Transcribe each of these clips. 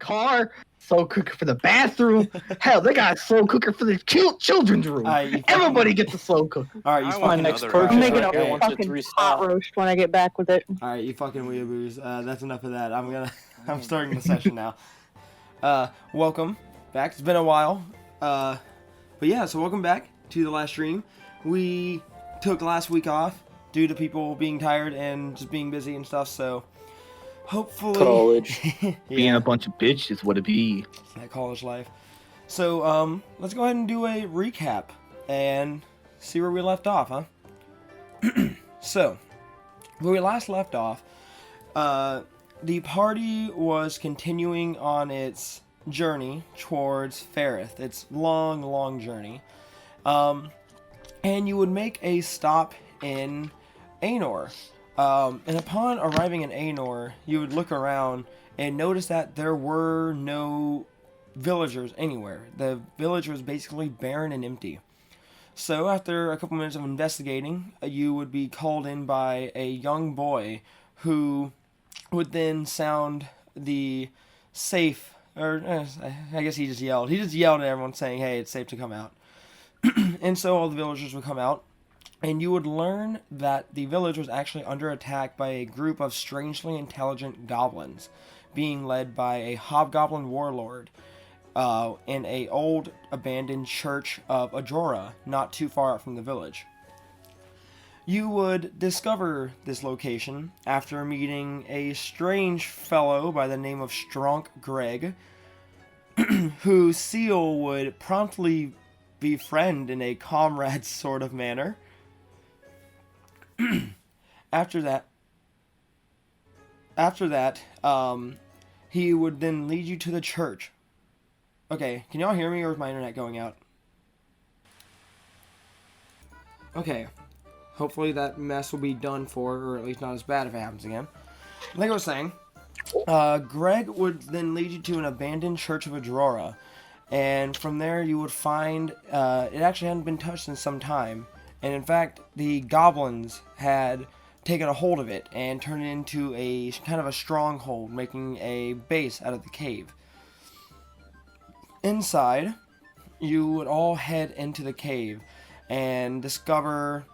car, slow cooker for the bathroom. Hell, they got a slow cooker for the children's room. Everybody gets a slow cooker. All right, you My fucking next other purchase I'm making right a here once it's fucking restocked. pot roast when I get back with it. All right, you fucking weeaboos. That's enough of that. I'm starting the session now. Welcome back. It's been a while. But yeah, so welcome back to the last stream. We took last week off due to people being tired and just being busy and stuff. So hopefully, College. Being a bunch of bitches, what it be? that college life. So let's go ahead and do a recap and see where we left off, huh? So, where we last left off, the party was continuing on its journey towards Ferrith. Its long journey. And you would make a stop in Aenor. And upon arriving in Aenor, you would look around and notice that there were no villagers anywhere. The village was basically barren and empty. So after a couple minutes of investigating, you would be called in by a young boy who would then sound the safe, or I guess he just yelled. He just yelled at everyone saying, hey, it's safe to come out. And so all the villagers would come out, and you would learn that the village was actually under attack by a group of strangely intelligent goblins, being led by a hobgoblin warlord in a old abandoned church of Ajora, not too far out from the village. You would discover this location after meeting a strange fellow by the name of Stronk Greg, who Seal would promptly befriend in a comrade sort of manner. After that, he would then lead you to the church. Okay, can y'all hear me, or is my internet going out? Okay, hopefully that mess will be done for, or at least not as bad if it happens again. Like I was saying, Greg would then lead you to an abandoned church of Aurora, and from there you would find it actually hadn't been touched in some time, and in fact the goblins had taken a hold of it and turned it into a kind of a stronghold, making a base out of the cave. Inside, you would all head into the cave and discover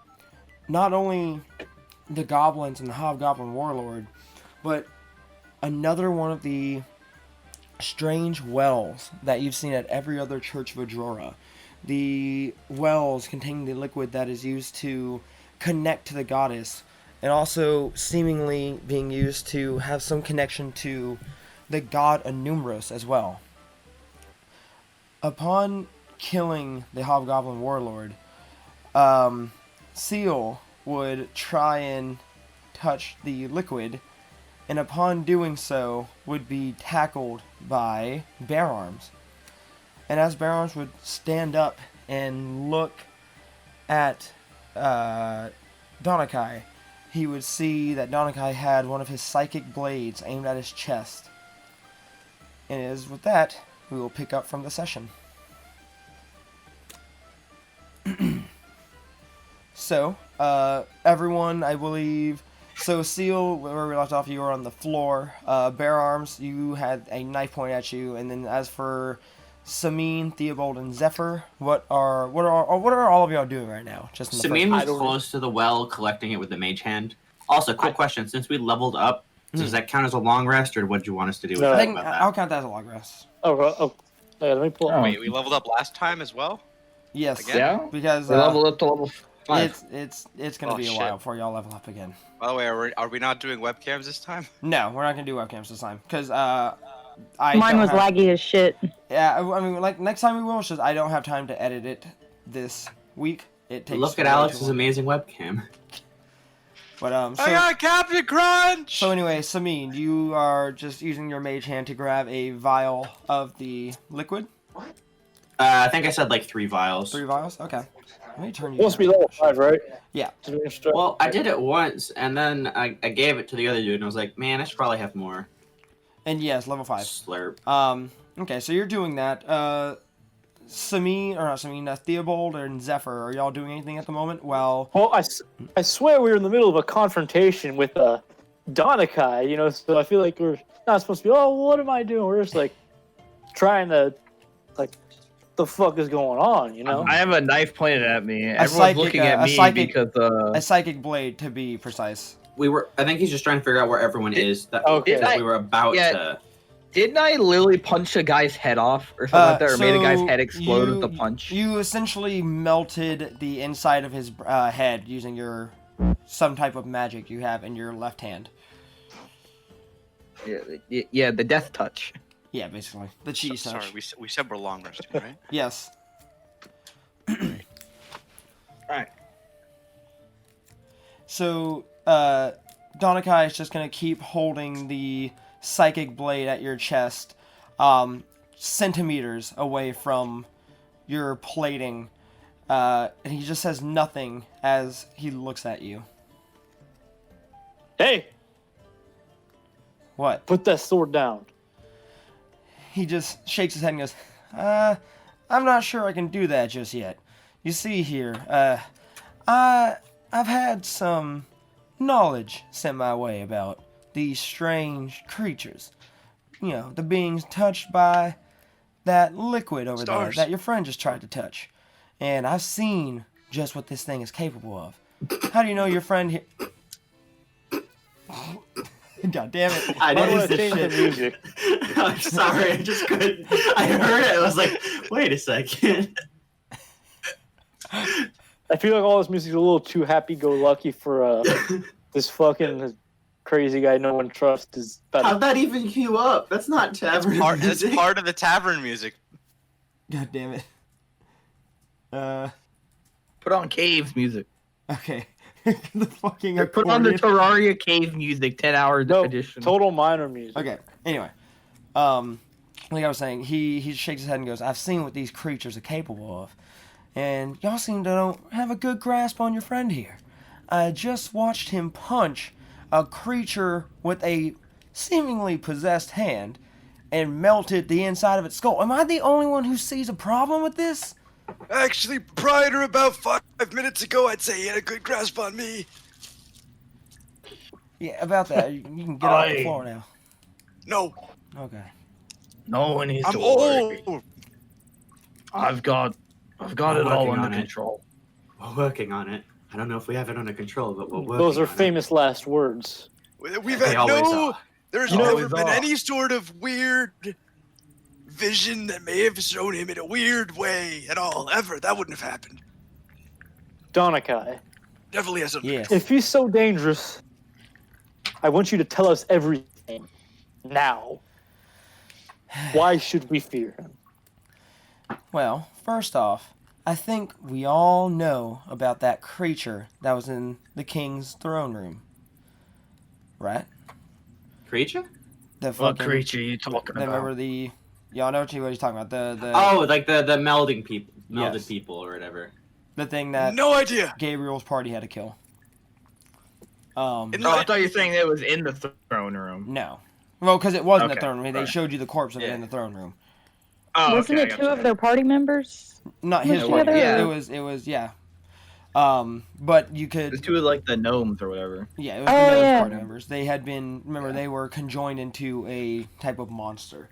not only the goblins and the hobgoblin warlord, but another one of the strange wells that you've seen at every other church of Ajora. The wells containing the liquid that is used to connect to the goddess, and also seemingly being used to have some connection to the god Anumros as well. Upon killing the hobgoblin warlord, Seal would try and touch the liquid, and upon doing so would be tackled by Bear Arms. And as Bear Arms would stand up and look at Donakai, he would see that Donakai had one of his psychic blades aimed at his chest. And it is with that we will pick up from the session. So, everyone, I believe... So, Seal, where we left off, you were on the floor. Bear Arms, you had a knife pointed at you. And then as for Samine, Theobald, and Zephyr, what are all of y'all doing right now? Just in the Samine was close to the well, collecting it with the mage hand. Also, quick question. Since we leveled up, does that count as a long rest, or what do you want us to do with No. that? I think I'll count that as a long rest. Oh, yeah, let me pull up. Wait, we leveled up last time as well? Yes. Again? Yeah? Because We leveled up to level 5. it's gonna Oh, be a shit. while before y'all level up again. By the way, are we not doing webcams this time? No, we're not gonna do webcams this time because Mine was laggy as shit. Yeah, I mean, like next time we will. It's just I don't have time to edit it this week. It takes. Look at way Alex's too long. amazing webcam. But I got Captain Crunch! So anyway, Samine, you are just using your mage hand to grab a vial of the liquid. I think I said like 3 vials. 3 vials. Okay. Let me turn you. Supposed to be down. level 5, right? Yeah. Well, I did it once, and then I gave it to the other dude, and I was like, man, I should probably have more. And yes, level 5. Slurp. Okay, so you're doing that. Theobald and Zephyr, are y'all doing anything at the moment? Well, I swear we were in the middle of a confrontation with Donakai, so I feel like we're not supposed to be, oh, what am I doing? We're just like trying to, like, the fuck is going on, you know? I have a knife pointed at me. Everyone's looking at me because a psychic blade, to be precise. I think he's just trying to figure out where everyone is. That we were about to. Didn't I literally punch a guy's head off or something like that, or made a guy's head explode with the punch? You essentially melted the inside of his head using some type of magic you have in your left hand. Yeah, the death touch. Yeah, basically the cheese touch. Sorry, we said we're long resting, right? Yes. All right. So, Donakai is just gonna keep holding the psychic blade at your chest, centimeters away from your plating, and he just says nothing as he looks at you. Hey! What? Put that sword down. He just shakes his head and goes, I'm not sure I can do that just yet. You see here, I've had some knowledge sent my way about these strange creatures. You know, the beings touched by that liquid over there that your friend just tried to touch. And I've seen just what this thing is capable of. How do you know your friend here? God damn it. I Why do noticed I this change the shit. music? I'm sorry, I just couldn't. I heard it. I was like, wait a second. I feel like all this music's a little too happy-go-lucky for this fucking crazy guy no one trusts. Is How'd that even queue up? That's not tavern It's music. part of the tavern music. God damn it. Put on Caves music. Okay. The fucking Or put on the accordion. Terraria Cave music, 10-hour no, edition. total minor music. Okay, anyway. Like I was saying, he shakes his head and goes, I've seen what these creatures are capable of. And y'all seem to don't have a good grasp on your friend here. I just watched him punch a creature with a seemingly possessed hand and melted the inside of its skull. Am I the only one who sees a problem with this? Actually, prior to about 5 minutes ago, I'd say he had a good grasp on me. Yeah, about that. You can get off the floor now. No, Okay. No one needs I'm to worry. old. I've got it working all on under it. control. We're working on it. I don't know if we have it under control, but we're working Those are on famous last words. We've They had always no. are. There's They never always been are. any sort of weird vision that may have shown him in a weird way at all. Ever. That wouldn't have happened. Donakai, Definitely has something. Yes. if he's so dangerous, I want you to tell us everything. Now. Why should we fear him? Well, first off, I think we all know about that creature that was in the king's throne room. Right? Creature? The What fucking, creature are you talking about? Remember the... Y'all know what he's talking about. The Oh, like the melding people, melded Yes. people or whatever. the thing that No idea. Gabriel's party had to kill. In Oh, I thought you were saying it was in the throne room. No. Well, because it was in the Okay, throne room. They right. showed you the corpse of it Yeah. in the throne room. Oh, Wasn't okay, it two of their party members? Not Was his it party. together? Yeah. It was, yeah. But you could... It's two of like the gnomes or whatever. Yeah, it was Oh, the Noah's yeah. party members. They had been, remember, they were conjoined into a type of monster.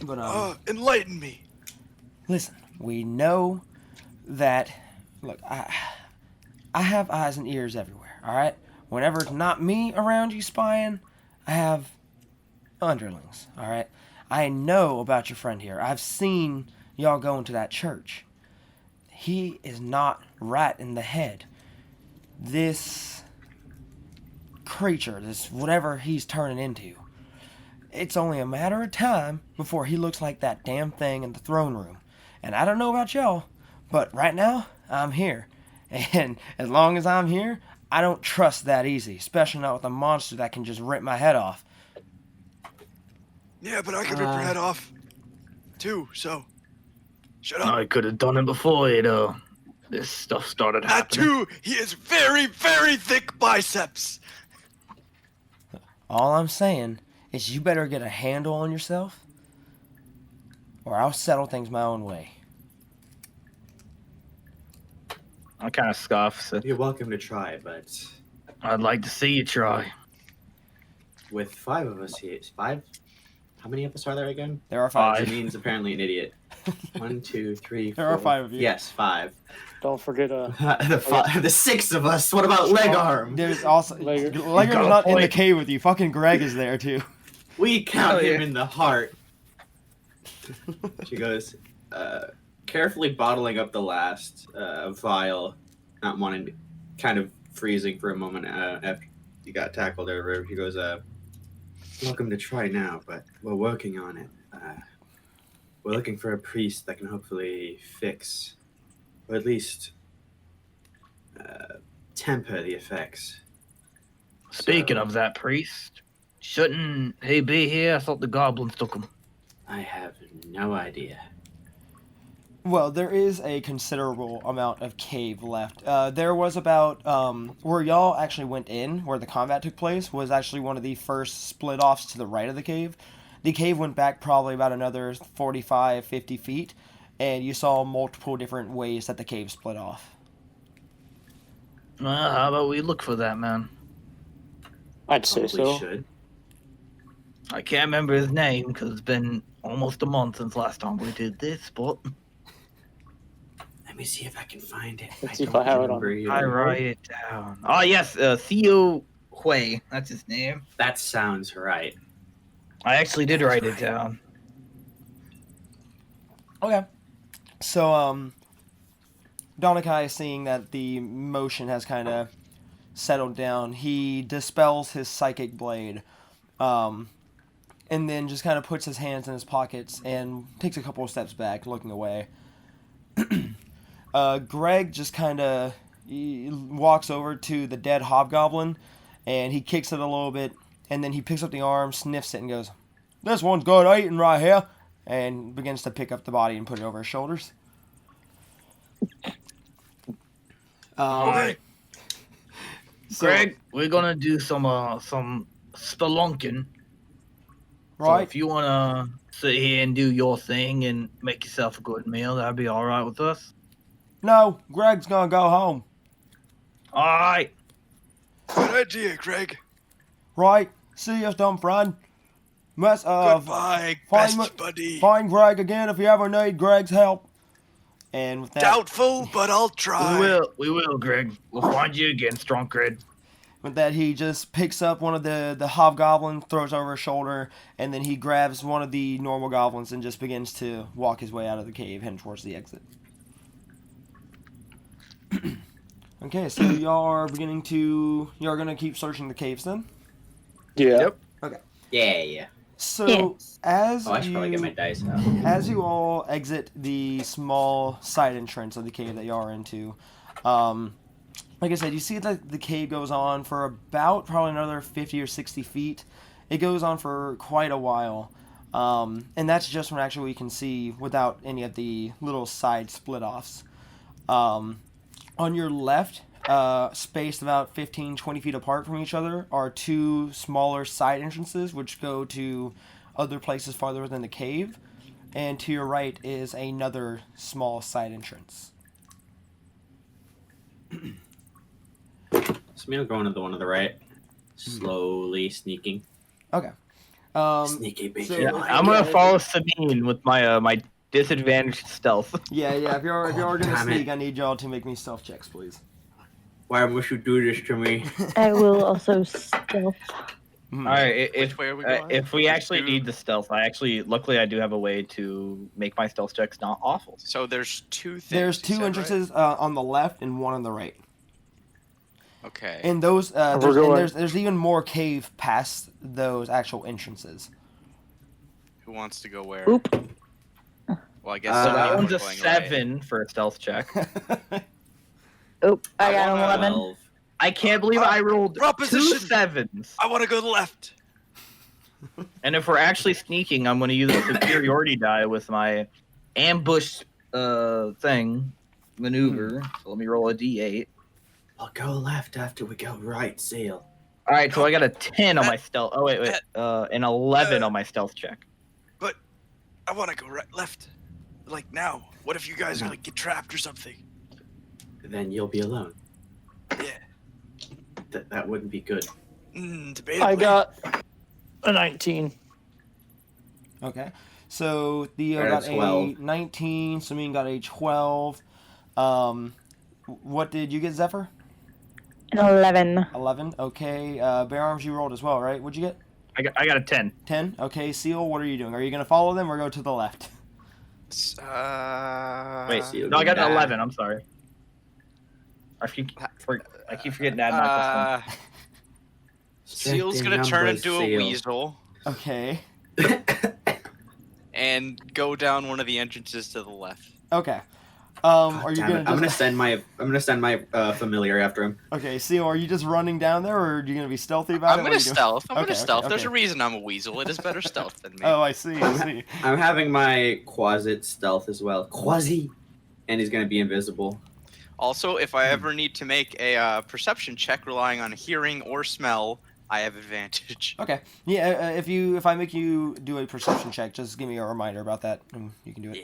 But enlighten me. listen, we know that. Look, I have eyes and ears everywhere. All right. Whenever it's not me around you spying, I have underlings. All right. I know about your friend here. I've seen y'all going to that church. He is not right in the head. This creature, this whatever he's turning into, it's only a matter of time before he looks like that damn thing in the throne room. And I don't know about y'all, but right now, I'm here. And as long as I'm here, I don't trust that easy, especially not with a monster that can just rip my head off. Yeah, but I could rip your head off, too. So, shut up. I could have done it before this stuff started That happening. too. He has very, very thick biceps. All I'm saying is you better get a handle on yourself, or I'll settle things my own way. I kind of scoff. So You're welcome to try, but I'd like to see you try. with 5 of us here. 5? How many of us are there again? There are 5. Janeen's apparently an idiot. 1, 2, 3, 4. There are 5 of you. Yes, 5. Don't forget the 6 of us. What about Leg Arm? There's also Leg- Legar's not in the cave with you. Fucking Greg is there too. We count Oh, him yeah. in the heart. She goes, carefully bottling up the last vial, not wanting to, kind of freezing for a moment after you got tackled over. He goes, welcome to try now, but we're working on it. We're looking for a priest that can hopefully fix, or at least temper the effects. Speaking So, of that priest, shouldn't he be here? I thought the goblins took him. I have no idea. Well, there is a considerable amount of cave left. There was about where y'all actually went in, where the combat took place, was actually one of the first split offs to the right of the cave. The cave went back probably about another 45, 50 feet, and you saw multiple different ways that the cave split off. Well, how about we look for that man? I'd say Probably so. should. I can't remember his name because it's been almost a month since last time we did this, but Let me see if I can find it. Let's see if I have it on. remember either. I write it down. Oh, yes, Theo Hui. That's his name. That sounds right. I actually did write it down. Okay. So, Donakai, seeing that the motion has kind of settled down, he dispels his psychic blade, and then just kind of puts his hands in his pockets and takes a couple of steps back, looking away. Greg just kind of walks over to the dead hobgoblin, and he kicks it a little bit, and then he picks up the arm, sniffs it, and goes, "This one's good eating right here," and begins to pick up the body and put it over his shoulders. Okay. So- Greg, we're gonna do some spelunking. So right? if you wanna sit here and do your thing and make yourself a good meal, that'd be all right with us. No, Greg's gonna go home. All right. Good idea, Greg. Right? See us, dumb friend. Goodbye, find best buddy. Find Greg again if you ever need Greg's help. And with that, Doubtful, but I'll try. We will, Greg. We'll find you again, strong Greg. with that, he just picks up one of the hobgoblins, throws over his shoulder, and then he grabs one of the normal goblins and just begins to walk his way out of the cave, heading towards the exit. Okay, so y'all are gonna keep searching the caves then? Yeah. Yep. Yeah. So Yes. as Oh, I should probably get my you dice out. as you all exit the small side entrance of the cave that y'all are into, like I said, you see that the cave goes on for about probably another 50 or 60 feet. It goes on for quite a while, and that's just when actually we can see without any of the little side split-offs. On your left, spaced about 15, 20 feet apart from each other, are two smaller side entrances which go to other places farther within the cave. And to your right is another small side entrance. So me, I'm going to the one to the right. Slowly sneaking. Okay. Sneaky big. so- Yeah, Oh, I'm gonna follow Sabine with my my disadvantaged stealth. Yeah. If you're gonna damn it. sneak, I need y'all to make me stealth checks, please. Why must you do this to me? I will also stealth. All right, Which way are we going? if we Just actually do- need the stealth, luckily I do have a way to make my stealth checks not awful. So there's two things. There's you two said, right? entrances on the left and one on the right. Okay. And those We're there's, going- and there's even more cave past those actual entrances. Who wants to go where? Oop. Well, I guess So So some that people one's are a going 7 for a stealth check. Oop, I got an wanna- 11. 12. I can't believe I rolled two Proposition. 7s. I want to go to the left. And if we're actually sneaking, I'm gonna use a superiority die with my ambush maneuver. So let me roll a d8. I'll go left after we go right, Seal. All right, so I got a 10 on my stealth. Oh wait, an 11 on my stealth check. But I want to go left. Like now. What if you guys like get trapped or something? Then you'll be alone. Yeah. That wouldn't be good. Debatable. I got A 19. Okay. So Theo Got a got 12. a 19. Samin got a 12. What did you get, Zephyr? An 11. 11. Okay. Bear Arms, you rolled as well, right? What'd you get? I got a 10. 10. Okay. Seal, what are you doing? Are you going to follow them or go to the left? Wait, Seal, no, I got an nah. 11. I'm sorry. I keep forgetting to add my +1. Seal's Strength in gonna turn numbers, into a Seal. weasel Okay. and go down one of the entrances to the left. Okay. God Are you damn going it. to I'm gonna send my familiar after him. Okay, Seal, are you just running down there or are you going to be stealthy about it? I'm What gonna are you doing? stealth. I'm Okay, gonna stealth. There's okay. a reason I'm a weasel. It is better stealth than me. Oh, I see. I see. I'm having my Quasit stealth as well. Quasi! And he's gonna be invisible. Also, if I ever need to make a perception check relying on hearing or smell, I have advantage. Okay. Yeah, if I make you do a perception check, just give me a reminder about that and you can do it. Yeah.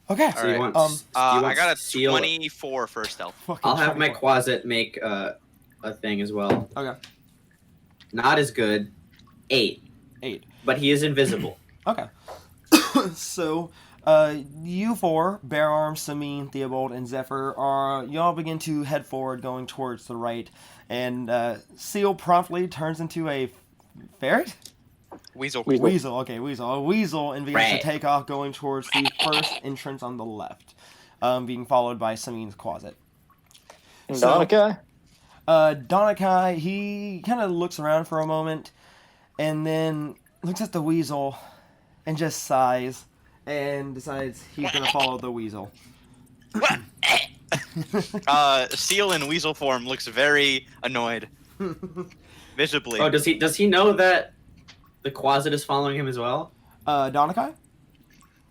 Okay. So you Alright. want, do you I want got a Seal? 24 for stealth. Fucking I'll have my 24. Quasit make a thing as well. Okay. Not as good. 8. 8. But he is invisible. Okay. So, you four, Bear Arms, Samin, Theobald, and Zephyr, y'all begin to head forward, going towards the right, and Seal promptly turns into a ferret? Weasel. Weasel, okay, Weasel. A weasel and begins Right. to take off, going towards the first entrance on the left, being followed by Samin's closet. And So- Donica? Donakai, he kind of looks around for a moment, and then looks at the weasel, and just sighs, and decides he's gonna follow the weasel. Seal in weasel form looks very annoyed. Visibly. Oh, does he know that the Quasit is following him as well? Donakai?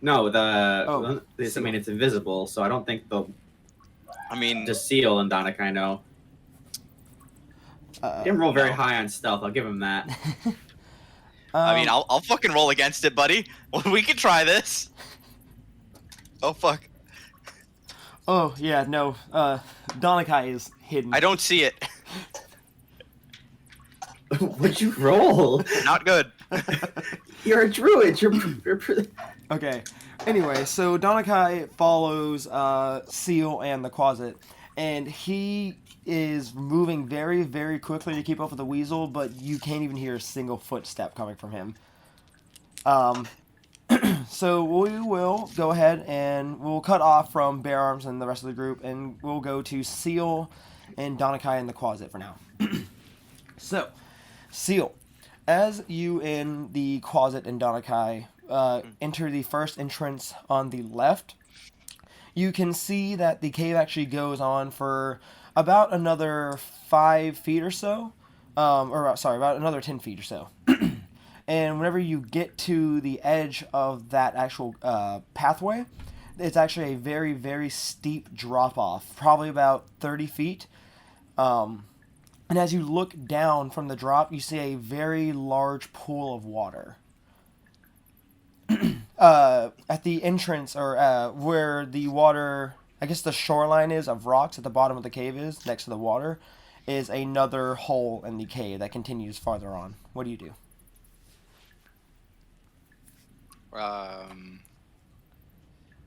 No, I Seal. mean it's invisible, so I don't think I mean, the Seal and Donica know. He didn't roll very high on stealth. I'll give him that. I'll fucking roll against it, buddy. We can try this. Oh fuck! Oh, yeah, no, Donakai is hidden. I don't see it. What'd you roll? Not good. You're a druid. You're Okay. Anyway, so Donakai follows Seal and the closet, and he is moving very, very quickly to keep up with the weasel, but you can't even hear a single footstep coming from him. So we will go ahead and we'll cut off from Bear Arms and the rest of the group, and we'll go to Seal and Donakai in the closet for now. So, Seal, as you in the closet and Donakai enter the first entrance on the left, you can see that the cave actually goes on for about another 5 feet or so. About another 10 feet or so. And whenever you get to the edge of that actual pathway, it's actually a very, very steep drop-off, probably about 30 feet. And as you look down from the drop, you see a very large pool of water. At the entrance, or where the water, I guess the shoreline is of rocks at the bottom of the cave is, next to the water, is another hole in the cave that continues farther on. What do you do?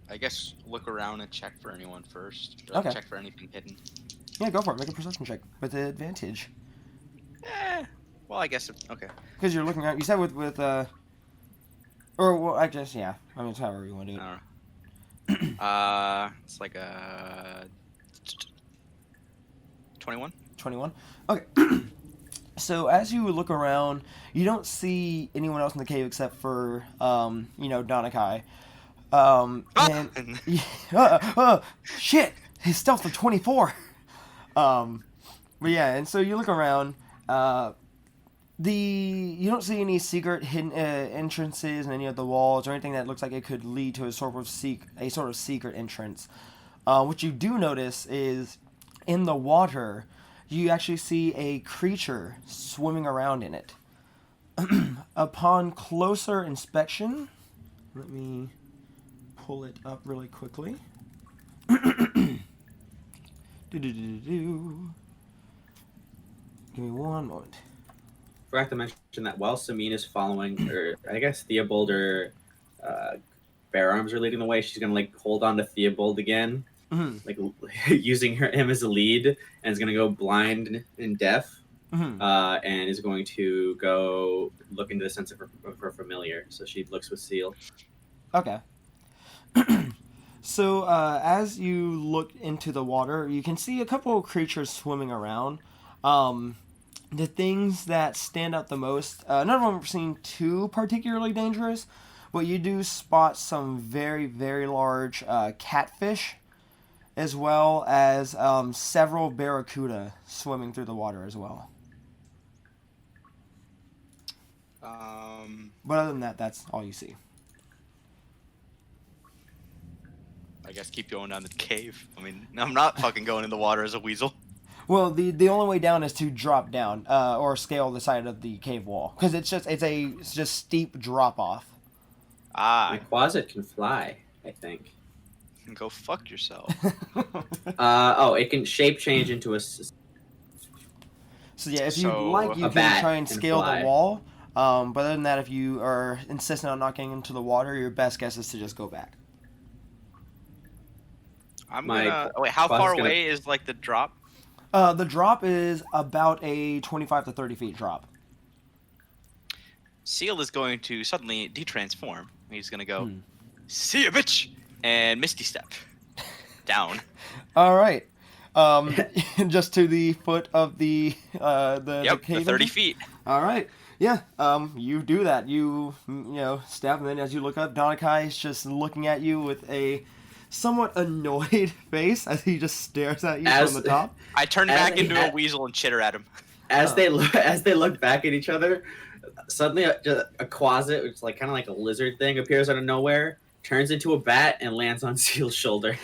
I guess look around and check for anyone first. Okay. Check for anything hidden. Yeah, go for it. Make a perception check with the advantage. Well, I guess okay. Because you're looking at, you said with or, well, I guess, yeah. I mean, it's however you want to do it. I don't know. It's like a 21. 21? Okay. So as you look around, you don't see anyone else in the cave except for, Donakai. And shit! His stealth of 24! But yeah, and so you look around, you don't see any secret hidden entrances in any of the walls or anything that looks like it could lead to a sort of secret entrance. What you do notice is in the water, you actually see a creature swimming around in it. Upon closer inspection, let me pull it up really quickly. Give me one moment. forgot to mention that while Samine is following, or I guess Theobald or Bare Arms are leading the way, she's gonna like hold on to Theobald again, like using him as a lead, and is gonna go blind and deaf, and is going to go look into the sense of her familiar. So she looks with Seal. Okay. So as you look into the water, you can see a couple of creatures swimming around. The things that stand out the most, none of them seem too particularly dangerous, but you do spot some very, very large catfish, as well as several barracuda swimming through the water as well. But other than that, that's all you see. I guess keep going down the cave. I mean, I'm not fucking going in the water as a weasel. Well, the only way down is to drop down or scale the side of the cave wall, because it's just steep drop off. My Quasit can fly, I think. Go fuck yourself. It can shape change into a. So yeah, if you like, you a can bat try and can scale fly. the wall. But other than that, if you are insistent on not getting into the water, your best guess is to just go back. I'm gonna. Wait, how far away is like the drop? The drop is about a 25 to 30 feet drop. Seal is going to suddenly de-transform. He's gonna go, see ya, bitch, and Misty Step down. All right. Just to the foot of the Yep, cave. the 30 feet. All right. Yeah. You do that. You step, and then as you look up, Donakai is just looking at you with a somewhat annoyed face as he just stares at you from the top. I turn back into a weasel and chitter at him. As they look back at each other, suddenly a Quasit, which is like kind of like a lizard thing, appears out of nowhere, turns into a bat, and lands on Seal's shoulder.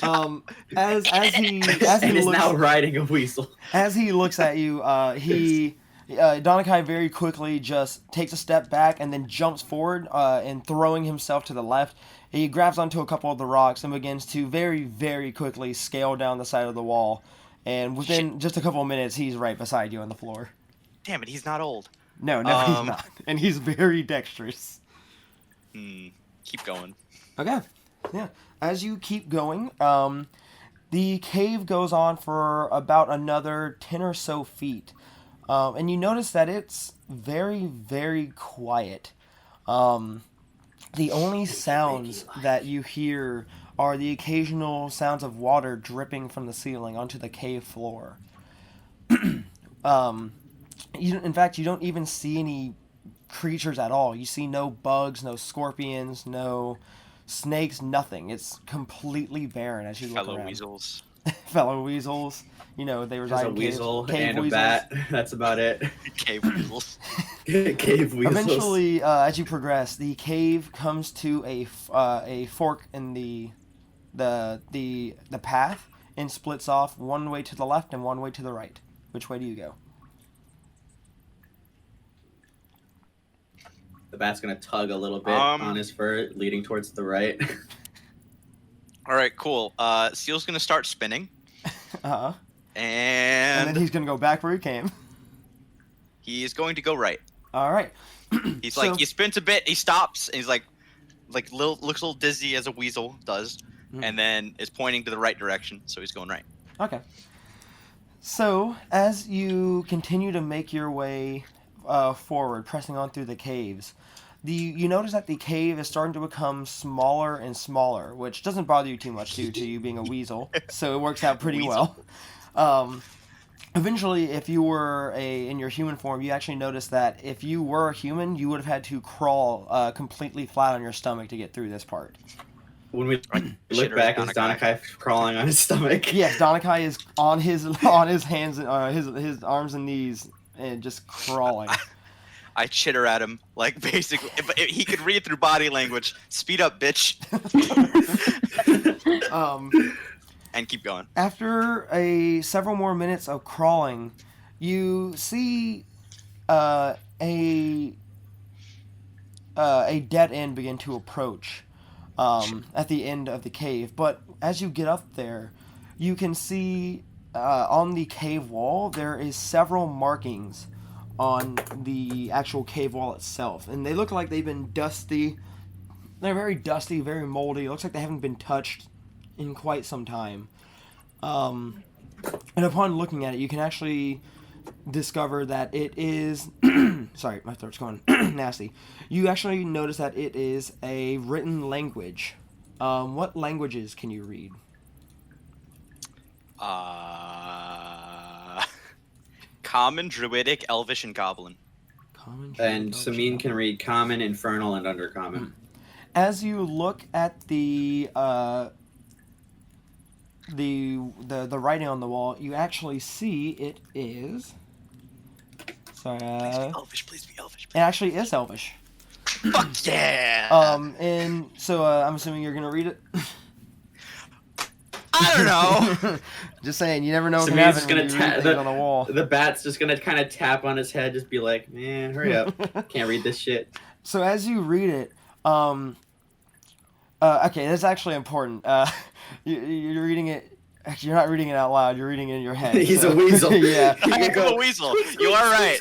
As he and is looks, now riding a weasel. As he looks at you, Donakai very quickly just takes a step back and then jumps forward and throwing himself to the left. He grabs onto a couple of the rocks and begins to very, very quickly scale down the side of the wall. And within just a couple of minutes, he's right beside you on the floor. Damn it, he's not old. No, he's not. And he's very dexterous. Keep going. Okay. Yeah. As you keep going, the cave goes on for about another 10 or so feet. And you notice that it's very, very quiet. The only sounds that you hear are the occasional sounds of water dripping from the ceiling onto the cave floor. In fact, you don't even see any creatures at all. You see no bugs, no scorpions, no snakes, nothing. It's completely barren as you look around. Weasels. Fellow weasels. They reside There's a in weasel cave and weasels. a bat. That's about it. Cave weasels. Cave weasels. Eventually, as you progress, the cave comes to a fork in the path and splits off one way to the left and one way to the right. Which way do you go? The bat's gonna tug a little bit on his fur, leading towards the right. All right, cool. Seal's gonna start spinning. Uh-huh. And then he's gonna go back where he came. He's going to go right. All right. He spins a bit. He stops. And he's looks a little dizzy as a weasel does, and then is pointing to the right direction. So he's going right. Okay. So as you continue to make your way forward, pressing on through the caves, you notice that the cave is starting to become smaller and smaller, which doesn't bother you too much due to you being a weasel. So it works out pretty well. Eventually, if you were in your human form, you actually notice that if you were a human, you would have had to crawl completely flat on your stomach to get through this part. When we look back, is Donakai crawling on his stomach? Yes, Donakai is on his hands, his arms and knees, and just crawling. I chitter at him, basically. If he could read through body language. Speed up, bitch. And keep going. After several more minutes of crawling, you see a dead end begin to approach at the end of the cave. But as you get up there, you can see on the cave wall there is several markings on the actual cave wall itself, and they look like they've been dusty. They're very dusty, very moldy. It looks like they haven't been touched in quite some time. And upon looking at it, you can actually discover that it is... Sorry, my throat's going nasty. You actually notice that it is a written language. What languages can you read? Common, Druidic, Elvish, and Goblin. Common, And Druidic, Samin Elvish, can read Common, Infernal, and Undercommon. As you look at the writing on the wall, you actually see it is. Sorry. Elvish, please be Elvish. It actually is Elvish. Fuck yeah! And so I'm assuming you're gonna read it. I don't know. Just saying, you never know what So can he's happen just when gonna you read tap things on the wall. The bat's just gonna kind of tap on his head, just be like, "Man, hurry up! Can't read this shit." So as you read it, okay, that's actually important. You're reading it. You're not reading it out loud. You're reading it in your head. He's so- a weasel. Yeah. I'm a weasel. You are right.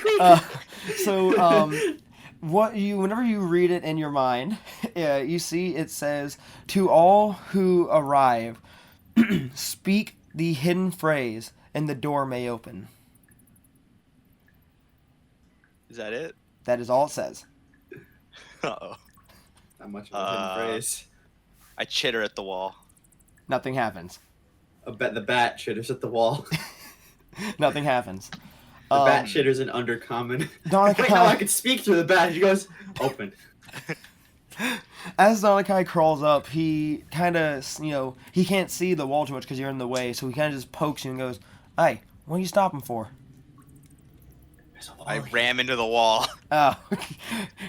Whenever you read it in your mind, you see it says, "To all who arrive, speak the hidden phrase, and the door may open." Is that it? That is all it says. Uh-oh. Not much of a hidden phrase. I chitter at the wall. Nothing happens. I bet the bat chitters at the wall. Nothing happens. The bat chitters in Undercommon. Dalakai- Wait, no, I can speak through the bat. He goes, "Open." As Dalakai crawls up, he kind of, he can't see the wall too much because you're in the way, so he kind of just pokes you and goes, "Hey, what are you stopping for?" I ram into the wall. Oh,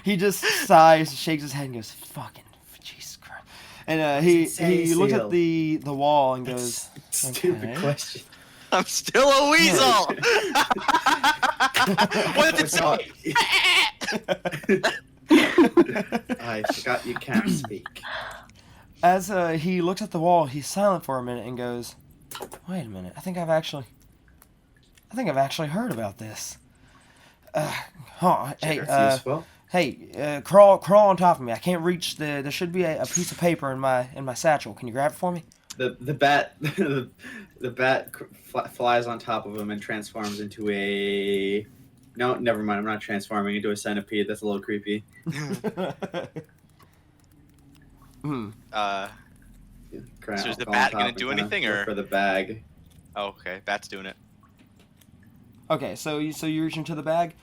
he just sighs, shakes his head, and goes, "Fucking Jesus Christ!" And he looks at the wall and goes, Stupid "Okay." question. I'm still a weasel. What did it say? I forgot you can't speak. As he looks at the wall, he's silent for a minute and goes, "Wait a minute. I think I've actually heard about this." Crawl on top of me. I can't reach there should be a piece of paper in my satchel. Can you grab it for me? The bat the bat flies on top of him and transforms into a. No, never mind. I'm not transforming into a centipede. That's a little creepy. Hmm. So is the bat gonna do anything, or for the bag? Oh, okay, bat's doing it. Okay, so you reach into the bag.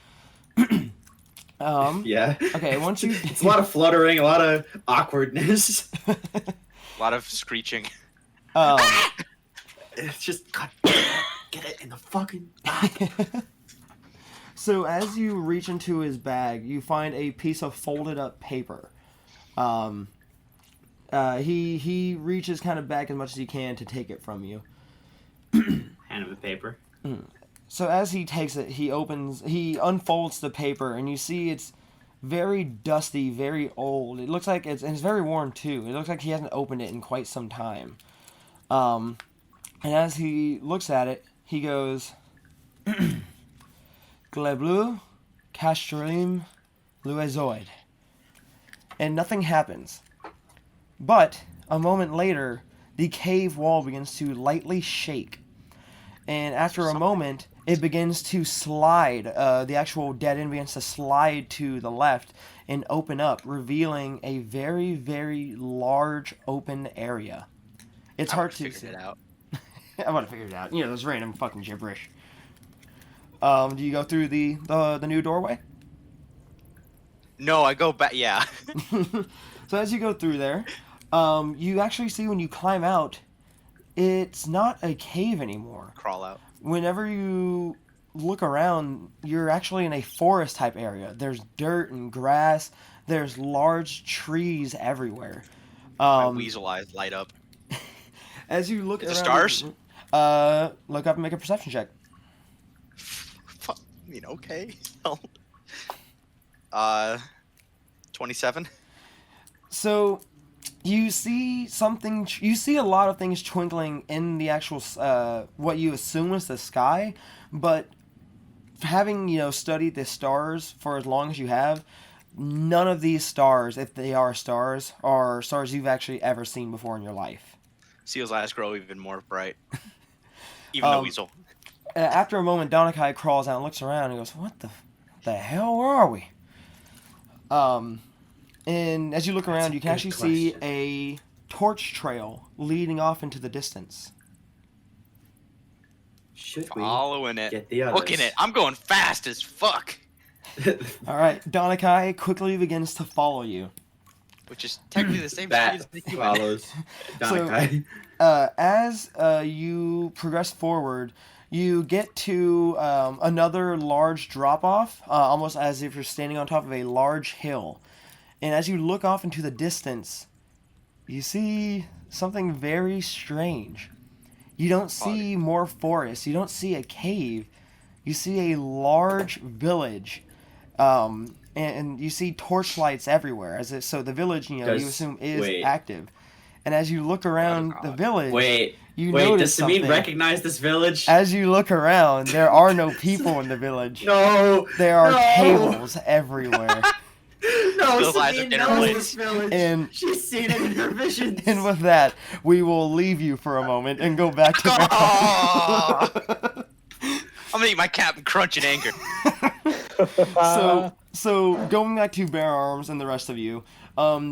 Yeah. Okay, once you. It's a lot of fluttering, a lot of awkwardness. A lot of screeching. It's just God, get it in the fucking bag. So as you reach into his bag, you find a piece of folded up paper. He reaches kind of back as much as he can to take it from you. Hand him the paper. So as he takes it, he unfolds the paper, and you see it's very dusty, very old. It looks like it's very worn too. It looks like he hasn't opened it in quite some time. And as he looks at it, he goes, "Gleblu, Castrim, Luezoid." And nothing happens. But a moment later, the cave wall begins to lightly shake. And after a moment, it begins to slide. The actual dead end begins to slide to the left and open up, revealing a very, very large open area. It's hard to figure it out. I want to figure it out. Those random fucking gibberish. Do you go through the new doorway? No, I go back. Yeah. So as you go through there, you actually see when you climb out, it's not a cave anymore. Crawl out. Whenever you look around, you're actually in a forest type area. There's dirt and grass. There's large trees everywhere. My weasel eyes light up. As you look Is it around, stars? Look up and make a perception check. Fuck. Okay. 27. So you see something. You see a lot of things twinkling in the actual what you assume is the sky, but having studied the stars for as long as you have, none of these stars, if they are stars you've actually ever seen before in your life. Seal's eyes grow even more bright. Even the weasel. After a moment, Donakai crawls out and looks around and goes, "What the hell? Where are we?" And as you look around, you can actually see a torch trail leading off into the distance. Should we following it? Get the others? Looking it. I'm going fast as fuck. All right, Donakai quickly begins to follow you. Which is technically the same That speed as the follows Donakai. As you progress forward, you get to another large drop-off, almost as if you're standing on top of a large hill. And as you look off into the distance, you see something very strange. You don't see more forest. You don't see a cave. You see a large village. And you see torchlights everywhere. So the village, you assume is active. And as you look around the village, you notice does Sameen recognize this village? As you look around, there are no people in the village. No! There are tables everywhere. No, Sameen knows this village. And she's seen it in her visions. And with that, we will leave you for a moment and go back to I'm gonna eat my cap and crunch in anger. So going back to Bare Arms and the rest of you,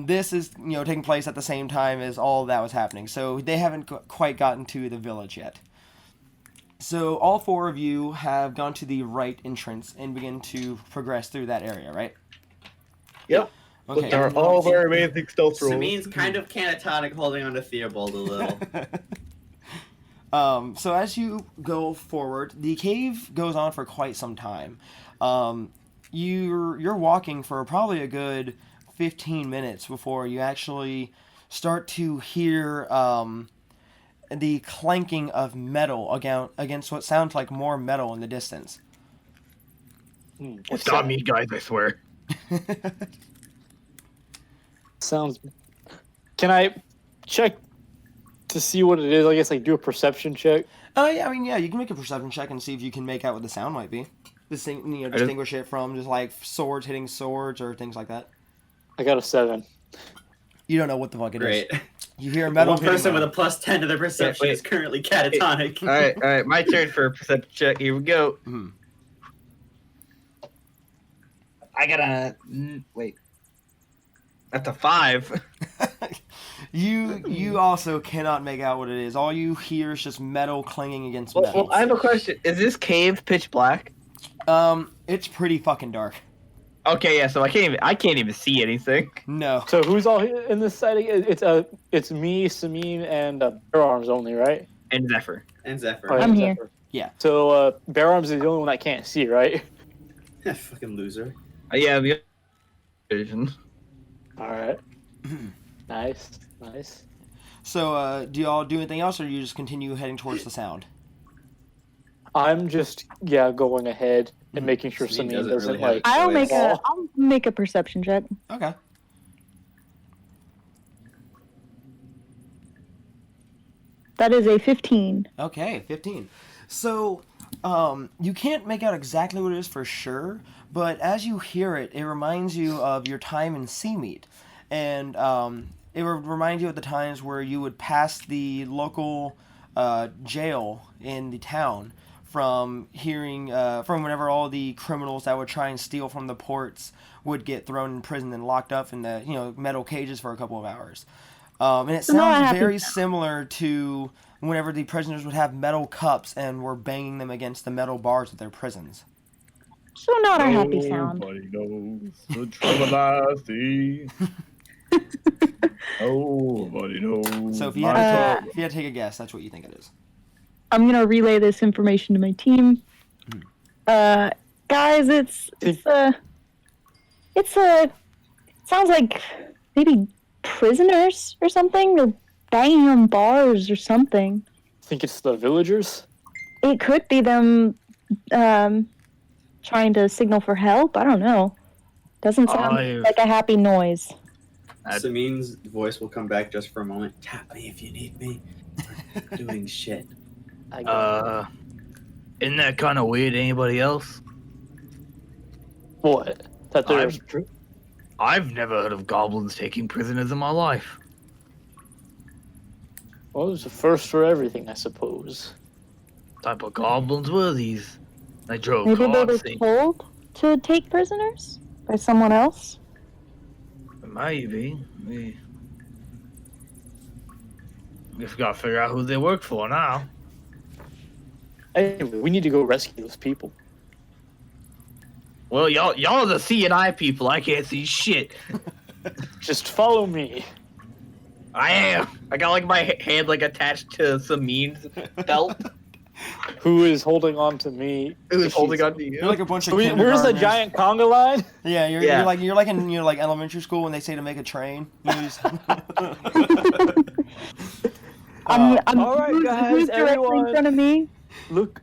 this is taking place at the same time as all that was happening. So they haven't quite gotten to the village yet. So all four of you have gone to the right entrance and begin to progress through that area, right? Yep. Okay. They're all very amazing stealth rolls. Sameen's kind of catatonic, holding on to Theobald a little. So as you go forward, the cave goes on for quite some time. You're walking for probably a good 15 minutes before you actually start to hear the clanking of metal against what sounds like more metal in the distance. It's not me, guys, I swear. Sounds. Can I check to see what it is? I guess do a perception check. Yeah, you can make a perception check and see if you can make out what the sound might be. Distinguish it from just swords hitting swords or things like that. I got a 7. You don't know what the fuck it is. Great. You hear metal. One person with a +10 to their perception is currently catatonic. All right, my turn for a perception check. Here we go. Mm-hmm. I got a wait. That's a 5. You also cannot make out what it is. All you hear is just metal clanging against metal. Well, I have a question. Is this cave pitch black? It's pretty fucking dark. Okay, yeah. So I can't even see anything. No. So who's all in this sighting? It's me, Sameen, and Bare Arms only, right? And Zephyr. And Zephyr. Oh, I'm here. Zephyr. Yeah. So Bare Arms is the only one that can't see, right? Fucking loser. Yeah, the vision. All right. Nice. So, do y'all do anything else, or do you just continue heading towards the sound? I'm just going ahead and making sure Sameen Sameen doesn't doesn't really have I'll choice. make a perception check. Okay. That is a 15. Okay, 15. So, you can't make out exactly what it is for sure, but as you hear it, it reminds you of your time in Seameat. And it would remind you of the times where you would pass the local jail in the town from hearing, from whenever all the criminals that would try and steal from the ports would get thrown in prison and locked up in the metal cages for a couple of hours. And it sounds very similar to whenever the prisoners would have metal cups and were banging them against the metal bars of their prisons. So not a happy sound. Nobody knows the trouble I see. Nobody knows. So if you had to take a guess, that's what you think it is. I'm gonna relay this information to my team. Guys, it sounds like maybe prisoners or something. They're banging on bars or something. think it's the villagers. It could be them trying to signal for help. I don't know. Doesn't sound like a happy noise. Sameen's voice will come back just for a moment. Tap me if you need me. Doing shit. Isn't that kind of weird? Anybody else? What? That there's. I've never heard of goblins taking prisoners in my life. Well, there's a first for everything, I suppose. What type of goblins were these? They drove Maybe they were carts. told to take prisoners by someone else. Maybe. We just gotta figure out who they work for now. Anyway, we need to go rescue those people. Well, y'all are the C&I people. I can't see shit. Just follow me. I am. I got like my hand like attached to Samin's belt. Who is holding on to me? Who's holding on to you? You're like a bunch of Where's the kindergartners. giant conga line? Yeah, you're like in elementary school when they say to make a train. I'm all right, who's guys, directly everyone. in front of me. Look,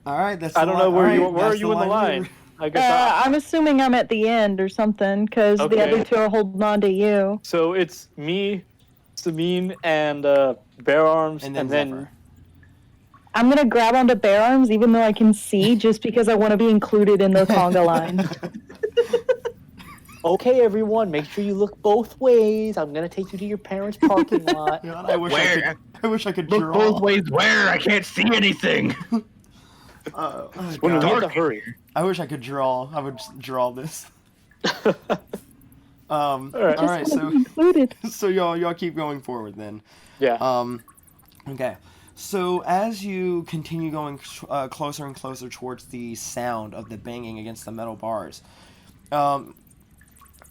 All right, that's. I don't know where where are you in the line? I guess I'm assuming I'm at the end or something, because the Okay. other two are holding on to you. So it's me, Sabine, and Bear Arms, And then Zephyr. I'm gonna grab onto Bear Arms, even though I can see, just because I want to be included in the conga line. Okay, everyone, make sure you look both ways. I'm gonna take you to your parents' parking lot. God, I wish Where? I wish I could Look draw. both ways where? I can't see anything. Oh, When we God. have to hurry. I wish I could draw. I would just draw this. All right. right. Just wanna So be included. so y'all keep going forward then. Yeah. Okay. So as you continue going closer and closer towards the sound of the banging against the metal bars,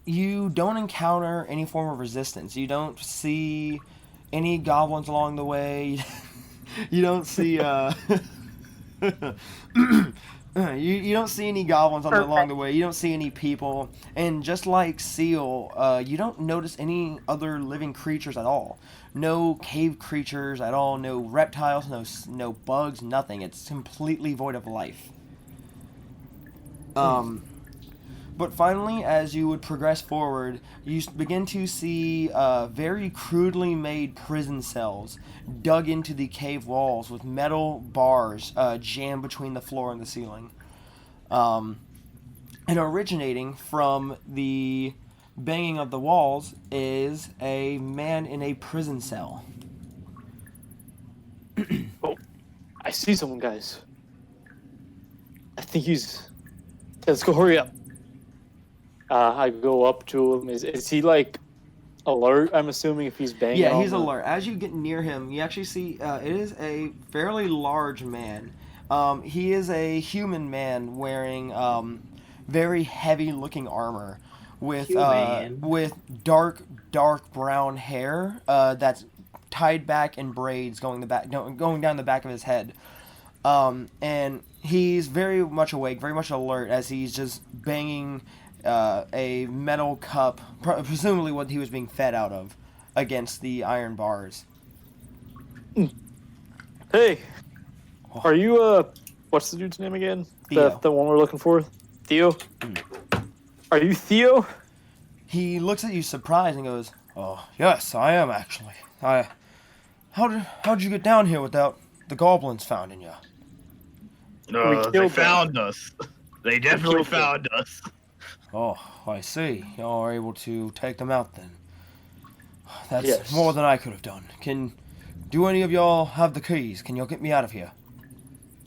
you don't encounter any form of resistance. You don't see any goblins along the way. You don't see you don't see any goblins along the way. You don't see any people, and just like Seal, you don't notice any other living creatures at all. No cave creatures at all. No reptiles. No bugs. Nothing. It's completely void of life. But finally, as you would progress forward, you begin to see very crudely made prison cells dug into the cave walls with metal bars jammed between the floor and the ceiling. And originating from the banging of the walls is a man in a prison cell. Oh, I see someone, guys. I think he's. Let's go. Hurry up. I go up to him. Is he like alert? I'm assuming if he's banging. Yeah, on he's the- alert. As you get near him, you actually see it is a fairly large man. He is a human man wearing very heavy-looking armor with dark brown hair that's tied back in braids going down the back of his head. And he's very much awake, very much alert as he's just banging a metal cup, presumably what he was being fed out of, against the iron bars. Hey, are you what's the dude's name again? Theo. The one we're looking for? Theo? Are you Theo? He looks at you surprised and goes, "Oh, yes, I am actually. How'd you get down here without the goblins finding you?" They killed found us. They definitely killed them. found us. Oh, I see. Y'all are able to take them out then. That's Yes. more than I could have done. Do any of y'all have the keys? Can y'all get me out of here?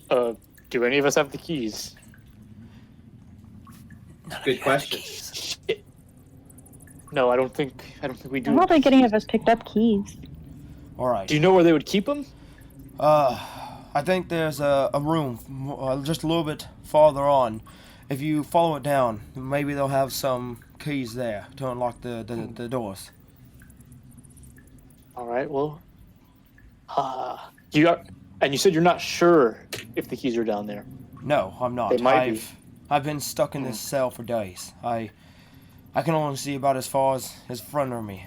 Do any of us have the keys? Good question. Shit. No, I don't think we I do. don't think any of us picked up keys. All right. Do you know where they would keep them? I think there's a room just a little bit farther on. If you follow it down, maybe they'll have some keys there to unlock the doors. All right. Well, you said you're not sure if the keys are down there. No, I'm not. They might be. I've been stuck in this cell for days. I can only see about as far as in front of me,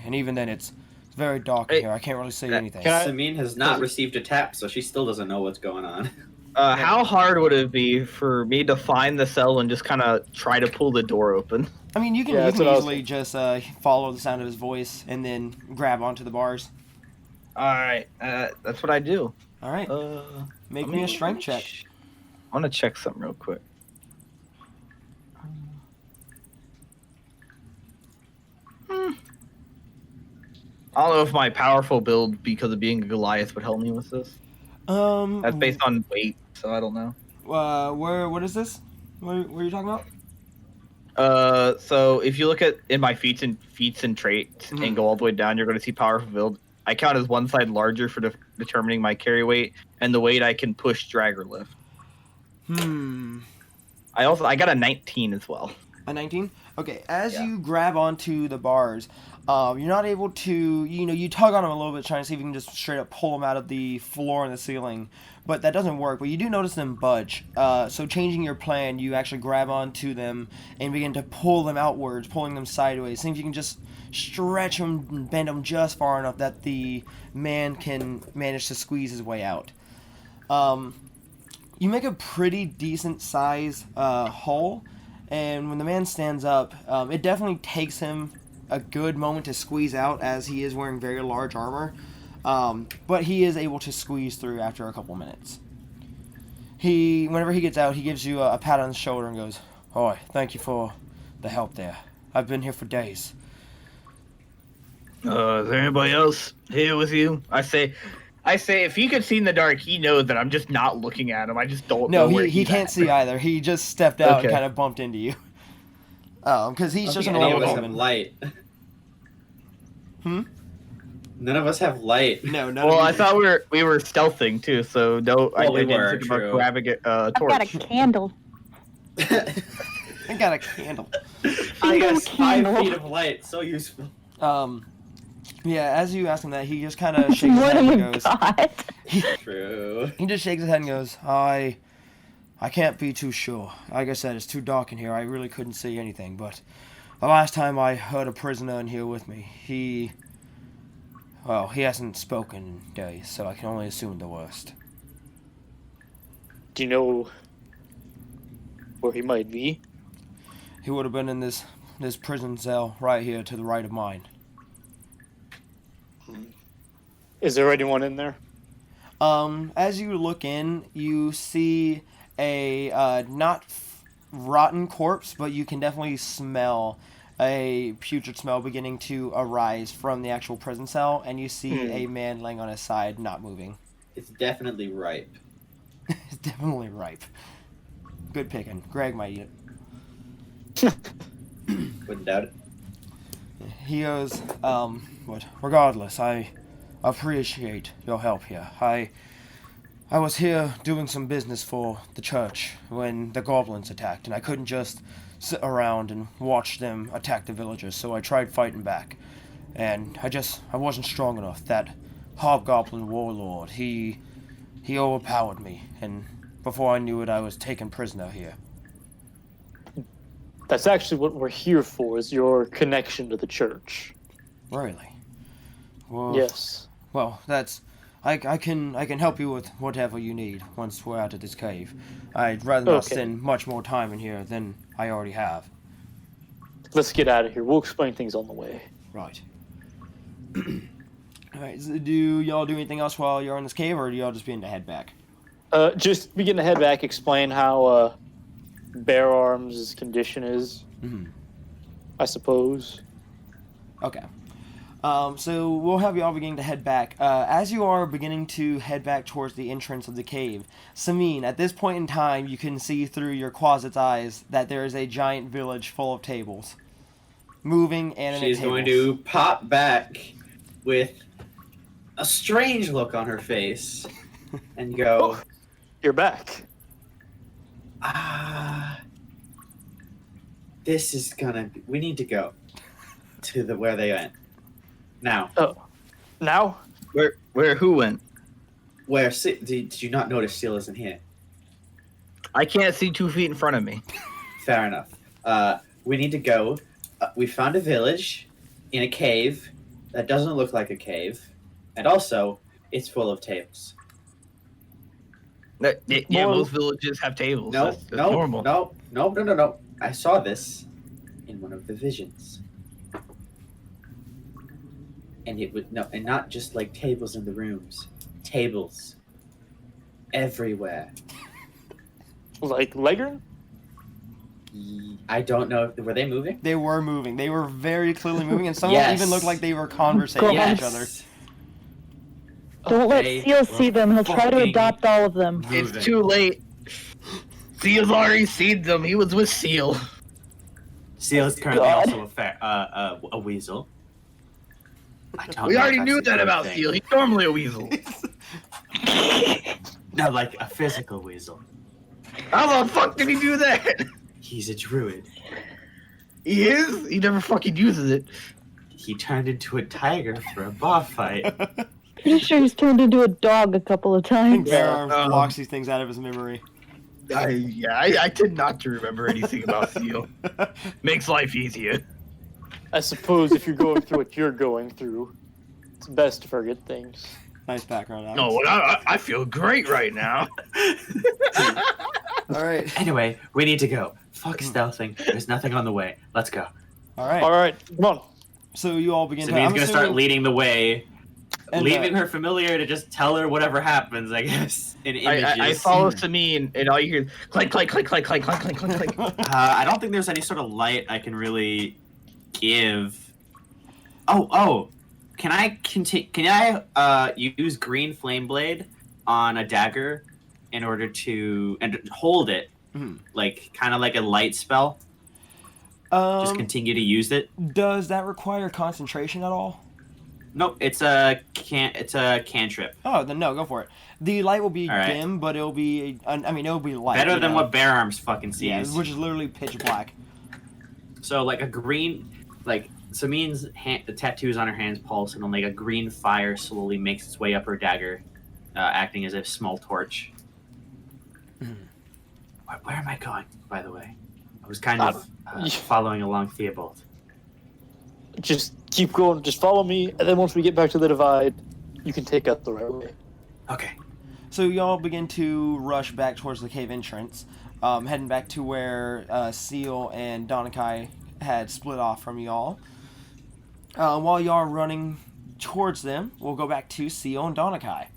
and even then it's very dark in Hey, here. I can't really see anything. Samine has not received a tap, so she still doesn't know what's going on. How hard would it be for me to find the cell and just kind of try to pull the door open? I mean, you can, Yeah, you that's can what I was easily just follow the sound of his voice and then grab onto the bars. All right, that's what I do. All right, make me a strength check. I want to check something real quick. I don't know if my powerful build, because of being a Goliath, would help me with this. That's based on weight, so I don't know. What is this? What are you talking about? So if you look at in my feats and traits and go all the way down, you're going to see powerful build. I count as one side larger for determining my carry weight and the weight I can push, drag, or lift. I got a 19 as well. A 19? Okay, as you grab onto the bars, you're not able to, you tug on them a little bit trying to see if you can just straight up pull them out of the floor and the ceiling, but that doesn't work, but you do notice them budge. So changing your plan, you actually grab onto them and begin to pull them outwards, pulling them sideways, seeing if you can just stretch them and bend them just far enough that the man can manage to squeeze his way out. You make a pretty decent size hole, and when the man stands up, it definitely takes him a good moment to squeeze out, as he is wearing very large armor, but he is able to squeeze through after a couple minutes. Whenever he gets out, he gives you a pat on the shoulder and goes, "Oi, thank you for the help there. I've been here for days." Is there anybody else here with you? I say, if he could see in the dark, he knows that I'm just not looking at him. I just don't know where he can't see either. He just stepped out and kind of bumped into you. Because he's just an old woman. Light. Hmm? None of us have light. No, well, I thought we were stealthing too, so no, I we didn't were, think about true. grabbing a I've torch. got a candle. I got a candle. I got 5 candle. feet of light. So useful. Yeah, as you ask him that, he just kind of shakes his More head than and we've goes, got. True. he just shakes his head and goes, I can't be too sure. Like I said, it's too dark in here. I really couldn't see anything, but the last time I heard a prisoner in here with me, he hasn't spoken in days, so I can only assume the worst. Do you know where he might be? He would have been in this prison cell right here to the right of mine. Is there anyone in there? As you look in, you see a not rotten corpse, but you can definitely smell a putrid smell beginning to arise from the actual prison cell, and you see a man laying on his side, not moving. It's definitely ripe. It's definitely ripe. Good picking. Greg might eat it. Wouldn't doubt it. He goes, but regardless, I appreciate your help here. I was here doing some business for the church when the goblins attacked, and I couldn't just sit around and watch them attack the villagers, so I tried fighting back. And I wasn't strong enough. That hobgoblin warlord, he overpowered me, and before I knew it, I was taken prisoner here. That's actually what we're here for, is your connection to the church. Really? Well, Yes. Well, I can help you with whatever you need once we're out of this cave. I'd rather not spend much more time in here than I already have. Let's get out of here. We'll explain things on the way. Right. Alright, so do y'all do anything else while you're in this cave, or do y'all just begin to head back? Just begin to head back, explain how Bear Arms' condition is, I suppose. Okay. So we'll have y'all beginning to head back. As you are beginning to head back towards the entrance of the cave, Samine, at this point in time, you can see through your closet's eyes that there is a giant village full of tables. Moving animate tables. She's going to pop back with a strange look on her face and go, You're back. This is gonna be, we need to go to where they went. Now. Oh. Now? Who went? Where, did you not notice Seal isn't here? I can't see 2 feet in front of me. Fair enough. We need to go. We found a village in a cave that doesn't look like a cave. And also, it's full of tables. Yeah, most villages have tables. No, that's normal. No. I saw this in one of the visions. And it would and not just like tables in the rooms. Tables everywhere. Like Leghorn? I don't know. Were they moving? They were moving. They were very clearly moving, and some of them Yes. even looked like they were conversating with each other. Don't let They Seal were see them. He'll try to fucking adopt all of them. moving. It's too late. Seal's already seen them. He was with Seal. Seal is currently God. also a weasel. I don't We know if already that's knew a that good about thing. Seal. He's normally a weasel. No, like a physical weasel. How the fuck did he do that? He's a druid. He is? He never fucking uses it. He turned into a tiger for a boss fight. Pretty sure he's turned into a dog a couple of I think times. Bear Yeah. blocks these things out of his memory. I tend not to remember anything about Seal. Makes life easier. I suppose if you're going through what you're going through, it's best to forget things. Nice background, Alex. No, I feel great right now. All right. Anyway, we need to go. Fuck stealthing. There's nothing on the way. Let's go. All right. All right, come on. So you all begin Sabine's I'm gonna start assuming- leading the way, and, leaving her familiar to just tell her whatever happens, I guess, in images. I follow Sabine, and all you hear is clank, clank, clank, clank, clank, clank, clank, clank, clank. I don't think there's any sort of light I can really give. Oh, can I use green flame blade on a dagger in order to hold it, Mhm. like kind of like a light spell? Just continue to use it. Does that require concentration at all? Nope, it's a cantrip. Oh, then no, go for it. The light will be All right. dim, but it'll be, it'll be light. Better you than know? what Bear Arms fucking sees. Yeah, which is literally pitch black. So like a green, like Samin's the tattoos on her hands pulse, and then like a green fire slowly makes its way up her dagger, acting as a small torch. Where am I going, by the way? I was kind of following along Theobald. Just keep going. Just follow me, and then once we get back to the divide, you can take us the right way. Okay. So y'all begin to rush back towards the cave entrance, heading back to where Seal and Donakai had split off from y'all. While y'all are running towards them, we'll go back to Seal and Donakai.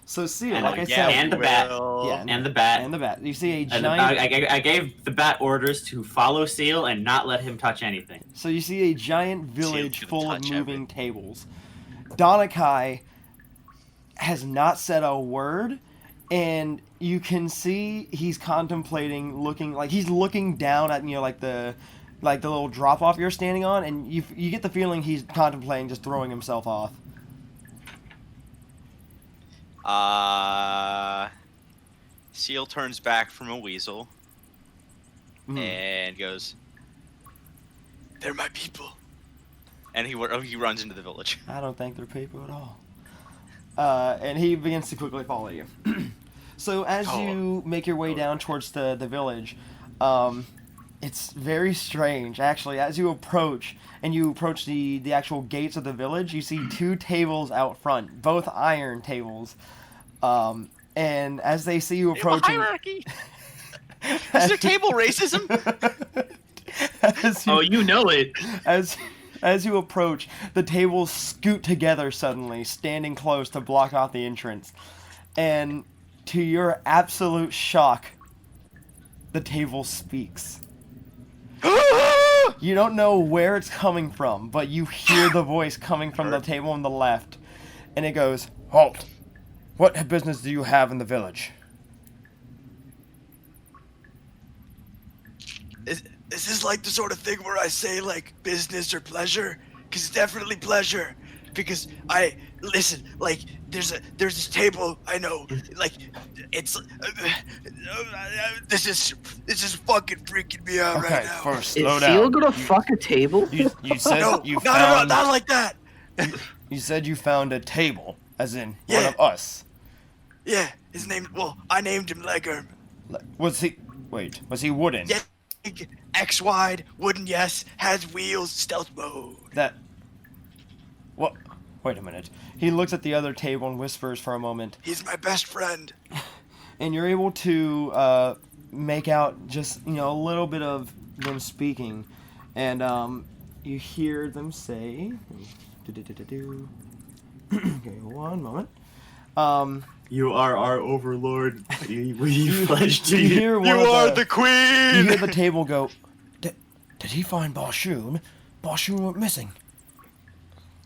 So Seal, And, like I yeah, said, and the bat. yeah, And the bat. and the bat. You see a And giant. I gave the bat orders to follow Seal and not let him touch anything. So you see a giant village Seal's full gonna of touch moving tables. Donakai has not said a word, and you can see he's contemplating, he's looking down at like the little drop off you're standing on, and you get the feeling he's contemplating just throwing himself off. Seal turns back from a weasel Mm. and goes, They're my people. and he runs into the village. I don't think they're people at all. And he begins to quickly follow you. So as you make your way down towards the village, it's very strange, actually. As you approach, and you approach the actual gates of the village, you see two tables out front, both iron tables. And as they see you approaching... Hierarchy. Is there table racism? as you, Oh, you know it. as you approach, the tables scoot together suddenly, standing close to block off the entrance. And to your absolute shock, the table speaks. You don't know where it's coming from, but you hear the voice coming from the table on the left. And it goes, "Halt! What business do you have in the village?" Is this like the sort of thing where I say like business or pleasure? Because it's definitely pleasure. Because listen, like there's this table I know, like it's this is fucking freaking me out right Okay, now. first, Is slow Seal down. gonna fuck a table? You said No, you no, found... not like that. You said you found a table, as in one Yeah. of us. Yeah, his name. Well, I named him Leggerm. Was he... Wait, was he wooden? Yeah, X wide, wooden. Yes, has wheels, stealth mode. That... What? Wait a minute. He looks at the other table and whispers for a moment. He's my best friend. And you're able to make out just, a little bit of them speaking. And you hear them say... Okay, one moment. You are our overlord. We pledge to You you. hear one You of are the, the queen. you hear the table go. Did he find Barshoon? Barshoon went missing.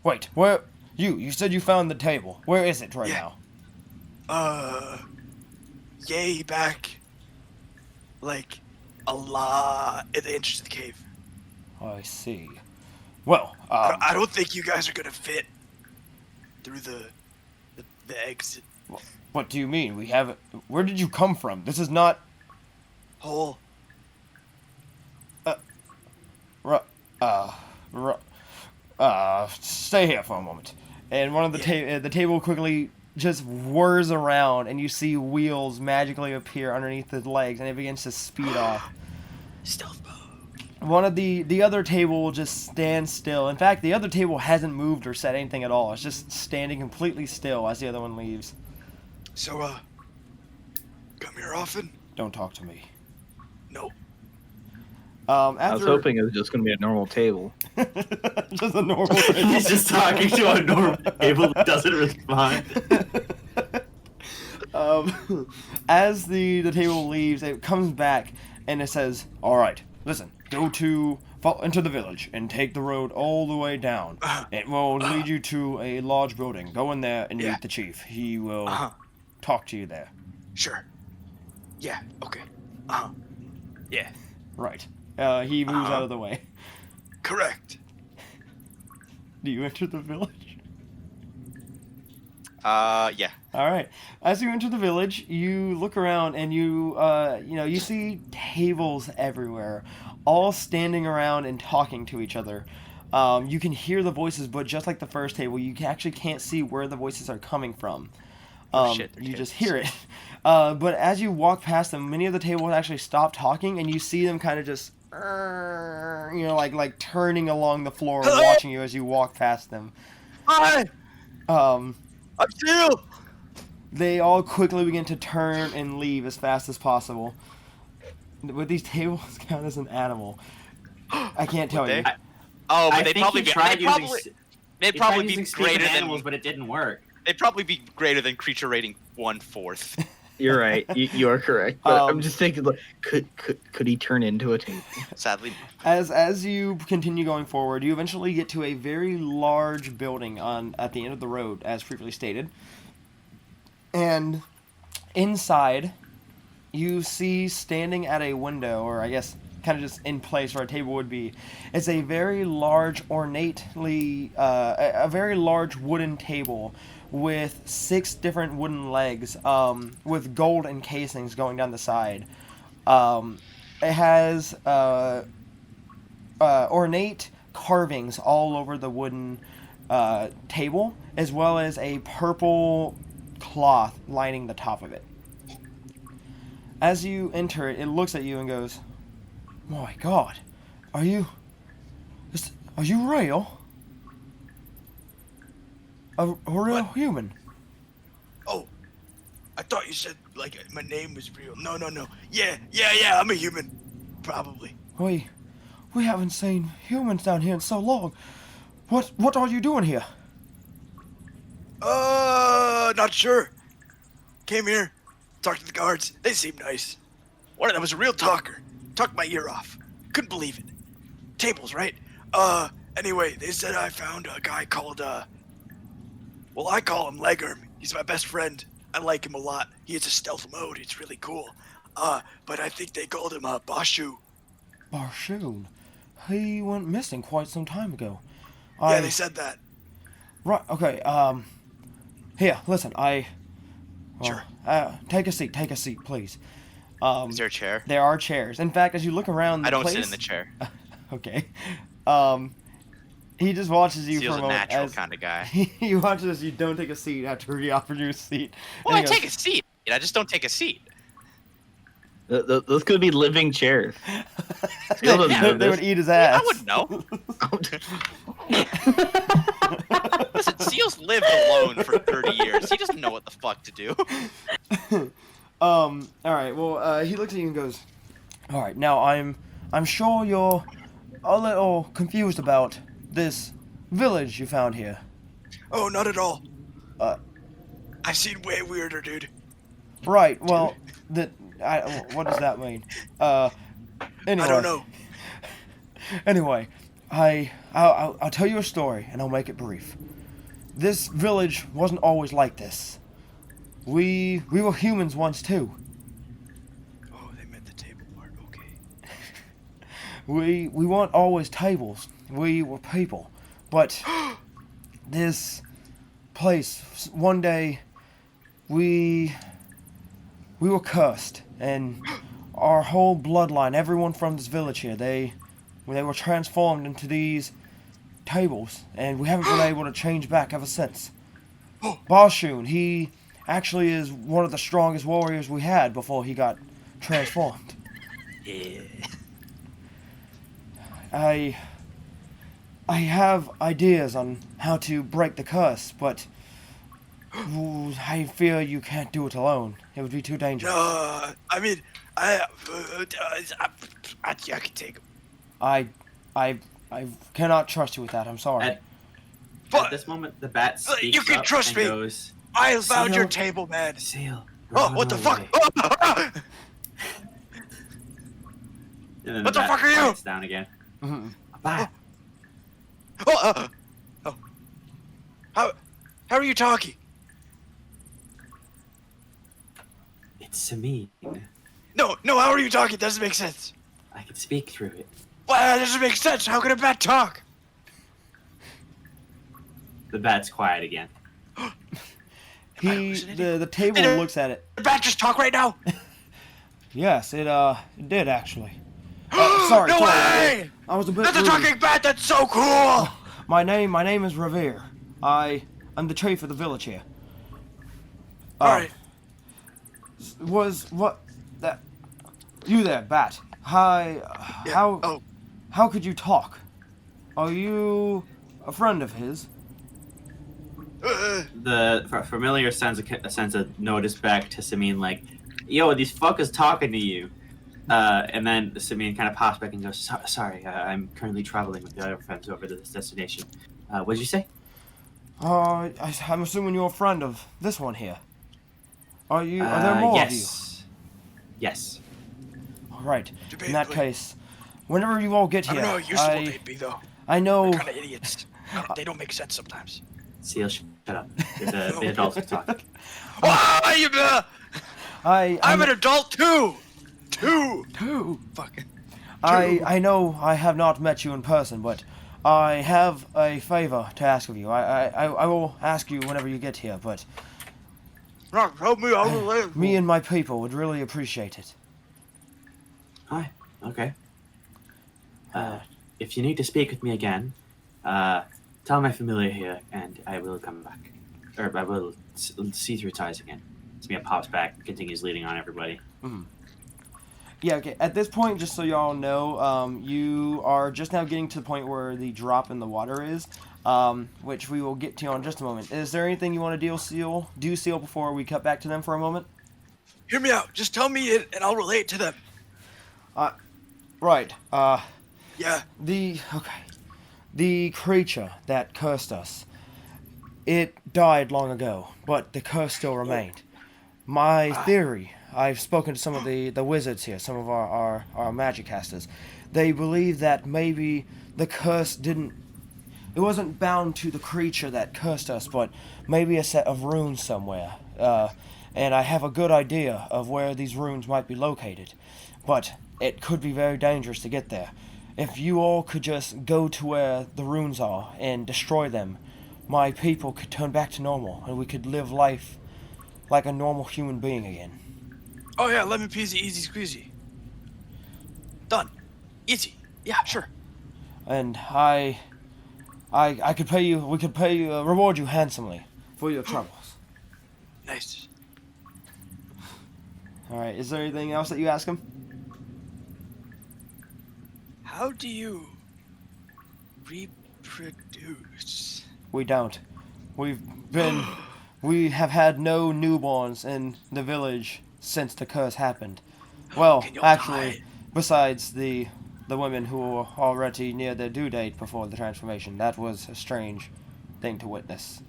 Wait, where? You said you found the table. Where is it right Yeah. now? Yay back. Like, a lot in the entrance of the cave. I see. Well, I don't think you guys are gonna fit through the exit what do you mean? We haven't. Where did you come from? This is not. hole. Stay here for a moment. And one of the the table quickly just whirs around, and you see wheels magically appear underneath the legs, and it begins to speed off. Stealth mode. One of the other table will just stand still. In fact, the other table hasn't moved or said anything at all. It's just standing completely still as the other one leaves. So, come here often? Don't talk to me. No. After... I was hoping it was just going to be a normal table. Just a normal table. He's just talking to a normal table that doesn't respond. As the table leaves, it comes back and it says, "All right, listen, fall into the village and take the road all the way down. It will lead you to a large building. Go in there and meet the chief. He will talk to you there." Sure. Yeah, okay. Yeah. Right. He moves out of the way. Correct. Do you enter the village? Yeah. All right. As you enter the village, you look around and you see tables everywhere, all standing around and talking to each other. You can hear the voices, but just like the first table, you actually can't see where the voices are coming from. Shit, they're You just tables. hear it. But as you walk past them, many of the tables actually stop talking, and you see them kind of just, like turning along the floor, watching you as you walk past them. Hi! I'm Steel! They all quickly begin to turn and leave as fast as possible. Would these tables count as an animal? I can't tell they? you. Oh, but I they'd think probably he be. tried They'd using probably, s- they'd he probably tried be using stupid greater animals, than. but it didn't work. They'd probably be greater than creature rating 1/4. You're right. You are correct. But I'm Um, just thinking, like, could he turn into a table? Sadly. As you continue going forward, you eventually get to a very large building at the end of the road, as previously stated. And inside, you see standing at a window, or I guess kind of just in place where a table would be, is a very large, a very large wooden table with 6 different wooden legs, with gold encasings going down the side. It has ornate carvings all over the wooden table, as well as a purple cloth lining the top of it. As you enter it, it looks at you and goes, "My God, are you real? A real human?" Oh, I thought you said, like, my name was real. No. Yeah, I'm a human. Probably. We haven't seen humans down here in so long. What are you doing here? Not sure. Came here, talked to the guards. They seemed nice. One of them was a real talker. Talked my ear off. Couldn't believe it. Tables, right? Anyway, they said I found a guy called, well, I call him Legarm. He's my best friend. I like him a lot. He has a stealth mode. It's really cool. But I think they called him, Bashu. Barshoon. He went missing quite some time ago. Yeah, they said that. Right, okay, here, listen, Sure. Take a seat, please. Is there a chair? There are chairs. In fact, as you look around the I don't place... sit in the chair. Okay. He just watches you Steel's for a a moment natural as... kind of guy. He watches as you don't take a seat after he offered you a seat. Well, And I he take a seat. I just don't take a seat. Those could be living chairs. goes, Steel doesn't know they this. would eat his ass. I wouldn't know. Listen, Seal's lived alone for 30 years. He doesn't know what the fuck to do. Alright, well, he looks at you and goes, "Alright, now I'm sure you're a little confused about this village you found here. Oh, not at all. I've seen way weirder, dude. Right. Well, what does that mean? Anyway. I don't know. Anyway, I'll tell you a story, and I'll make it brief. This village wasn't always like this. We were humans once too. Oh, they meant the table part. Okay. We weren't always tables. We were people. But this place, one day, we were cursed, and our whole bloodline, everyone from this village here, they were transformed into these tables, and we haven't been able to change back ever since. Barshun, he actually is one of the strongest warriors we had before he got transformed. Yeah. I have ideas on how to break the curse, but I fear you can't do it alone. It would be too dangerous. No, I mean, I can take him. I cannot trust you with that. I'm sorry. At But this moment, the bat speaks you can up trust and me. goes, I found your Seal. table, man. Seal. Oh, what the fuck? And then What the bat fuck are you? quiets down again. Mhm. A bat. Oh. How are you talking? It's Sameen. No, how are you talking? Doesn't make sense. I can speak through it. Well, that doesn't make sense. How can a bat talk? The bat's quiet again. The table Did it- looks at it. The bat just talk right now? Yes, it did actually. Sorry, No sorry. way! I was a bit That's a rude. talking bat. That's so cool. My name is Revere. I'm the chief of the village here. All right. You there, bat? Hi. Yeah. Oh, How could you talk? Are you a friend of his? The familiar sends a notice back to Sameen like, "Yo, these fuckers talking to you." And then Sameen kind of pops back and goes, "Sorry, I'm currently traveling with the other friends over to this destination." What did you say? I'm assuming you're a friend of this one here. Are there more of you? Yes. All right. In that Debatably. case, whenever you all get I here, don't know how useful they'd be, though. I know. Kind of idiots. They don't make sense sometimes. Seal, shut up. The adults are talking. Why you? I'm an I adult too. Two. Fucking. I know I have not met you in person, but I have a favor to ask of you. I will ask you whenever you get here, but Rock, help me out of the way. me and my people would really appreciate it. Hi. Okay. If you need to speak with me again, tell my familiar here, and I will come back. Or I will see through ties again. Sameen pops back, continues leading on everybody. Yeah, okay. At this point, just so y'all know, you are just now getting to the point where the drop in the water is, which we will get to in just a moment. Is there anything you want to do seal before we cut back to them for a moment? Hear me out. Just tell me it, and I'll relate to them. Right. Yeah. The creature that cursed us, it died long ago, but the curse still remained. My theory, I've spoken to some of the wizards here, some of our magic casters. They believe that maybe the curse it wasn't bound to the creature that cursed us, but maybe a set of runes somewhere. And I have a good idea of where these runes might be located, but it could be very dangerous to get there. If you all could just go to where the runes are and destroy them, my people could turn back to normal, and we could live life like a normal human being again. Oh yeah, lemon peasy, easy squeezy. Done. Easy. Yeah, sure. And I could pay you. We could reward you handsomely for your troubles. Nice. All right. Is there anything else that you ask him? How do you reproduce? We don't. We have had no newborns in the village since the curse happened. Well, Can you actually, die? besides the women who were already near their due date before the transformation. That was a strange thing to witness.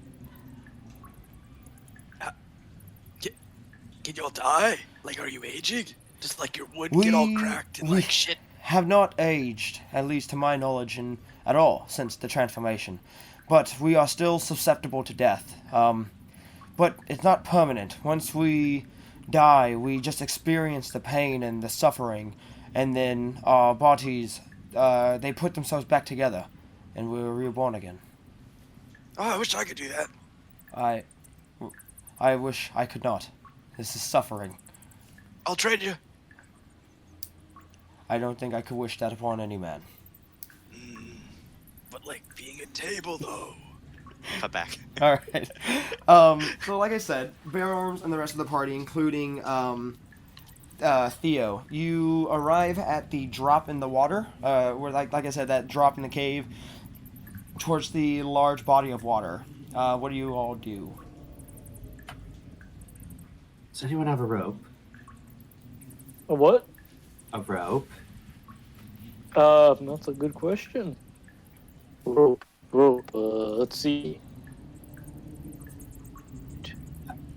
Can y'all die? Like, are you aging? Just like your wood get all cracked and like shit. Have not aged, at least to my knowledge, at all since the transformation. But we are still susceptible to death. But it's not permanent. Once we die, we just experience the pain and the suffering, and then our bodies, they put themselves back together, and we're reborn again. Oh, I wish I could do that. I wish I could not. This is suffering. I'll trade you. I don't think I could wish that upon any man. But like being a table though. Cut back. All right. So like I said, Bear Arms and the rest of the party, including Theo, you arrive at the drop in the water, where like I said, that drop in the cave, towards the large body of water. What do you all do? Does anyone have a rope? A what? A rope? That's a good question. Rope. Let's see.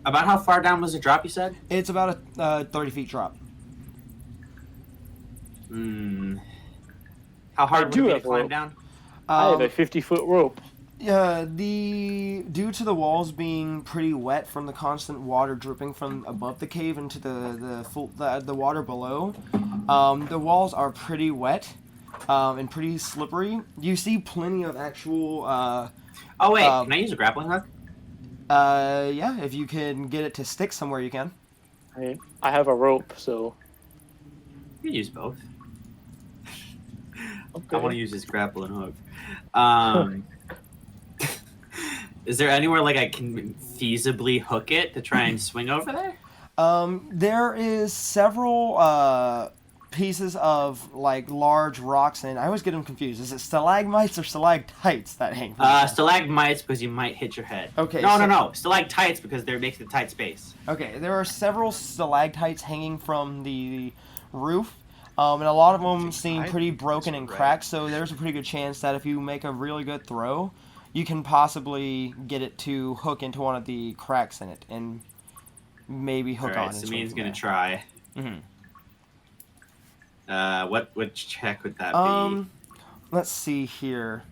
About how far down was the drop, you said? It's about a 30 feet drop. How hard do would it be have to climb rope. down? I have a 50-foot rope. Due to the walls being pretty wet from the constant water dripping from above the cave into the water below, the walls are pretty wet and pretty slippery. You see plenty of actual. Oh wait, can I use a grappling hook? Yeah, if you can get it to stick somewhere, you can. I have a rope, so. You can use both. Okay. I want to use this grappling hook. Is there anywhere like I can feasibly hook it to try and swing over there? There is several pieces of like large rocks, and I always get them confused. Is it stalagmites or stalactites that hang? From the Stalagmites because you might hit your head. Okay, No. Stalactites because they're makes a tight space. Okay, there are several stalactites hanging from the roof, and a lot of them seem pretty broken and cracked. So there's a pretty good chance that if you make a really good throw, you can possibly get it to hook into one of the cracks in it and maybe hook on. Alright, Samin's gonna try. Mm-hmm. What check would that be? Let's see here.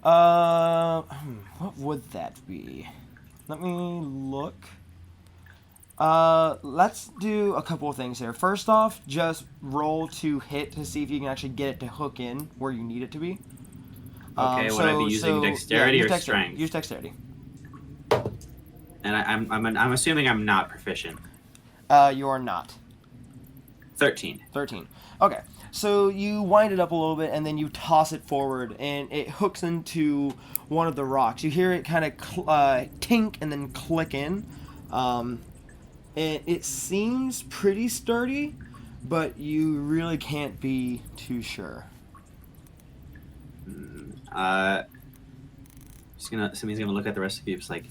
What would that be? Let me look. Let's do a couple of things here. First off, just roll to hit to see if you can actually get it to hook in where you need it to be. Okay, would I be using dexterity or strength? Use dexterity. And I'm assuming I'm not proficient. You are not. 13. 13. Okay, so you wind it up a little bit and then you toss it forward and it hooks into one of the rocks. You hear it kind of tink and then click in. It seems pretty sturdy, but you really can't be too sure. Somebody's gonna look at the rest of you. It's like,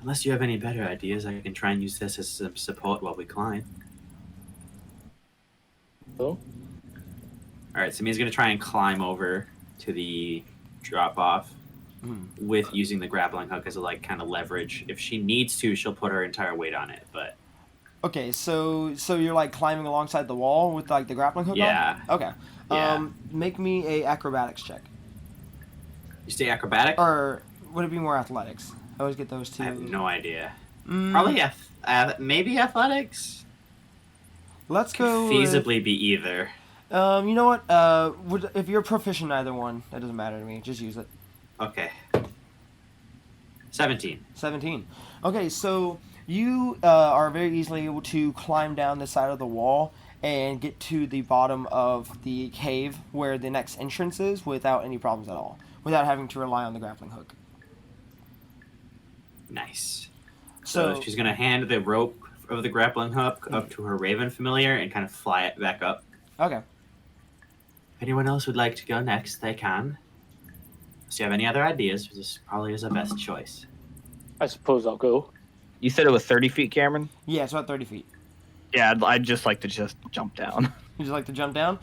unless you have any better ideas, I can try and use this as some support while we climb. Oh. All right, Samin's gonna try and climb over to the drop off with using the grappling hook as a like kind of leverage. If she needs to, she'll put her entire weight on it. But okay, so you're like climbing alongside the wall with like the grappling hook yeah. on? Okay. Yeah. Make me a acrobatics check. You stay acrobatic? Or would it be more athletics? I always get those two. I have no idea. Probably maybe athletics. Let's Could go. feasibly be either. You know what? If you're proficient in either one, that doesn't matter to me. Just use it. Okay. 17. 17. Okay, so you are very easily able to climb down the side of the wall and get to the bottom of the cave where the next entrance is without any problems at all, without having to rely on the grappling hook. Nice. So she's gonna hand the rope of the grappling hook up to her raven familiar and kind of fly it back up. Okay. If anyone else would like to go next, they can. So you have any other ideas? This probably is the best choice. I suppose I'll go. You said it was 30 feet, Cameron? Yeah, it's about 30 feet. Yeah, I'd just like to just jump down. You just like to jump down?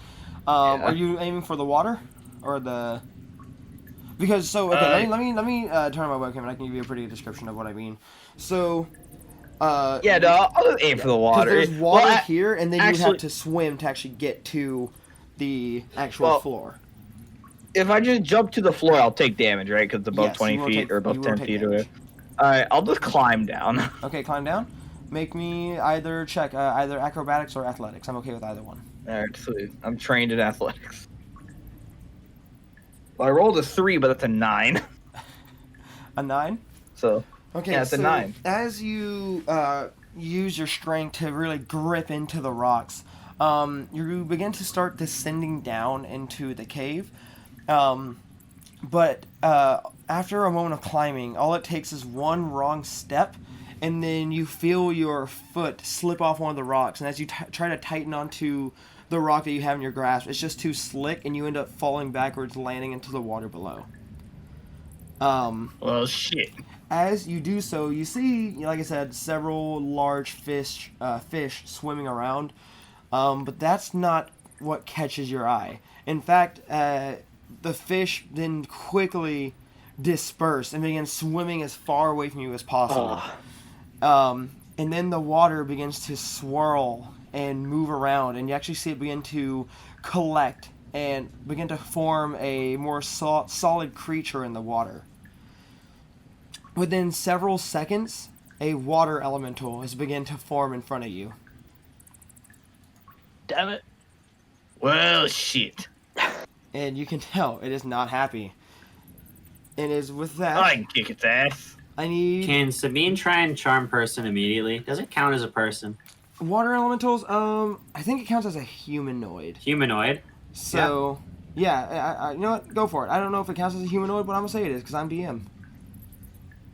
Yeah. Are you aiming for the water or the? Because let me turn on my webcam and I can give you a pretty good description of what I mean. So, Yeah, no, I'll just aim for the water. Because there's water Well, here, and then you actually- have to swim to actually get to the actual floor. If I just jump to the floor, I'll take damage, right? Because it's above Yes, 20 you will feet take- or above you will 10 take feet. damage. Alright, I'll just climb down. Okay, climb down. Make me either check either acrobatics or athletics. I'm okay with either one. Alright, sweet. I'm trained in athletics. Well, I rolled a 3, but that's a 9. A 9. So, Okay, yeah, it's so a 9. as you use your strength to really grip into the rocks, you begin to start descending down into the cave. But after a moment of climbing, all it takes is one wrong step, and then you feel your foot slip off one of the rocks. And as you try to tighten onto the rock that you have in your grasp, it's just too slick, and you end up falling backwards, landing into the water below. Well, shit. As you do so, you see, like I said, several large fish swimming around, but that's not what catches your eye. In fact, the fish then quickly disperse and begin swimming as far away from you as possible. And then the water begins to swirl and move around, and you actually see it begin to collect and begin to form a more solid creature in the water. Within several seconds, a water elemental has begun to form in front of you. Damn it. Well, shit. And you can tell it is not happy. And is with that, I can kick its ass. I need Can Sabine try and charm person immediately? Does it count as a person? water elementals. I think it counts as a humanoid. Humanoid? So, yeah, I you know what? Go for it. I don't know if it counts as a humanoid, but I'm gonna say it is because I'm DM.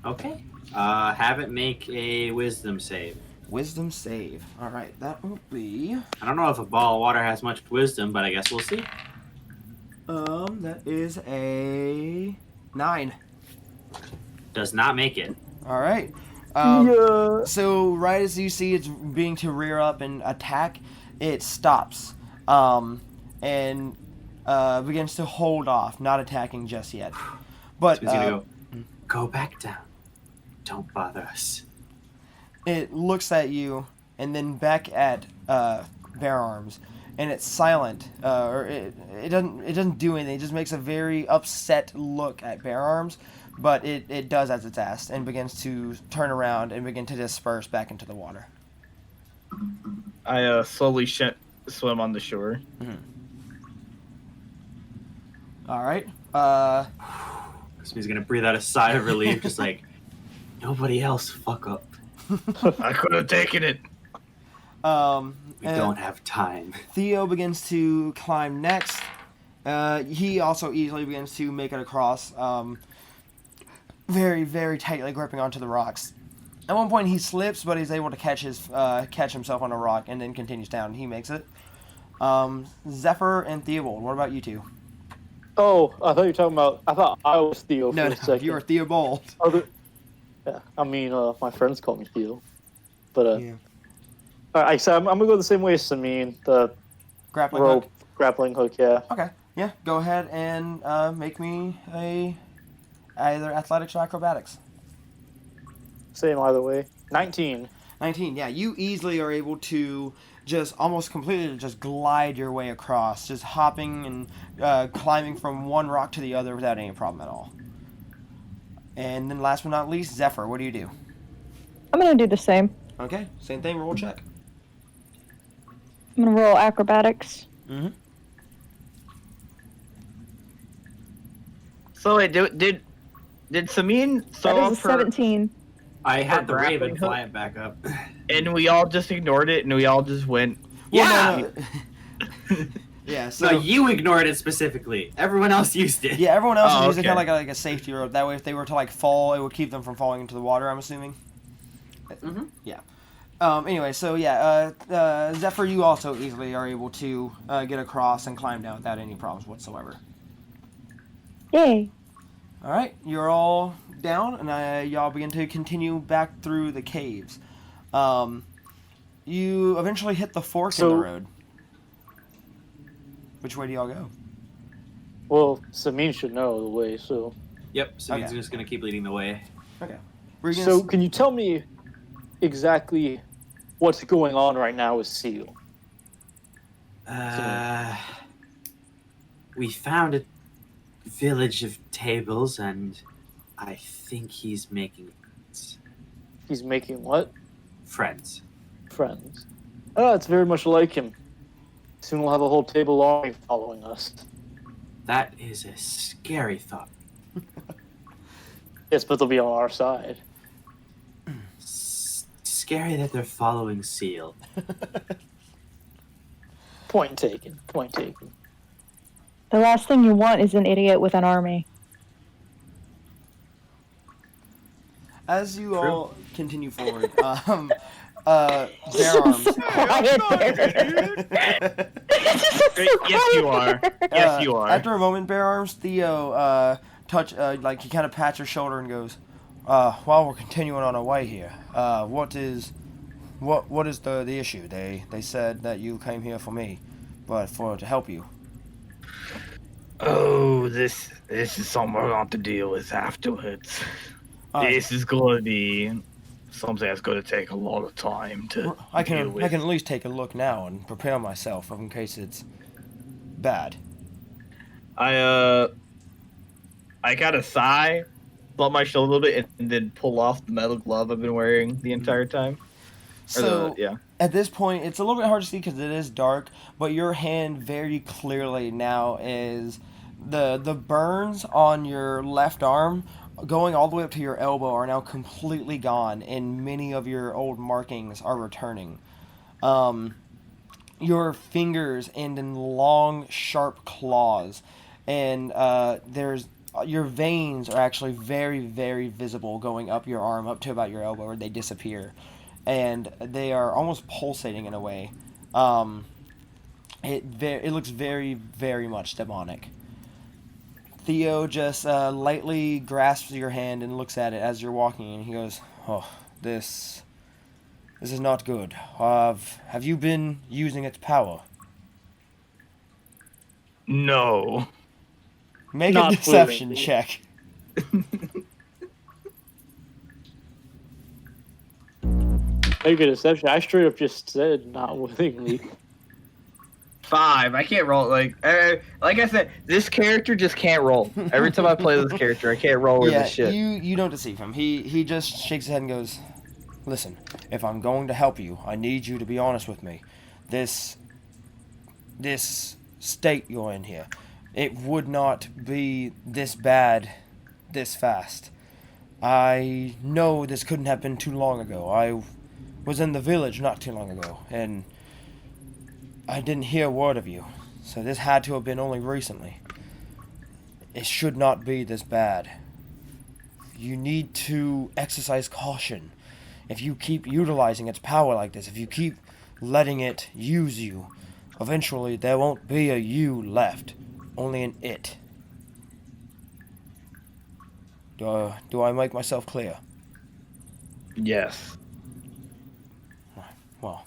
Okay. Have it make a wisdom save. Wisdom save. All right, that will be. I don't know if a ball of water has much wisdom, but I guess we'll see. That is a 9. Does not make it. All right. Yeah. So right as you see it's being to rear up and attack, it stops, and begins to hold off, not attacking just yet. But So he's gonna go back down. Don't bother us. it looks at you and then back at Bear Arms, and it's silent, or it doesn't do anything. It just makes a very upset look at Bear Arms, but it does as it's asked and begins to turn around and begin to disperse back into the water. I slowly swim on the shore. All right. So he's gonna breathe out a sigh of relief, just like, nobody else fuck up. I could have taken it. We and don't have time. Theo begins to climb next. He also easily begins to make it across, very, very tightly gripping onto the rocks. At one point, he slips, but he's able to catch himself on a rock and then continues down. He makes it. Zephyr and Theobald, what about you two? Oh, I thought you were talking about. I thought I was Theo for No, a second. you are Theobald. Yeah, I mean, my friends call me Theo. But, Yeah. Alright, so I'm gonna go the same way as Samin, the Grappling rope hook. grappling hook, yeah. Okay, yeah. Go ahead and make me either athletics or acrobatics. Same either way. 19. 19, yeah. You easily are able to just almost completely just glide your way across, just hopping and climbing from one rock to the other without any problem at all. And then last but not least, Zephyr, what do you do? I'm gonna do the same. Okay, same thing, roll check. I'm gonna roll acrobatics. Mm-hmm. So wait, did Samin That throw is a off her, 17. I had the grappling raven hook? fly it back up. and we all just ignored it, and we all just went. Well, no. Yeah, so No, you ignored it specifically. Everyone else used it. yeah, everyone else is Oh, using okay. kind of like a safety rope. That way, if they were to like fall, it would keep them from falling into the water. I'm assuming. Mm-hmm. Yeah. Anyway, so yeah, Zephyr, you also easily are able to get across and climb down without any problems whatsoever. Yay. All right, you're all down, and y'all begin to continue back through the caves. You eventually hit the fork in the So- road. Which way do y'all go? Well, Samin should know the way, so. Yep, so he's Okay. just gonna keep leading the way. We're gonna So, can you tell me exactly what's going on right now with Seal? We found a village of tables, and I think he's making friends. He's making what? Friends. Friends. Oh, it's very much like him. Soon we'll have a whole table army following us. That is a scary thought. Yes, but they'll be on our side. Scary that they're following Seal. Point taken. Point taken. The last thing you want is an idiot with an army. As you all continue forward, Bear Arms. Quiet there. Yes, you are. Yes, you are. After a moment, Bear Arms, Theo he kind of pats your shoulder and goes, "While we're continuing on our way here, what is the issue? They said that you came here for me, but to help you." Oh, this is something we're going to deal with afterwards. This is going to be something that's going to take a lot of time to I deal can with. at least take a look now and prepare myself in case it's bad. I kind of sigh, bump my shoulder a little bit, and then pull off the metal glove I've been wearing the entire time. So yeah. at this point, it's a little bit hard to see because it is dark, but your hand very clearly now is the burns on your left arm going all the way up to your elbow are now completely gone, and many of your old markings are returning. Your fingers end in long, sharp claws, and your veins are actually very, very visible going up your arm up to about your elbow, where they disappear, and they are almost pulsating in a way. It looks very, very much demonic. Theo just lightly grasps your hand and looks at it as you're walking, and he goes, "Oh, this is not good. Have you been using its power?" No. Make Not a deception willingly. check. Make a deception. I straight up just said not willingly. 5. I can't roll. Like I said, this character just can't roll. Every time I play this character, I can't roll with this shit. You don't deceive him. He just shakes his head and goes, "Listen, if I'm going to help you, I need you to be honest with me. This state you're in here, it would not be this bad this fast. I know this couldn't have been too long ago. I was in the village not too long ago, and I didn't hear a word of you, so this had to have been only recently. It should not be this bad. You need to exercise caution. If you keep utilizing its power like this, if you keep letting it use you, eventually there won't be a you left, only an it. Do I make myself clear?" Yes. Well,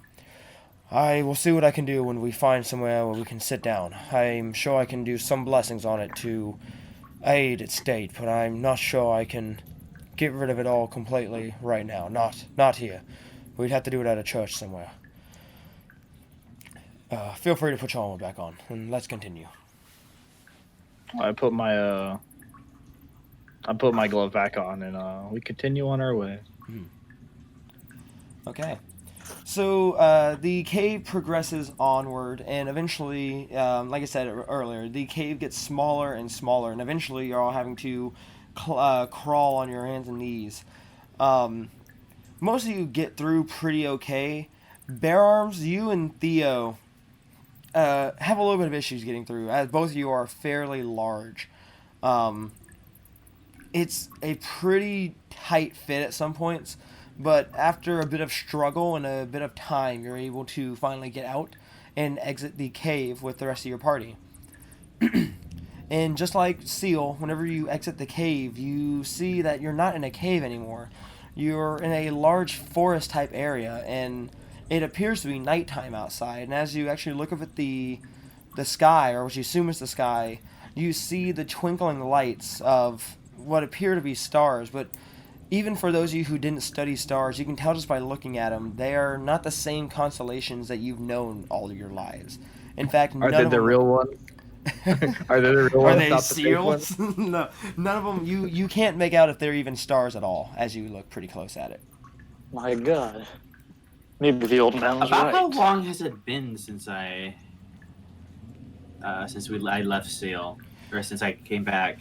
I will see what I can do when we find somewhere where we can sit down. I'm sure I can do some blessings on it to aid its state, but I'm not sure I can get rid of it all completely right now. Not here. We'd have to do it at a church somewhere. Feel free to put your armor back on, and let's continue. I put my glove back on, and we continue on our way. Okay. So the cave progresses onward, and eventually, like I said earlier, the cave gets smaller and smaller, and eventually you're all having to crawl on your hands and knees. Most of you get through pretty okay. Bear Arms, you and Theo have a little bit of issues getting through, as both of you are fairly large. It's a pretty tight fit at some points, but after a bit of struggle and a bit of time, you're able to finally get out and exit the cave with the rest of your party. And just like Seal, whenever you exit the cave, you see that you're not in a cave anymore. You're in a large forest-type area, and it appears to be nighttime outside. And as you actually look up at the sky, or what you assume is the sky, you see the twinkling lights of what appear to be stars, but even for those of you who didn't study stars, you can tell just by looking at them, they are not the same constellations that you've known all of your lives. In fact, Are none they of the them real ones? Are they the real are ones? they Not the fake ones? seals? No, none of them. You can't make out if they're even stars at all, as you look pretty close at it. My God. Maybe the old man was About right. how long has it been since I left Seal, or since I came back?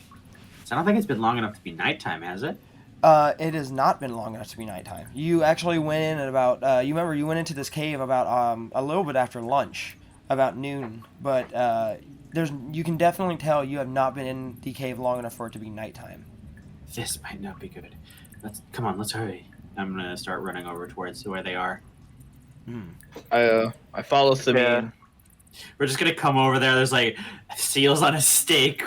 So I don't think it's been long enough to be nighttime, has it? It has not been long enough to be nighttime. You actually went in at about. You remember you went into this cave about a little bit after lunch, about noon. But you can definitely tell you have not been in the cave long enough for it to be nighttime. This might not be good. Come on, let's hurry. I'm gonna start running over towards where they are. I follow Sabine. We're just gonna come over there. There's like seals on a stake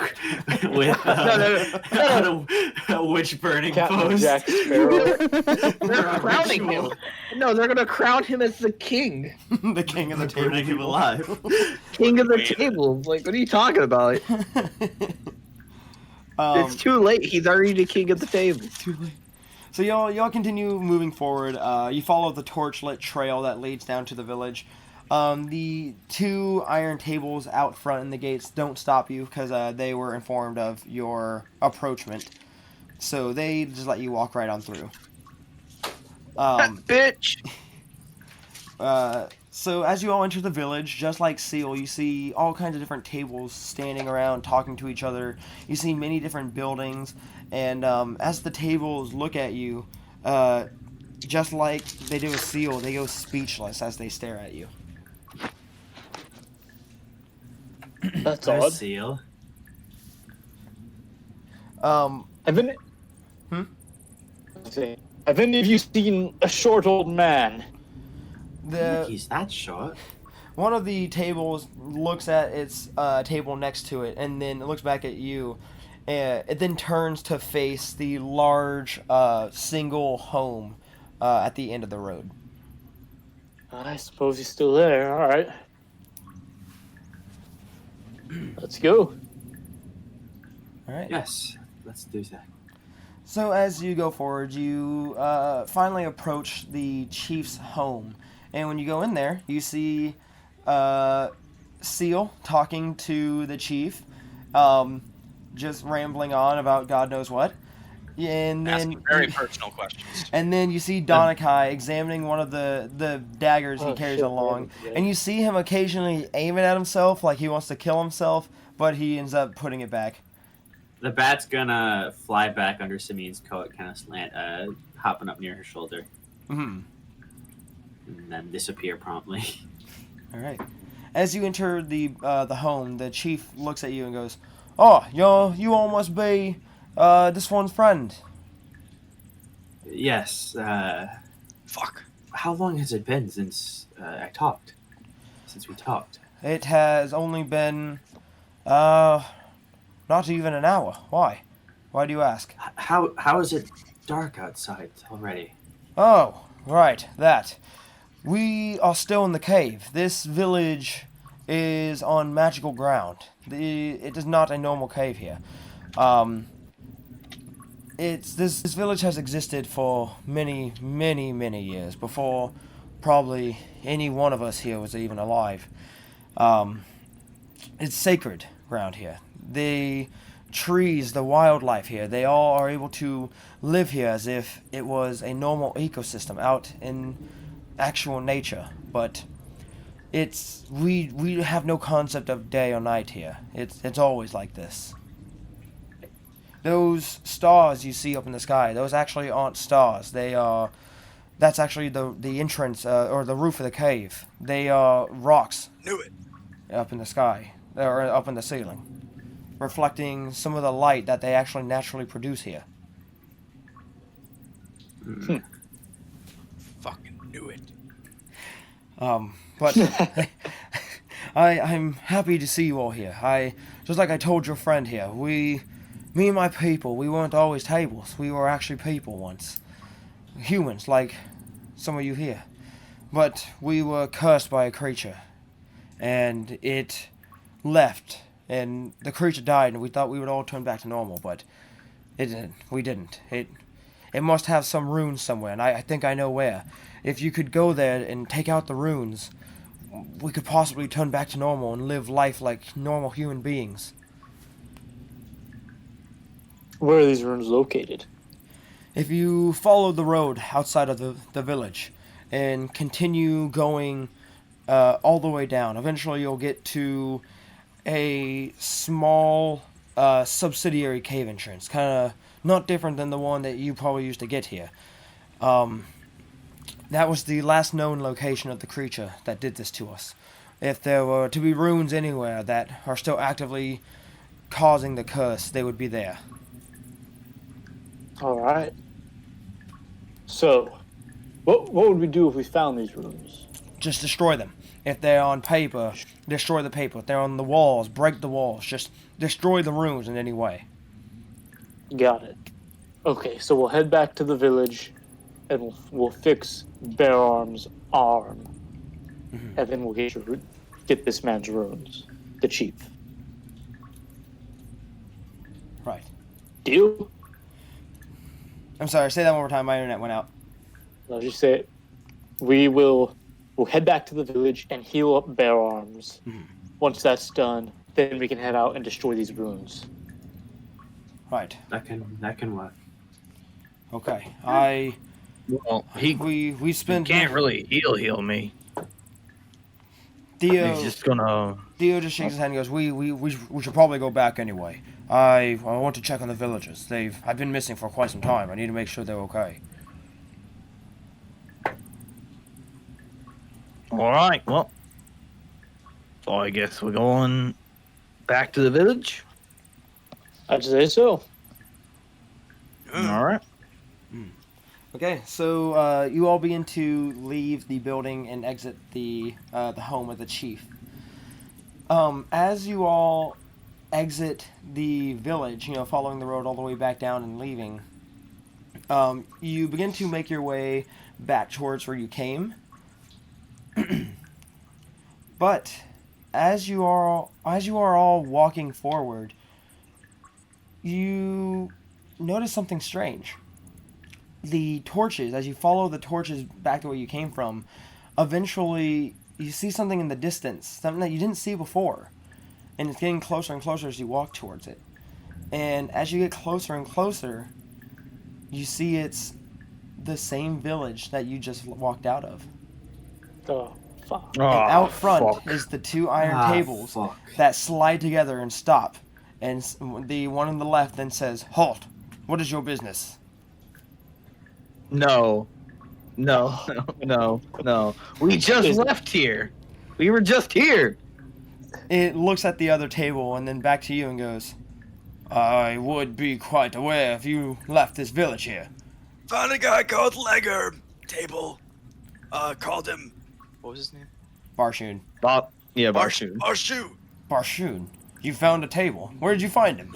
with a witch burning Captain post. Jack Sparrow. They're crowning him. No, they're gonna crown him as the king. The king of the table. Burning him alive. King of the table. Like, what are you talking about? It's too late. He's already the king of the table. Too late. So y'all continue moving forward. You follow the torchlit trail that leads down to the village. The two iron tables out front in the gates don't stop you because they were informed of your approachment. So they just let you walk right on through. Bitch! So as you all enter the village, just like Seal, you see all kinds of different tables standing around talking to each other. You see many different buildings, and as the tables look at you, just like they do with Seal, they go speechless as they stare at you. That's There's odd. Seal. Haven't any of you seen a short old man? He's that short. One of the tables looks at its table next to it, and then it looks back at you. It then turns to face the large single home at the end of the road. I suppose he's still there. All right. Let's go. All right. Yes, let's do that. So as you go forward, you finally approach the chief's home, and when you go in there, you see Seal talking to the chief, just rambling on about God knows what, and then Asking very personal questions. and then you see Donakai examining one of the daggers he Oh, carries shit, along, yeah. and you see him occasionally aiming at himself like he wants to kill himself, but he ends up putting it back. The bat's gonna fly back under Samine's coat, kind of slant, hopping up near her shoulder, Mm-hmm. and then disappear promptly. All right. As you enter the home, the chief looks at you and goes, "Oh, you all must be this one's friend." Yes. Fuck. How long has it been since I talked? Since we talked? It has only been not even an hour. Why? Why do you ask? How is it dark outside already? Oh, right, that. We are still in the cave. This village is on magical ground. It is not a normal cave here. This village has existed for many, many, many years before probably any one of us here was even alive. It's sacred ground here. The trees, the wildlife here, they all are able to live here as if it was a normal ecosystem out in actual nature. But we have no concept of day or night here. It's always like this. Those stars you see up in the sky, those actually aren't stars. That's actually the entrance or the roof of the cave. They are rocks Knew it. up in the sky or up in the ceiling, reflecting some of the light that they actually naturally produce here. Fucking knew it. But I'm happy to see you all here. Just like I told your friend here, me and my people, we weren't always tables. We were actually people once. Humans, like some of you here. But we were cursed by a creature. And it left. And the creature died, and we thought we would all turn back to normal, but it didn't. We didn't. It It must have some runes somewhere, and I think I know where. If you could go there and take out the runes, we could possibly turn back to normal and live life like normal human beings. Where are these runes located? If you follow the road outside of the village and continue going all the way down, eventually you'll get to a small subsidiary cave entrance, kind of not different than the one that you probably used to get here. That was the last known location of the creature that did this to us. If there were to be runes anywhere that are still actively causing the curse, they would be there. All right. So, what would we do if we found these runes? Just destroy them. If they're on paper, destroy the paper. If they're on the walls, break the walls. Just destroy the runes in any way. Got it. Okay, so we'll head back to the village, and we'll fix Bear Arm's arm, and then we'll get this man's runes, the chief. Right. Deal? I'm sorry, say that one more time. My internet went out. I'll just say it. We'll head back to the village and heal up Bear Arms. Once that's done, then we can head out and destroy these runes. Right. That can work. Okay. Well, We spent. can't really heal me. Dio He's just gonna. Dio just shakes his hand and goes, we should probably go back anyway. I want to check on the villagers. I've been missing for quite some time. I need to make sure they're okay. All right. Well, so I guess we're going back to the village. I'd say so. All right. Okay, so you all begin to leave the building and exit the home of the chief. As you all exit the village, following the road all the way back down and leaving, you begin to make your way back towards where you came. But as you are all walking forward, you notice something strange. The torches, as you follow the torches back to where you came from, eventually you see something in the distance, something that you didn't see before. And it's getting closer and closer as you walk towards it. And as you get closer and closer, you see it's the same village that you just walked out of. Oh, fuck. And out front fuck. is the two iron tables that slide together and stop. And the one on the left then says, "Halt! What is your business?" No. We just left here. We were just here. It looks at the other table and then back to you and goes, "I would be quite aware if you left this village here." Found a guy called Legger. Table. Called him What was his name? Barshoon. Barshoon. Barshu. Barshoon. You found a table. Where did you find him?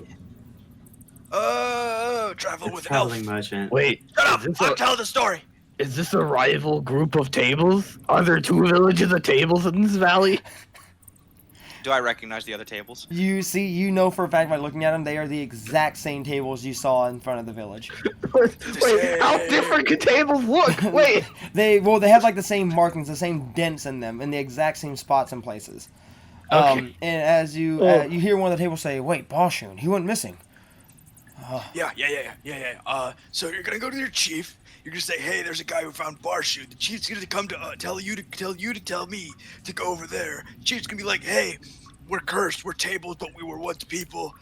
Travel It's with traveling elf. merchant. Wait, Shut up! is this I'm telling the story. Is this a rival group of tables? Are there two villages of tables in this valley? Do I recognize the other tables? You know for a fact by looking at them, they are the exact same tables you saw in front of the village. Wait, how different could tables look? Wait. They have like the same markings, the same dents in them, in the exact same spots and places. Okay. And as you you hear one of the tables say, "Wait, Barshoon, he went missing." Yeah. So you're gonna go to your chief. You're gonna say, "Hey, there's a guy who found Barshu." The chief's gonna come to tell you to tell me to go over there. Chief's gonna be like, "Hey, we're cursed. We're tables, but we were once people.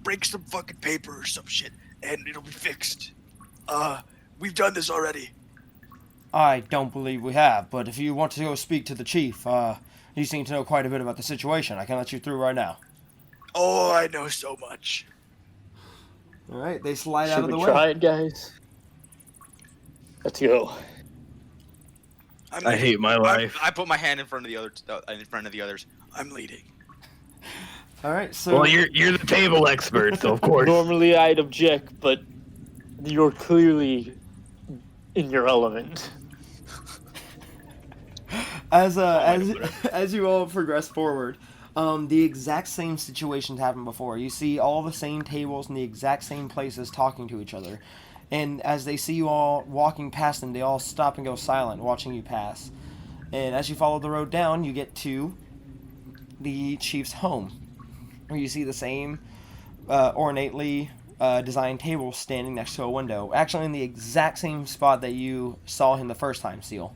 Break some fucking paper or some shit, and it'll be fixed. We've done this already." I don't believe we have, but if you want to go speak to the chief, you seem to know quite a bit about the situation. I can let you through right now. Oh, I know so much. All right, they slide out Should of the we way. try it, guys? Let's go. I'm I leading. hate my life. I put my hand in front of the other, in front of the others. I'm leading. All right, so Well, you're the table expert, so of course. Normally I'd object, but you're clearly in your element. as you all progress forward, the exact same situations happened before. You see all the same tables in the exact same places talking to each other, And as they see you all walking past them, they all stop and go silent, watching you pass. And as you follow the road down, you get to the chief's home, where you see the same ornately designed table standing next to a window, actually in the exact same spot that you saw him the first time, Seal.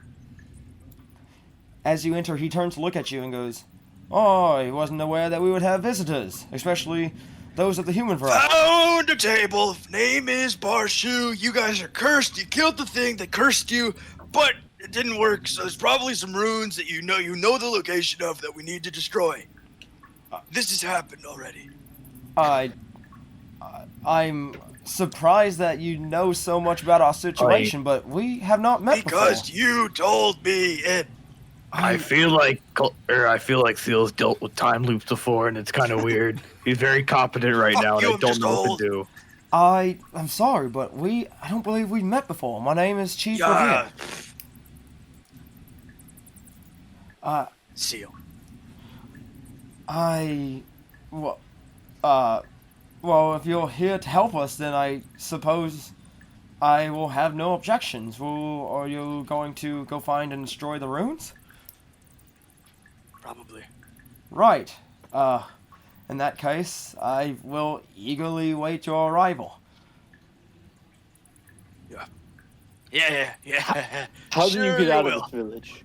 As you enter, he turns to look at you and goes, "Oh, I wasn't aware that we would have visitors, especially those of the human variety." Found a table. Name is Barshu. You guys are cursed. You killed the thing that cursed you, but it didn't work. So there's probably some runes that you know the location of that we need to destroy. This has happened already. I'm surprised that you know so much about our situation, but we have not met Because before. you told me it. I feel like Seal's dealt with time loops before, and it's kind of weird. He's very competent right Fuck now, and you, I I'm don't just know what old. to do. I'm sorry, but I don't believe we met before. My name is Chief Yeah. Revere. Seal. Well, if you're here to help us, then I suppose I will have no objections. Are you going to go find and destroy the runes? Probably. Right. In that case, I will eagerly wait your arrival. Yeah. How do Sure you get out will. of this village?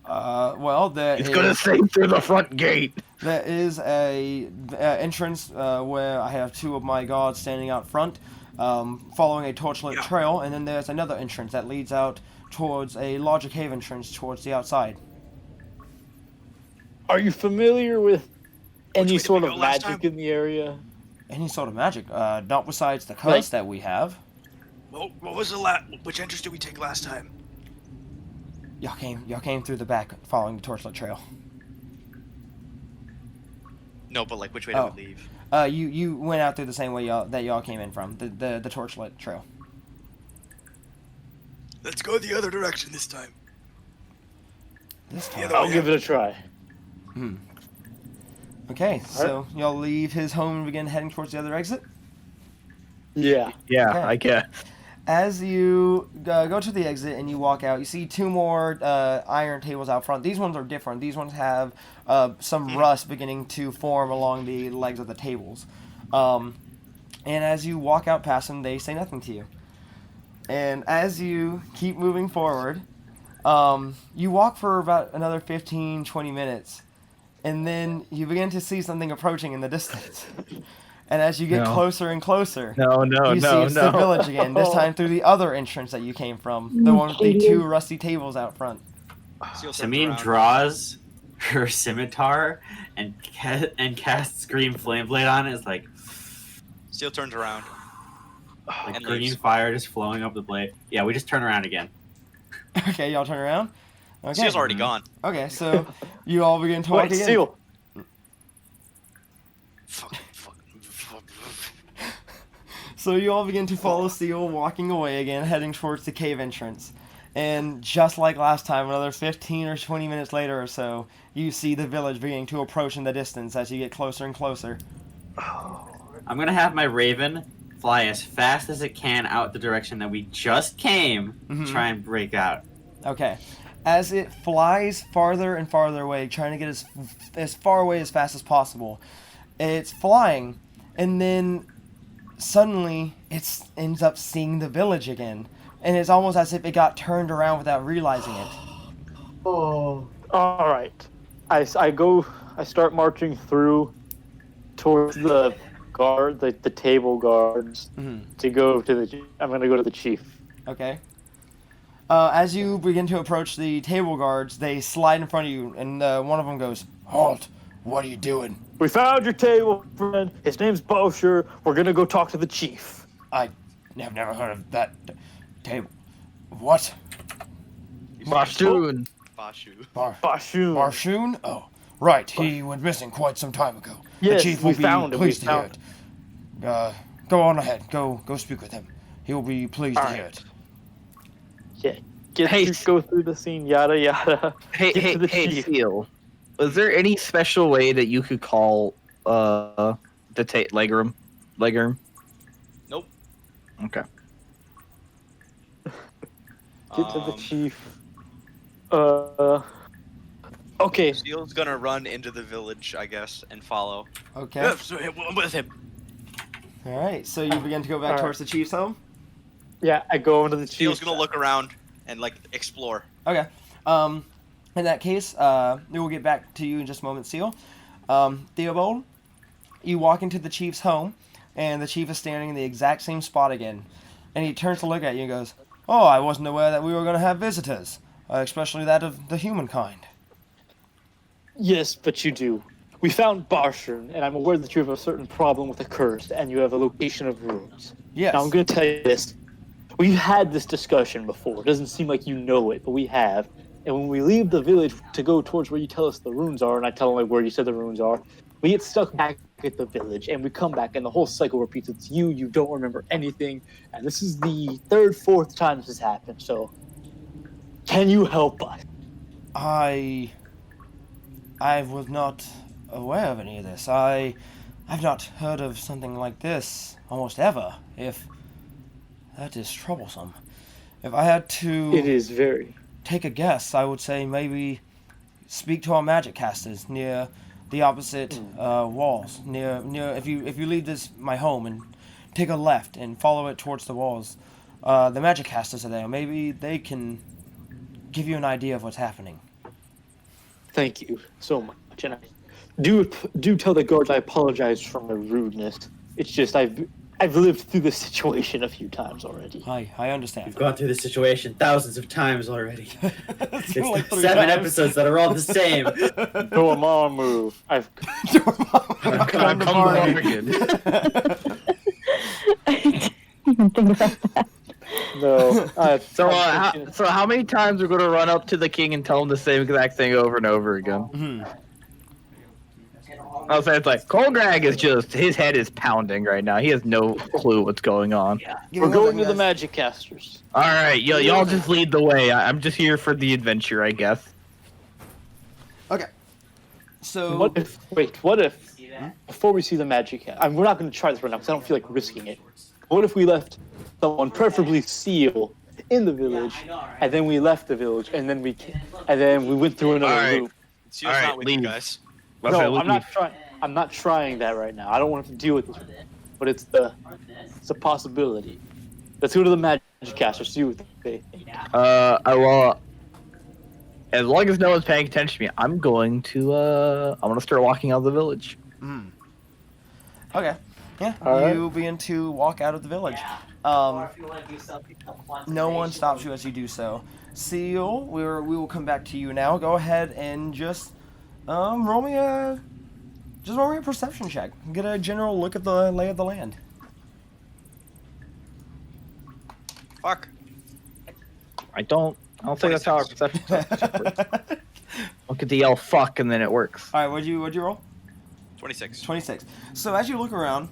Well, He's gonna say through the front gate. there is a entrance where I have two of my guards standing out front, following a torchlit Yeah. trail, and then there's another entrance that leads out towards a larger cave entrance towards the outside. Are you familiar with way any did sort we of go last magic time? in the area? Any sort of magic? Not besides the curse Like- that we have. Well, what was which entrance did we take last time? Y'all came through the back, following the torchlit trail. No, but like which way Oh. do we leave? You went out through the same way y'all came in from the torchlit trail. Let's go the other direction this time. This Yeah, time. I'll give it a try. Okay, so y'all leave his home and begin heading towards the other exit. Yeah. Yeah, Okay. I guess. As you go to the exit and you walk out, you see two more iron tables out front. These ones are different. These ones have some rust beginning to form along the legs of the tables. And as you walk out past them, they say nothing to you. And as you keep moving forward, you walk for about another 15, 20 minutes. And then you begin to see something approaching in the distance. And as you get No. closer and closer, No, you see it's the village again, this time through the other entrance that you came from. The one with the two rusty tables out front. Seal turns Samine around. draws her scimitar and casts Green Flame Blade on it. It's like Seal turns around. And green leaves. fire just flowing up the blade. Yeah, we just turn around again. Okay, y'all turn around. Okay. Seal's already gone. Okay, so you all begin to walk Wait, again. Seal. Fuck. So you all begin to follow Seal, walking away again, heading towards the cave entrance. And just like last time, another 15 or 20 minutes later or so, you see the village beginning to approach in the distance as you get closer and closer. I'm gonna have my raven fly as fast as it can out the direction that we just came. Mhm. Try and break out. Okay. As it flies farther and farther away, trying to get as far away as fast as possible, it's flying, and then suddenly it ends up seeing the village again, and it's almost as if it got turned around without realizing it. All right. I start marching through towards the guard, the table guards, Mhm. to go to the. I'm gonna go to the chief. Okay. As you begin to approach the table guards, they slide in front of you, and one of them goes, "Halt! What are you doing?" We found your table, friend. His name's Bosher. We're gonna go talk to the chief. I have never heard of that table. What? Bashoon. Bashu. Bashoon. Barshoon? Oh, right. He went missing quite some time ago. Yes, the chief we will be found him. We pleased to hear found it. Go on ahead. Go speak with him. He will be pleased to hear it. Yeah. Hey, Go through the scene. Yada yada. Hey, Get to the hey, chief. Seal. Was there any special way that you could call the legroom? Legroom? Nope. Okay. Get to the chief. Okay. Seal's gonna run into the village, I guess, and follow. Okay. Yeah, so I'm with him. All right. So you begin to go back All right. towards the chief's home. Yeah, I go into the chief. Seal's gonna look around and like explore. Okay. In that case, we will get back to you in just a moment, Seal. Theobald, you walk into the chief's home, and the chief is standing in the exact same spot again. And he turns to look at you and goes, "Oh, I wasn't aware that we were going to have visitors, especially that of the humankind." Yes, but you do. We found Barshern, and I'm aware that you have a certain problem with the curse, and you have a location of runes. Yes. Now I'm going to tell you this. We've had this discussion before. It doesn't seem like you know it, but we have. And when we leave the village to go towards where you tell us the runes are, and I tell them like where you said the runes are, we get stuck back at the village, and we come back, and the whole cycle repeats. It's you don't remember anything, and this is the third, fourth time this has happened. So, can you help us? I was not aware of any of this. I've not heard of something like this almost ever. If that is troublesome. If I had to It is very. take a guess, I would say maybe speak to our magic casters near the opposite walls. Near if you leave my home and take a left and follow it towards the walls, the magic casters are there. Maybe they can give you an idea of what's happening. Thank you so much, and I do tell the guards I apologize for my rudeness. It's just I've lived through this situation a few times already. I understand. We've gone through this situation thousands of times already. It's It's like 3 7 times. episodes that are all the same. Dormammu move. I've Come to Oregon. I didn't even think about that. No. So how many times we're going to run up to the king and tell him the same exact thing over and over again? I'll say it's like Colgrag is just his head is pounding right now. He has no clue what's going on. We're going to the magic casters. All right, y'all just lead the way. I'm just here for the adventure, I guess. Okay. So What if before we see the magic we're not going to try this right now because I don't feel like risking it. What if we left someone, preferably Seal, in the village, and then we left the village, and then we went through another Alright. loop? Seal's All right, not with you leave. guys. No, I'm not trying. I'm not trying that right now. I don't want to deal with this, but it's a possibility. Let's go to the magic caster. See what they think. I will. As long as no one's paying attention to me, I'm going to start walking out of the village. okay. Yeah. All right. You begin to walk out of the village. No one stops you as you do so. Seal, we will come back to you now. Go ahead and just roll me a perception check. Get a general look at the lay of the land. Fuck. I don't think that's how our perception works. Look at the yell fuck and then it works. All right, what'd you roll? 26. 26. So as you look around,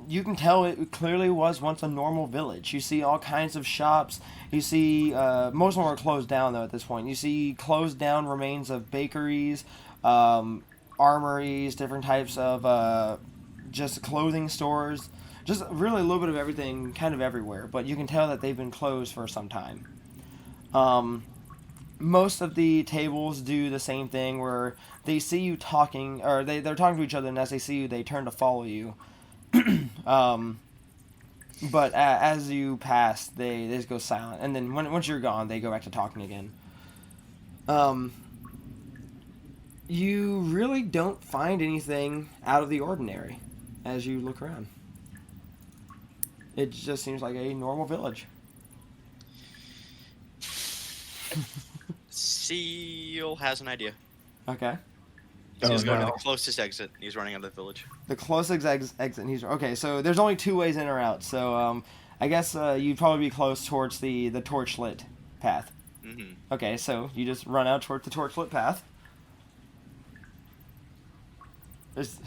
you can tell it clearly was once a normal village. You see all kinds of shops. You see most of them are closed down though at this point. You see closed down remains of bakeries, armories, different types of just clothing stores. Just really a little bit of everything, kind of everywhere. But you can tell that they've been closed for some time. Most of the tables do the same thing where they see you talking, or they're talking to each other, and as they see you, they turn to follow you. But as you pass, they just go silent, and then once you're gone, they go back to talking again. You really don't find anything out of the ordinary as you look around. It just seems like a normal village. Seal has an idea. Okay. Seal's going to no. the closest exit. He's running out of the village. The closest exit. And he's okay. So there's only 2 ways in or out. So I guess you'd probably be close towards the torchlit path. Mm-hmm. Okay. So you just run out towards the torchlit path. There's...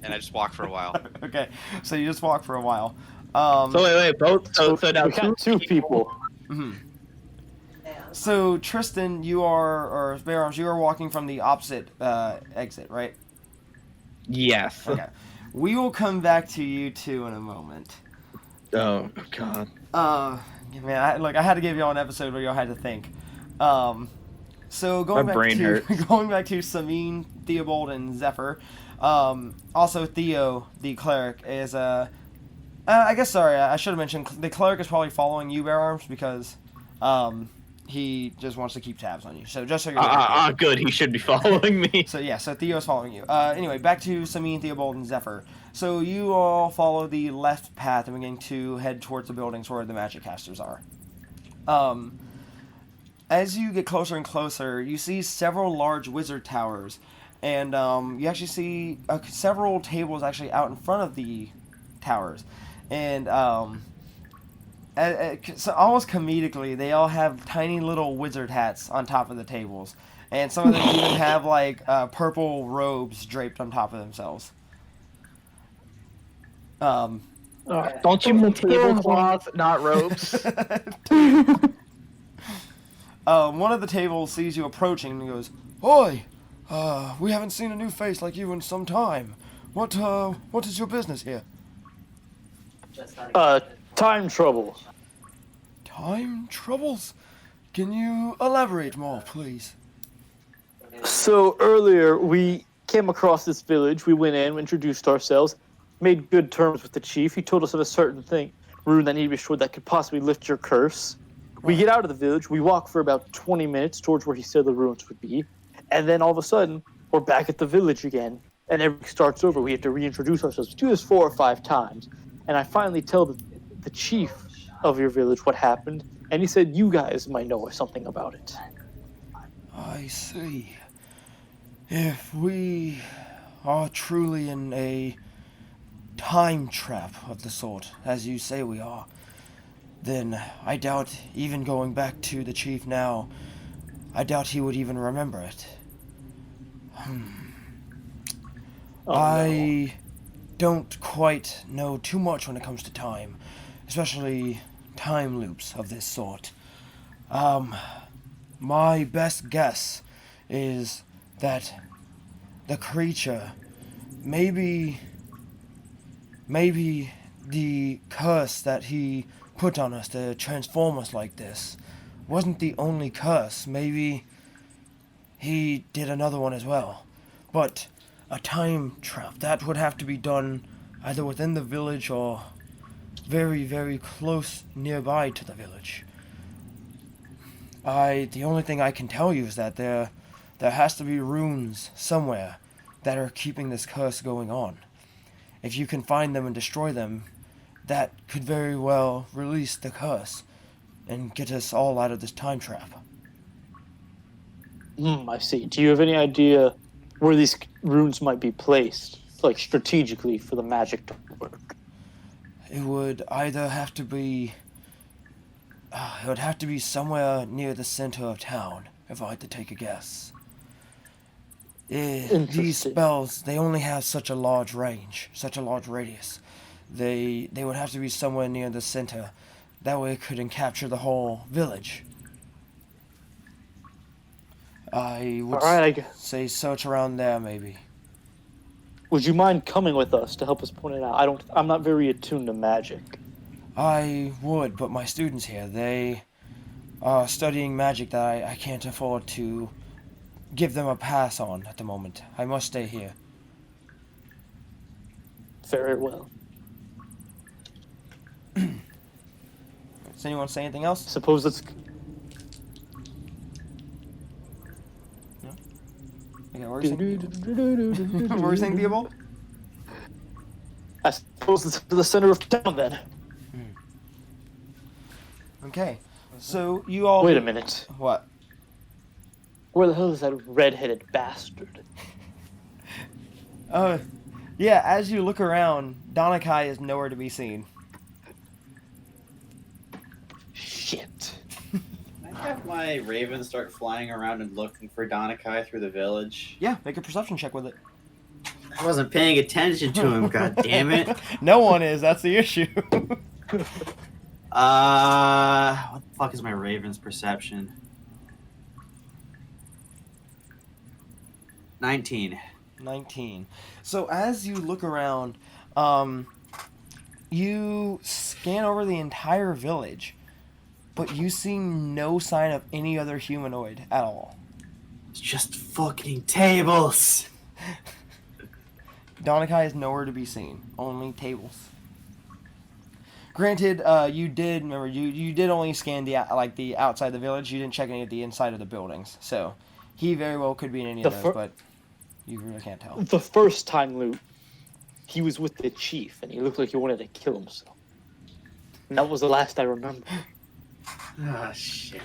And I just walk for a while. Okay. So you just walk for a while. So wait, both. So now We got 2 people. Mhm. So Tristan, or Bear Arms, you are walking from the opposite exit, right? Yes. Okay. We will come back to you two in a moment. Oh God. Man, I had to give y'all an episode where y'all had to think. So going My back brain to hurts. going back to Samine, Theobald, and Zephyr. Also Theo, the cleric, is I guess I should have mentioned the cleric is probably following you, Bear Arms, because he just wants to keep tabs on you. So just so you're aware. Good. He should be following me. So yeah, so Theo's following you. Anyway, back to Samine, Theobald, and Zephyr. So you all follow the left path and begin to head towards the buildings where the magic casters are. As you get closer and closer, you see several large wizard towers, and you actually see several tables actually out in front of the towers, and so almost comedically, they all have tiny little wizard hats on top of the tables, and some of them even have like purple robes draped on top of themselves. Don't you The tables Tablecloth, not ropes. One of the tables sees you approaching and he goes, "Oi, we haven't seen a new face like you in some time. What is your business here?" time trouble. Time troubles? Can you elaborate more, please? So earlier we came across this village. We went in, introduced ourselves, made good terms with the chief. He told us of a certain rune that needed to be destroyed that could possibly lift your curse. We get out of the village. We walk for about 20 minutes towards where he said the ruins would be, and then all of a sudden we're back at the village again, and everything starts over. We have to reintroduce ourselves. We do this 4 or 5 times, and I finally tell the chief of your village what happened, and he said you guys might know something about it. I see. If we are truly in a time trap of the sort, as you say we are, then I doubt, even going back to the chief now, I doubt he would even remember it. I don't quite know too much when it comes to time, especially time loops of this sort. My best guess is that the creature, maybe the curse that he put on us to transform us like this wasn't the only curse. Maybe he did another one as well. But a time trap, that would have to be done either within the village or very, very close nearby to the village. The only thing I can tell you is that there has to be runes somewhere that are keeping this curse going on. If you can find them and destroy them, that could very well release the curse and get us all out of this time trap. I see. Do you have any idea where these runes might be placed, like strategically for the magic to work? It would either have to be... it would have to be somewhere near the center of town, if I had to take a guess. These Interesting. spells, they only have such a large range, such a large radius. They would have to be somewhere near the center. That way it couldn't capture the whole village. I would say search around there, maybe. Would you mind coming with us to help us point it out? I'm not very attuned to magic. I would, but my students here, they are studying magic that I can't afford to give them a pass on at the moment. I must stay here. Very well. Does anyone say anything else? Suppose it's... Okay, what were you saying? What were you saying, Theobald? I suppose it's the center of town then. Okay, so you all... Wait a minute. What? Where the hell is that red-headed bastard? Yeah, as you look around, Donakai is nowhere to be seen. Shit. Can I have my raven start flying around and looking for Donakai through the village? Yeah, make a perception check with it. I wasn't paying attention to him, god damn it. No one is, that's the issue. What the fuck is my raven's perception? 19. 19. So as you look around, you scan over the entire village, but you see no sign of any other humanoid at all. It's just fucking tables. Donakai is nowhere to be seen. Only tables. Granted, you did remember you did only scan the outside the village. You didn't check any of the inside of the buildings. So he very well could be in any of those, but you really can't tell. The first time loop, he was with the chief, and he looked like he wanted to kill himself. And that was the last I remember. Ah, shit.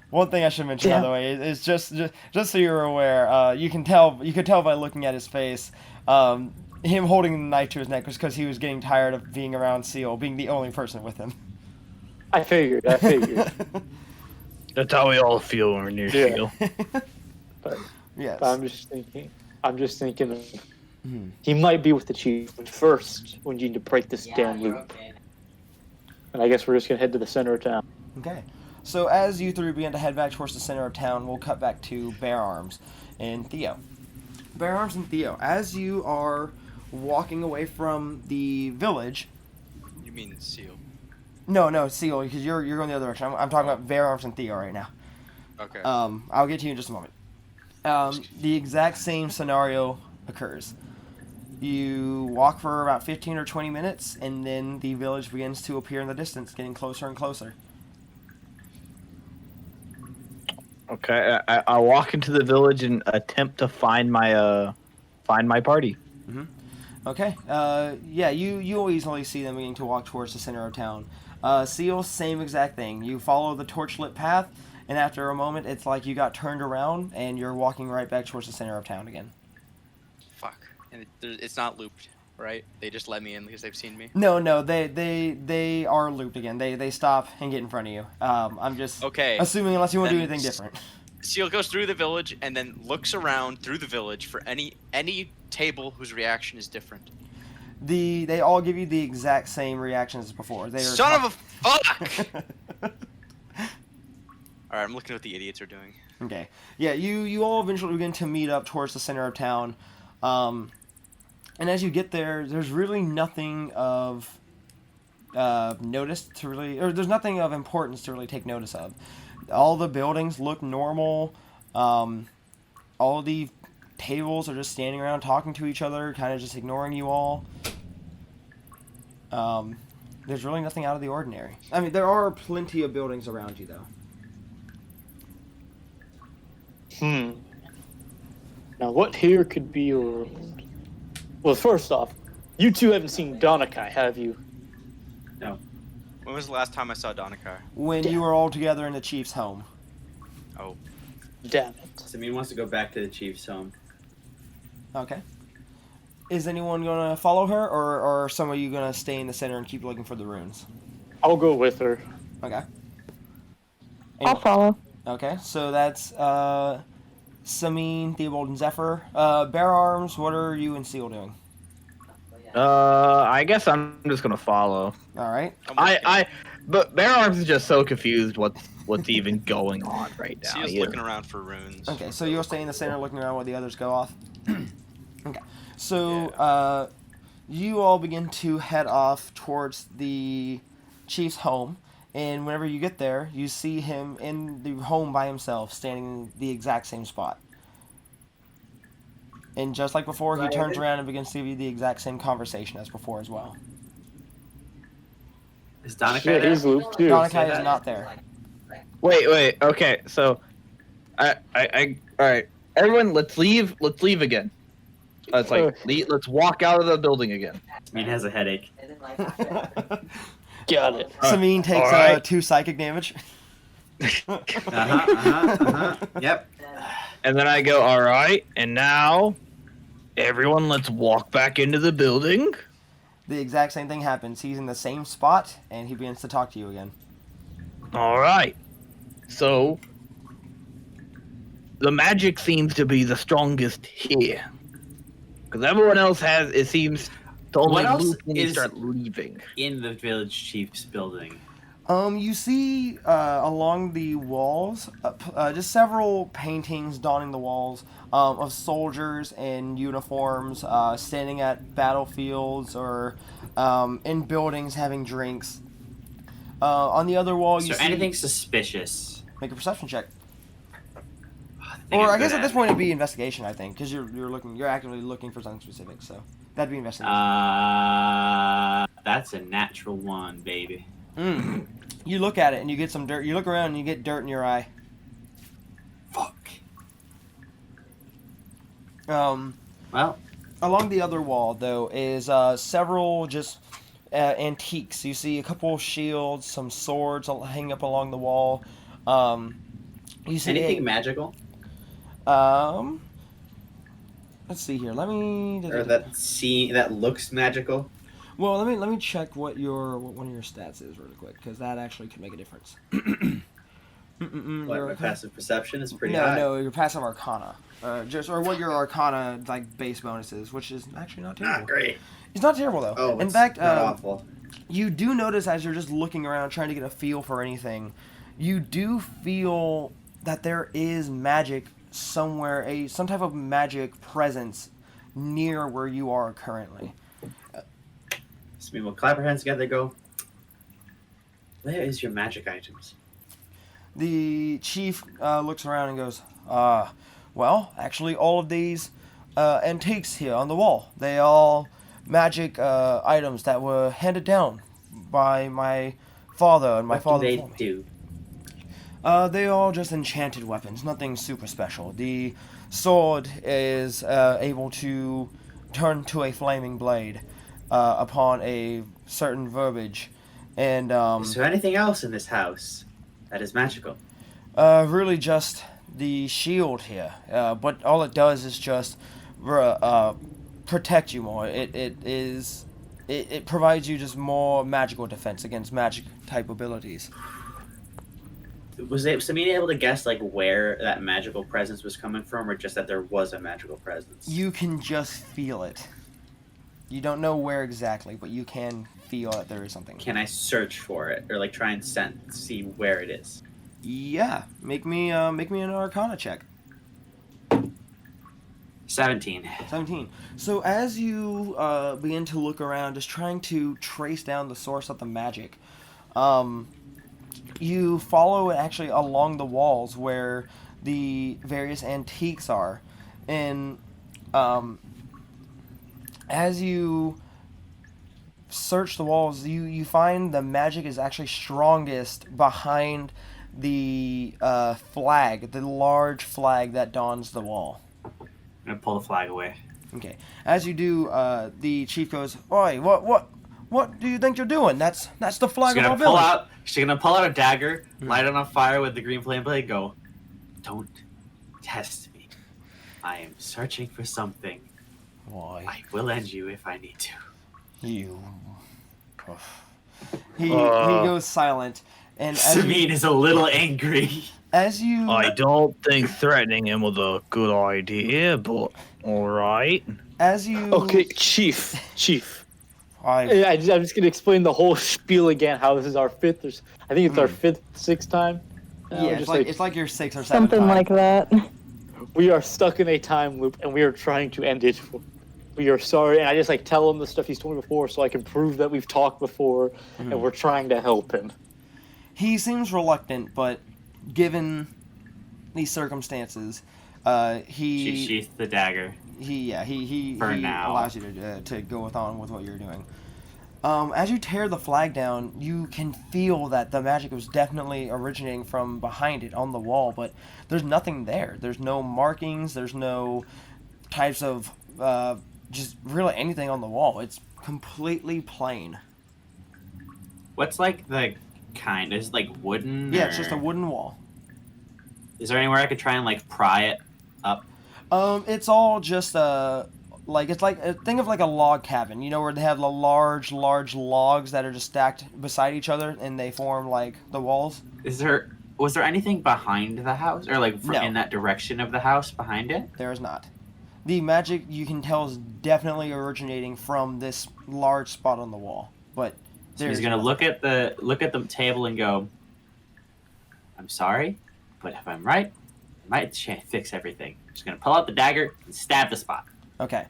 One thing I should mention, by the way, is just so you're aware, you could tell by looking at his face, him holding the knife to his neck was because he was getting tired of being around Seal, being the only person with him. I figured. That's how we all feel when we're near Seal. But, Yes. but I'm just thinking of, he might be with the chief, but first we need to break this damn loop. And I guess we're just gonna head to the center of town. Okay. So as you three begin to head back towards the center of town, we'll cut back to Bear Arms and Theo. Bear Arms and Theo, as you are walking away from the village. You mean Seal? No, Seal, because you're going the other direction. I'm talking about Bear Arms and Theo right now. Okay. I'll get to you in just a moment. The exact same scenario occurs. You walk for about 15 or 20 minutes, and then the village begins to appear in the distance, getting closer and closer. Okay, I walk into the village and attempt to find my party. Okay. Yeah, you will easily see them beginning to walk towards the center of town. Seal, same exact thing. You follow the torchlit path, and after a moment, it's like you got turned around, and you're walking right back towards the center of town again. Fuck. And it's not looped, right? They just let me in because they've seen me. No, they are looped again. They stop and get in front of you. I'm just assuming unless you want to do anything different. Seal goes through the village and then looks around through the village for any table whose reaction is different. They all give you the exact same reactions as before. They are Son of a fuck! Alright, I'm looking at what the idiots are doing. Okay. Yeah, you all eventually begin to meet up towards the center of town. And as you get there, there's really nothing of notice to really, or there's nothing of importance to really take notice of. All the buildings look normal. All the tables are just standing around talking to each other, kind of just ignoring you all. There's really nothing out of the ordinary. I mean, there are plenty of buildings around you, though. Now, what here could be your... Well, first off, you two haven't seen Donakai, have you? No. When was the last time I saw Donakai? When you were all together in the chief's home. Oh. Damn it. Samine wants to go back to the chief's home. Okay. Is anyone going to follow her, or are some of you going to stay in the center and keep looking for the runes? I'll go with her. Okay. I'll follow. Okay, so that's Samine, Theobald, and Zephyr. Bear Arms, what are you and Seal doing? I guess I'm just gonna follow. All right. But Bear Arms is just so confused what's even going on right now. Seal's looking around for runes. Okay, so you'll stay in the center looking around while the others go off. Okay, so you all begin to head off towards the chief's home, and whenever you get there, you see him in the home by himself, standing in the exact same spot. And just like before, he turns around and begins to give you the exact same conversation as before as well. Is Donakai Shit, there? he's looped too. Donakai is not there. Wait. Okay, so all right. Everyone, let's leave again. Let's let's walk out of the building again. Samine has a headache. Got it. Samine takes right. 2 psychic damage. Yep. And then I go, all right, and now everyone, let's walk back into the building. The exact same thing happens. He's in the same spot, and he begins to talk to you again. All right. So the magic seems to be the strongest here, because everyone else it seems to only What else loop when you is- start leaving. In the village chief's building. You see along the walls just several paintings dotting the walls of soldiers in uniforms standing at battlefields or in buildings having drinks. On the other wall, Is you there see. anything suspicious? Make a perception check. I think Or I'm I guess good at this it. point it'd be investigation, I think, because you're actively looking for something specific. So that'd be investigation. That's a natural 1, baby. You look at it and you get some dirt. You look around and you get dirt in your eye. Fuck. Well, along the other wall though is several just antiques. You see a couple of shields, some swords hanging up along the wall. You see Anything magical? Let's see here. Let me. Or that looks magical? Well, let me check what one of your stats is really quick, because that actually could make a difference. What, my passive perception is pretty no, high. No, your passive arcana, or what your arcana like base bonus is, which is actually not terrible. Not great. It's not terrible though. Oh, in fact, not awful. You do notice as you're just looking around, trying to get a feel for anything, you do feel that there is magic somewhere, some type of magic presence near where you are currently. So we will clap our hands together and go, where is your magic items? The chief looks around and goes, well, actually all of these antiques here on the wall, they all magic items that were handed down by my father and my father before me. What do they do? They all just enchanted weapons, nothing super special. The sword is able to turn to a flaming blade upon a certain verbiage. And is there anything else in this house that is magical? really just the shield here. But all it does is just protect you more. It provides you just more magical defense against magic type abilities. Was Samina able to guess like where that magical presence was coming from, or just that there was a magical presence? You can just feel it. You don't know where exactly, but you can feel that there is something. Can I search for it, or like try and see where it is? Yeah, make me an Arcana check. 17. 17. So as you begin to look around, just trying to trace down the source of the magic, you follow it actually along the walls where the various antiques are, and as you search the walls, you find the magic is actually strongest behind the flag, the large flag that dawns the wall. I'm gonna pull the flag away. Okay. As you do, the chief goes, "Oi, what do you think you're doing? That's the flag of our village." She's gonna pull out a dagger, light it on fire with the green flame blade, go, "Don't test me. I am searching for something. Why? I will end you if I need to." You. He goes silent, and Sabine is a little angry. As you, I don't think threatening him was a good idea, but all right. As you. Okay, Chief. I'm just gonna explain the whole spiel again. How this is our fifth, I think it's our sixth time. Yeah, it's like your 6th or 7th Something time. like that. We are stuck in a time loop, and we are trying to end it. We are sorry, and I just like tell him the stuff he's told me before, so I can prove that we've talked before, and we're trying to help him. He seems reluctant, but given these circumstances, She sheathed the dagger. he For now. allows you to go on with what you're doing. As you tear the flag down, you can feel that the magic was definitely originating from behind it on the wall, but there's nothing there. There's no markings. There's no types of just really anything on the wall. It's completely plain. What's like the kind? Is it like wooden? Yeah, it's or- just a wooden wall. Is there anywhere I could try and like pry it up? It's all just it's like think of like a log cabin, you know, where they have the large logs that are just stacked beside each other and they form like the walls. Was there anything behind the house, or like No. in that direction of the house behind it? There is not. The magic, you can tell, is definitely originating from this large spot on the wall, but So he's gonna look at the table and go, "I'm sorry, but if I'm right, I might fix everything." I'm just gonna pull out the dagger and stab the spot. Okay.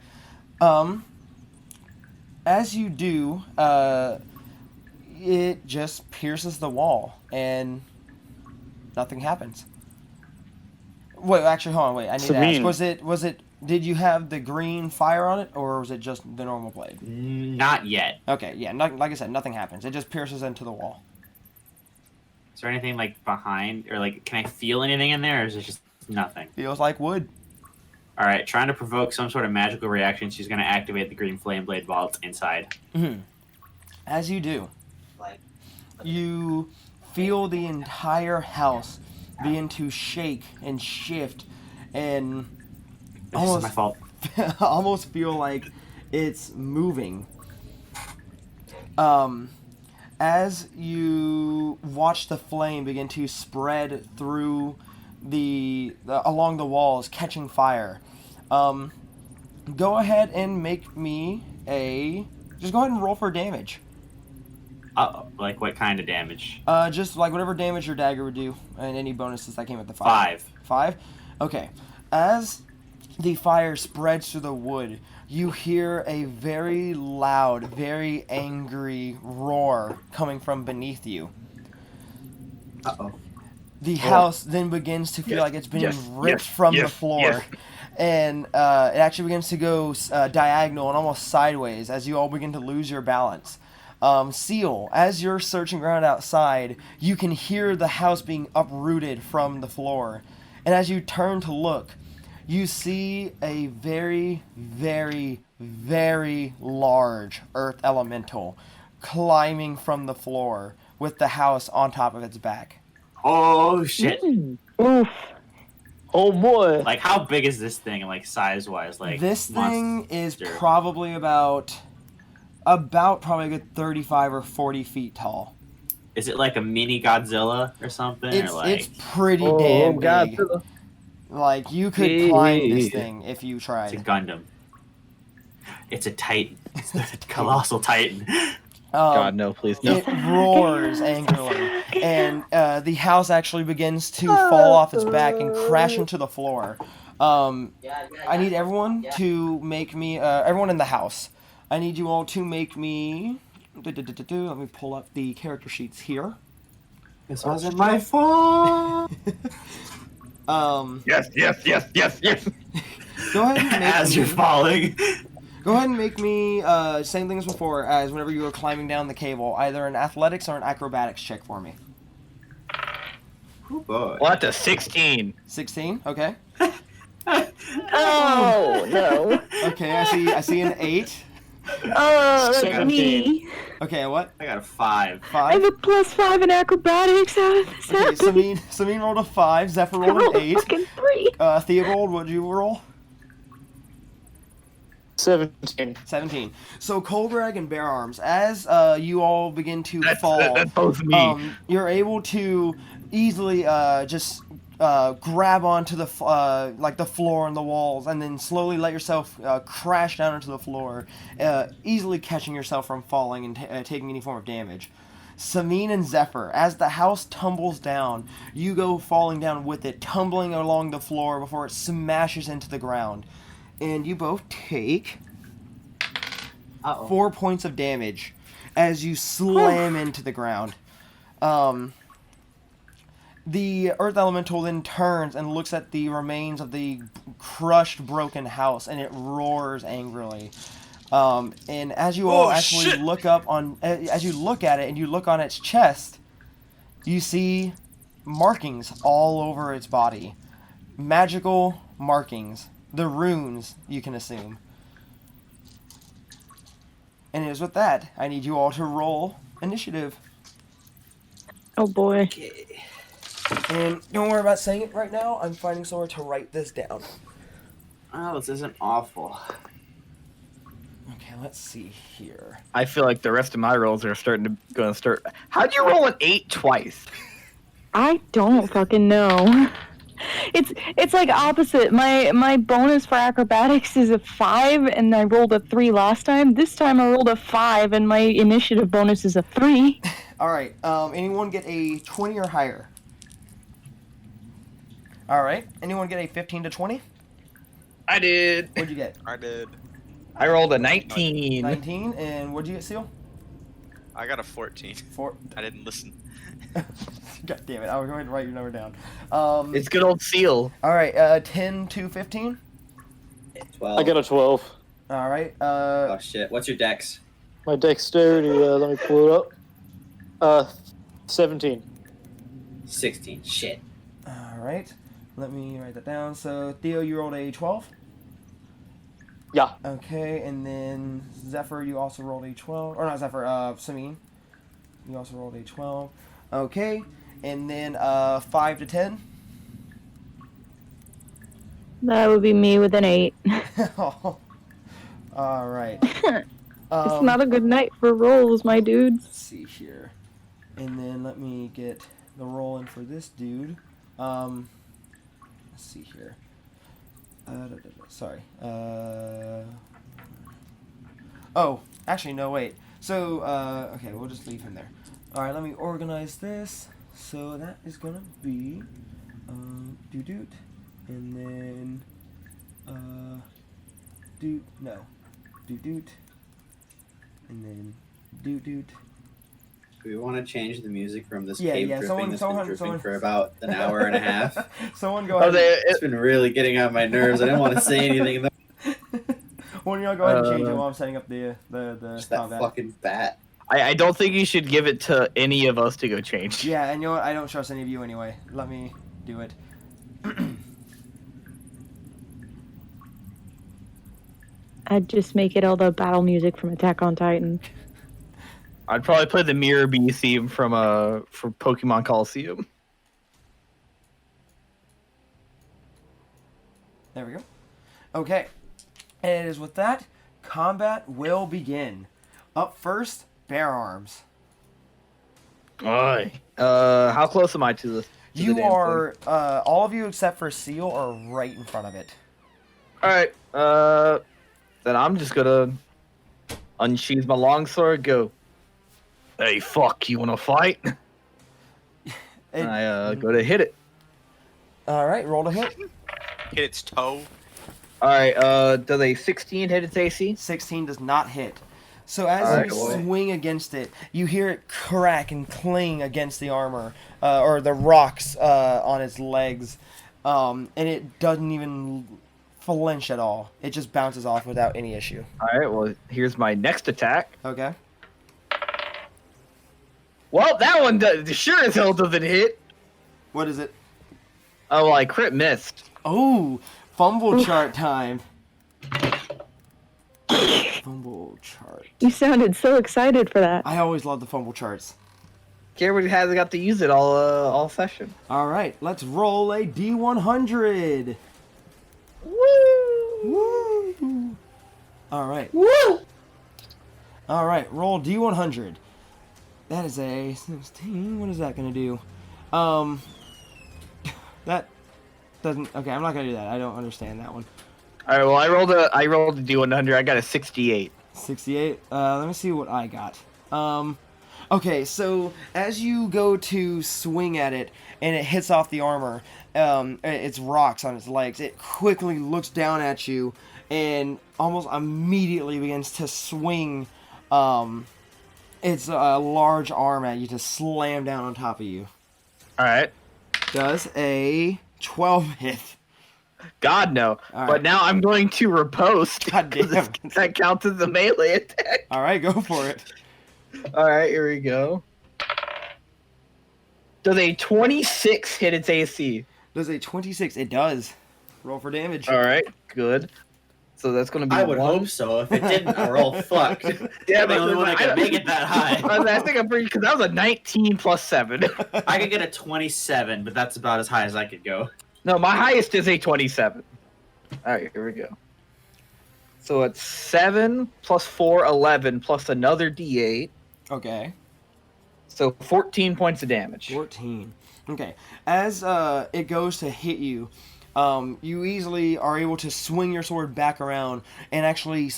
As you do, it just pierces the wall and nothing happens. Wait, actually, hold on. Wait, I need to ask. Was it? Did you have the green fire on it, or was it just the normal blade? Not yet. Okay, yeah. Like I said, nothing happens. It just pierces into the wall. Is there anything like behind, or like, can I feel anything in there, or is it just nothing? Feels like wood. All right, trying to provoke some sort of magical reaction. She's going to activate the green flame blade while it's inside. Mm-hmm. As you do, you feel the entire house begin to shake and shift, and This is my fault. almost feel like it's moving. As you watch the flame begin to spread through along the walls, catching fire, go ahead and make me just go ahead and roll for damage. Like what kind of damage? Just like whatever damage your dagger would do, and any bonuses that came with the fire. 5. 5? Okay. As the fire spreads through the wood, you hear a very loud, very angry roar coming from beneath you. Uh-oh. The house then begins to feel like it's being ripped from the floor. And it actually begins to go diagonal and almost sideways as you all begin to lose your balance. Seal, as you're searching around outside, you can hear the house being uprooted from the floor. And as you turn to look, you see a very, very, very large earth elemental climbing from the floor with the house on top of its back. Oh, shit. Oof. Oh boy. Like, how big is this thing, like, size-wise? Like, This thing is monster? probably about probably a good 35 or 40 feet tall. Is it like a mini Godzilla or something? It's or like... pretty damn big. Godzilla. Like, you could climb this thing if you It's a tried. Gundam. It's a Titan. It's the colossal Titan. God, no, please, no. It roars angrily, and the house actually begins to fall off its back and crash into the floor. I need everyone to make me, everyone in the house, I need you all to make me, let me pull up the character sheets here. This wasn't my fault. Yes. Go ahead and make As you're falling. Go ahead and make me, same thing as before, as whenever you were climbing down the cable, either an athletics or an acrobatics check for me. Oh, boy. Well, that's a 16. 16, okay. Oh no. Okay, I see an 8. Oh, that's 17. me. Okay, what? I got a 5. I have 5? a +5 in acrobatics. How did this Okay, happen? Samine rolled a 5, Zephyr I rolled rolled an a 8. fucking 3. Theobald, what did you roll? 17. 17. So Colgreg and Bear Arms, as you all begin to fall, That's both me. you're able to easily just grab onto the the floor and the walls, and then slowly let yourself crash down into the floor, easily catching yourself from falling and taking any form of damage. Samine and Zephyr, as the house tumbles down, you go falling down with it, tumbling along the floor before it smashes into the ground. And you both take 4 points of damage as you slam into the ground. The earth elemental then turns and looks at the remains of the crushed, broken house, and it roars angrily. And as you all actually look up on, as you look at it and you look on its chest, you see markings all over its body. Magical markings. The runes, you can assume. And it is with that, I need you all to roll initiative. Oh boy. And don't worry about saying it right now. I'm finding somewhere to write this down. Oh, this isn't awful. Okay, let's see here. I feel like the rest of my rolls are gonna start. How'd you roll an 8 twice? I don't fucking know. It's like opposite. My bonus for acrobatics is a 5, and I rolled a 3 last time. This time I rolled a 5, and my initiative bonus is a 3. Alright, anyone get a 20 or higher? Alright, anyone get a 15 to 20? I did. What'd you get? I did. I rolled a 19. 19, and what'd you get, Seal? I got a 14. I didn't listen. God damn it! I was going to write your number down. It's good old Seal. All right. 10 to 15. 12. I got a 12. All right. Oh shit! What's your dex? My dexterity, let me pull it up. 17. 16. Shit. All right. Let me write that down. So Theo, you rolled a 12. Yeah. Okay, and then Zephyr, you also rolled a 12. Or not Zephyr, Sameen. You also rolled a 12. Okay, and then 5 to 10. That would be me with an 8. All right. It's not a good night for rolls, my dudes. Let's see here. And then let me get the roll in for this dude. Let's see here. Sorry. Oh, actually, no, wait. So, okay, we'll just leave him there. Alright, let me organize this. So that is gonna be, doo-doot. And then, doo-doot. And then, doo-doot. Do we want to change the music from this Yeah, cave yeah, dripping that's been dripping someone- for about an hour and a half? Someone go ahead. It's been really getting on my nerves. I didn't want to say anything. One of y'all go ahead and change it while I'm setting up the Just that combat. fucking bat. I don't think you should give it to any of us to go change. Yeah, and you know what? I don't trust any of you anyway. Let me do it. I'd just make it all the battle music from Attack on Titan. I'd probably play the Mirror Bee theme from Pokemon Coliseum. There we go. Okay. And it is with that, combat will begin. Up first, bear arms. Aye. How close am I to the? You are, all of you except for Seal are right in front of it. All right. Then I'm just gonna unsheath my longsword. Go. Hey, fuck! You wanna fight? And I go to hit it. All right, roll to hit. Hit its toe. All right. Does a 16 hit its AC? 16 does not hit. So as Alright, you boy. swing against it, you hear it crack and cling against the armor, or the rocks on its legs, and it doesn't even flinch at all. It just bounces off without any issue. All right. Well, here's my next attack. Okay. Well, that one sure as hell doesn't hit. What is it? Oh, well, I crit missed. Oh, fumble chart time. Fumble chart. You sounded so excited for that. I always love the fumble charts. Everybody hasn't got to use it all session. All right, let's roll a D100. Woo! Woo! All right. Woo! All right, roll D100. That is a 16. What is that going to do? That doesn't... Okay, I'm not going to do that. I don't understand that one. All right. Well, I rolled a D100. I got a 68. 68. Let me see what I got. Okay, so as you go to swing at it and it hits off the armor, it's rocks on its legs. It quickly looks down at you and almost immediately begins to swing its large arm at you to slam down on top of you. All right. Does a 12 hit. God no. All But right. now I'm going to riposte. God damn. 'cause that counts as a melee attack. All right, go for it. All right. Here we go. Does a 26 hit its AC? Does a 26? It does. Roll for damage. All right. Good. So that's going to be I would one. hope so. If it didn't, we're all fucked. Yeah, I'm the but only one that I- can make it that high. I think I'm pretty because that was a 19 plus 7. I could get a 27, but that's about as high as I could go. No, my highest is a 27. All right, here we go. So it's 7 plus 4, 11 plus another D8. Okay. So 14 points of damage. 14. Okay. As it goes to hit you, you easily are able to swing your sword back around and actually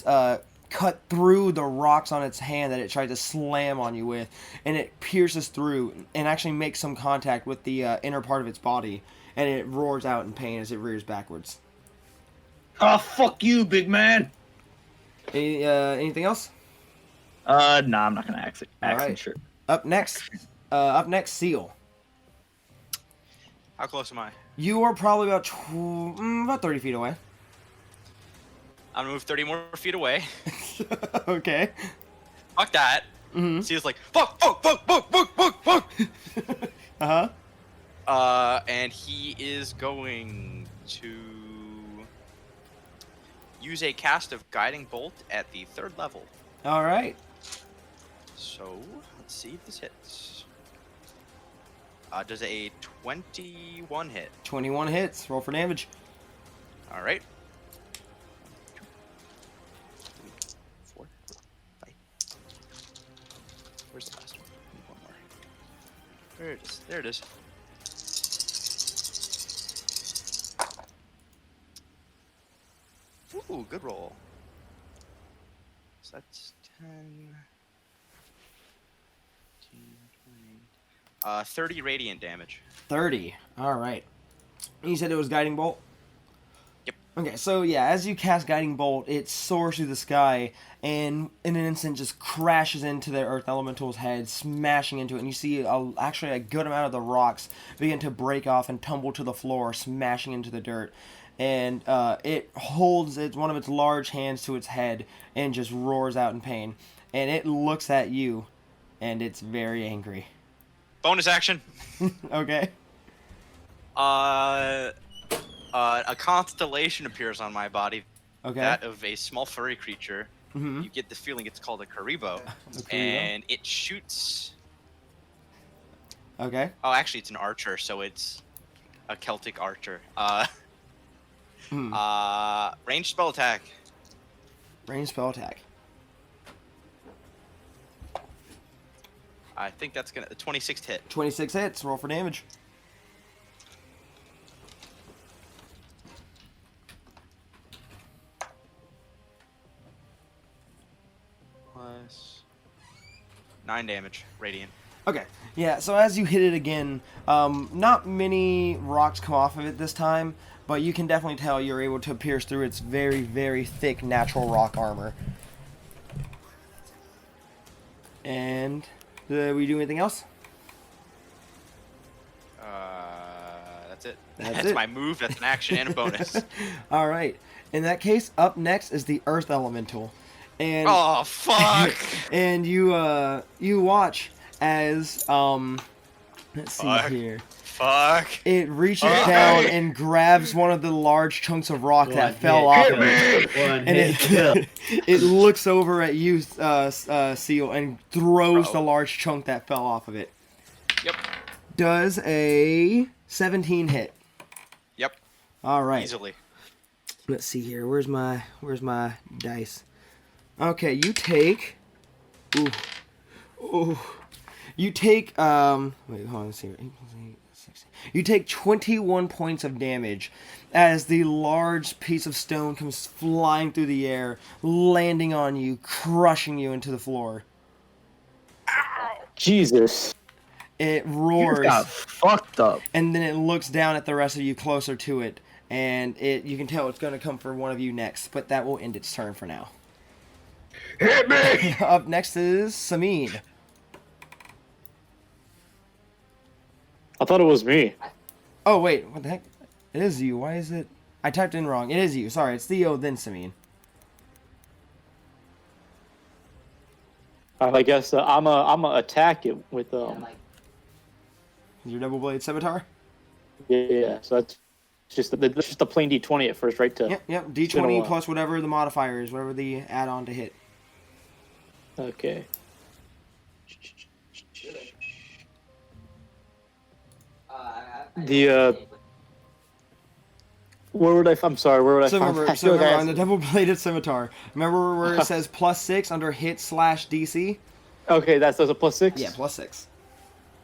cut through the rocks on its hand that it tried to slam on you with, and it pierces through and actually makes some contact with the inner part of its body, and it roars out in pain as it rears backwards. Oh, fuck you, big man. Anything else? Nah, I'm not gonna axe Alright. sure. Up next, Seal. How close am I? You are probably about 30 feet away. I'm gonna move 30 more feet away. Okay. Fuck that. Mm-hmm. Seal's like, fuck. Uh-huh. And he is going to use a cast of Guiding Bolt at the 3rd level. Alright. So, let's see if this hits. Does a 21 hit? 21 hits. Roll for damage. Alright. 4, 5. Where's the last one? Need one more. There it is. There it is. Ooh, good roll. So that's 10, 20, 30 radiant damage. 30. Alright. You said it was Guiding Bolt? Yep. Okay, so yeah, as you cast Guiding Bolt, it soars through the sky and in an instant just crashes into the Earth Elemental's head, smashing into it. And you see actually a good amount of the rocks begin to break off and tumble to the floor, smashing into the dirt. And it holds one of its large hands to its head and just roars out in pain. And it looks at you, and it's very angry. Bonus action. Okay. A constellation appears on my body. Okay. That of a small furry creature. Mm-hmm. You get the feeling it's called a Karibo. Karibo. And it shoots. Okay. Oh, actually, it's an archer, so it's a Celtic archer. Ranged spell attack. Ranged spell attack. I think that's gonna 26 hit. 26 hits. Roll for damage. Plus 9 damage, radiant. Okay, yeah, so as you hit it again, not many rocks come off of it this time, but you can definitely tell you're able to pierce through its very, very thick natural rock armor. And, do we do anything else? That's it. That's That's it. my move, that's an action and a bonus. Alright, in that case, up next is the Earth Elemental. And, Oh, fuck! and you watch as, let's see Fuck. here. Fuck! It reaches down and grabs one of the large chunks of rock that fell off of it. One And hit kill. it looks over at you, Seal, and throws the large chunk that fell off of it. Yep. Does a 17 hit. Yep. All right. Easily. Let's see here. Where's my dice? Okay, you take. Ooh. You take. Wait, hold on. Let's see. 8 plus 8, 16. You take 21 points of damage as the large piece of stone comes flying through the air, landing on you, crushing you into the floor. Jesus. It You roars, got fucked up. and then it looks down at the rest of you closer to it, and you can tell it's going to come for one of you next, but that will end its turn for now. Hit me! Up next is Samid. I thought it was me. Oh, wait, what the heck? It is you. Why is it? I typed in wrong. It is you. Sorry, it's Theo, then Samid. I guess I'm a attack it with Your double blade scimitar? yeah. So that's just a plain D20 at first, right? Yep. It's been a D20 while. plus whatever the modifier is, whatever the add-on to hit. Okay. Where would I? I'm sorry. Where would I So find? remember, I feel like I on the double-bladed scimitar, remember where it says +6 under hit/DC? Okay, that's a +6. Yeah, +6.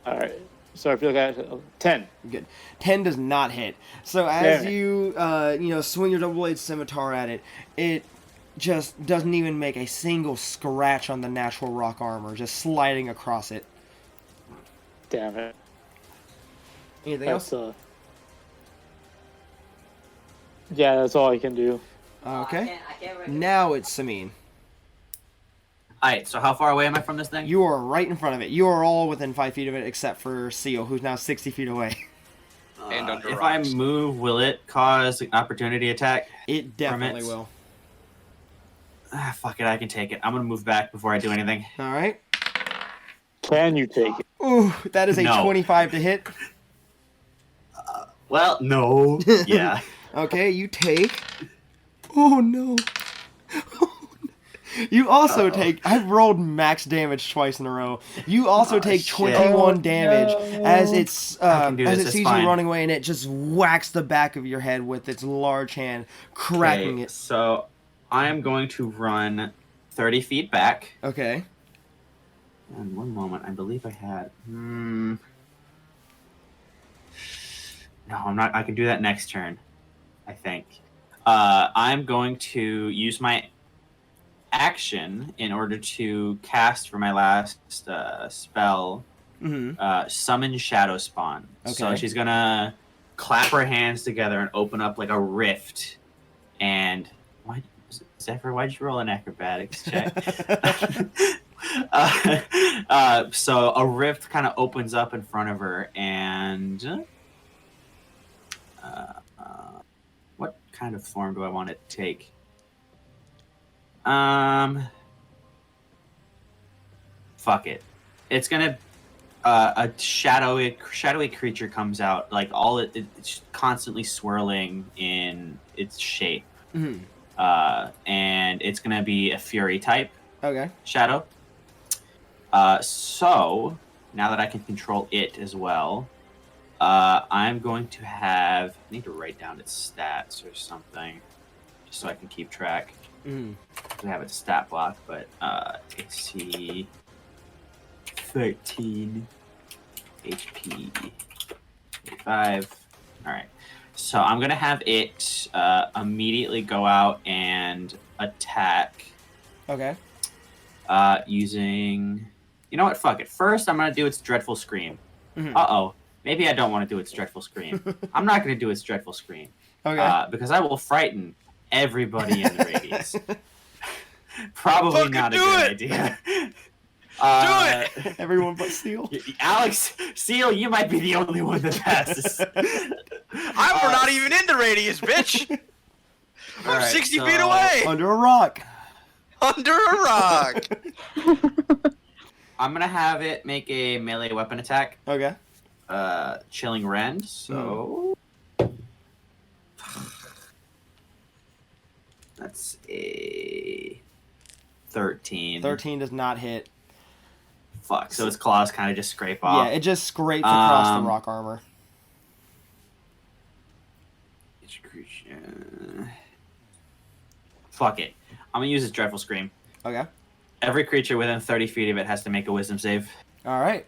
All right. So I feel like I 10. Good. 10 does not hit. So as Damn it. you swing your double-bladed scimitar at it, it just doesn't even make a single scratch on the natural rock armor, just sliding across it. Damn it. Anything That's else? Yeah, that's all I can do. Okay. Now it's Samine. Alright, so how far away am I from this thing? You are right in front of it. You are all within 5 feet of it, except for Seal, who's now 60 feet away. And under if rocks. I move, will it cause an opportunity attack? It definitely it? will. Fuck it, I can take it. I'm gonna move back before I do anything. All right. Can you take it? Ooh, that is a No. 25 to hit. Well, no. Yeah. Okay, you take. Oh no. You also take. I've rolled max damage twice in a row. You also take shit. 21 damage as I can do as this, it it's sees fine. you running away, and it just whacks the back of your head with its large hand, cracking Okay, it. so I am going to run 30 feet back. Okay. And one moment, I believe I had. No, I'm not. I can do that next turn, I think. I'm going to use my action in order to cast for my last spell, summon Shadow Spawn. So Okay. she's gonna clap her hands together and open up like a rift. And Zephyr, why'd you roll an acrobatics check? So a rift kind of opens up in front of her, and what kind of form do I want it to take? Fuck it. It's gonna a shadowy creature comes out, like it's constantly swirling in its shape. Mhm. And it's gonna be a fury type Okay. shadow. So now that I can control it as well, I'm going to have. I need to write down its stats or something, just so I can keep track. Mhm. I have its stat block, but let's see. 13 HP, 5. All right. So I'm gonna have it immediately go out and attack. Okay. Using. You know what? Fuck it. First, I'm gonna do its dreadful scream. Mhm. Uh-oh. Maybe I don't want to do its dreadful scream. I'm not gonna do its dreadful scream. Okay. Because I will frighten everybody in the radius. Probably Fucking not a do good it! idea. it! Everyone but Seal. Alex, Seal, you might be the only one that passes. We're not even in the radius, bitch. I'm Alright, 60 so- feet away, Under a rock. under a rock. I'm gonna have it make a melee weapon attack. Okay. Chilling Rend, so... That's a 13. 13 does not hit. Fuck, so its claws kind of just scrape off. Yeah, it just scrapes across the rock armor. Fuck it. I'm gonna use its Dreadful Scream. Okay. Every creature within 30 feet of it has to make a wisdom save. All right.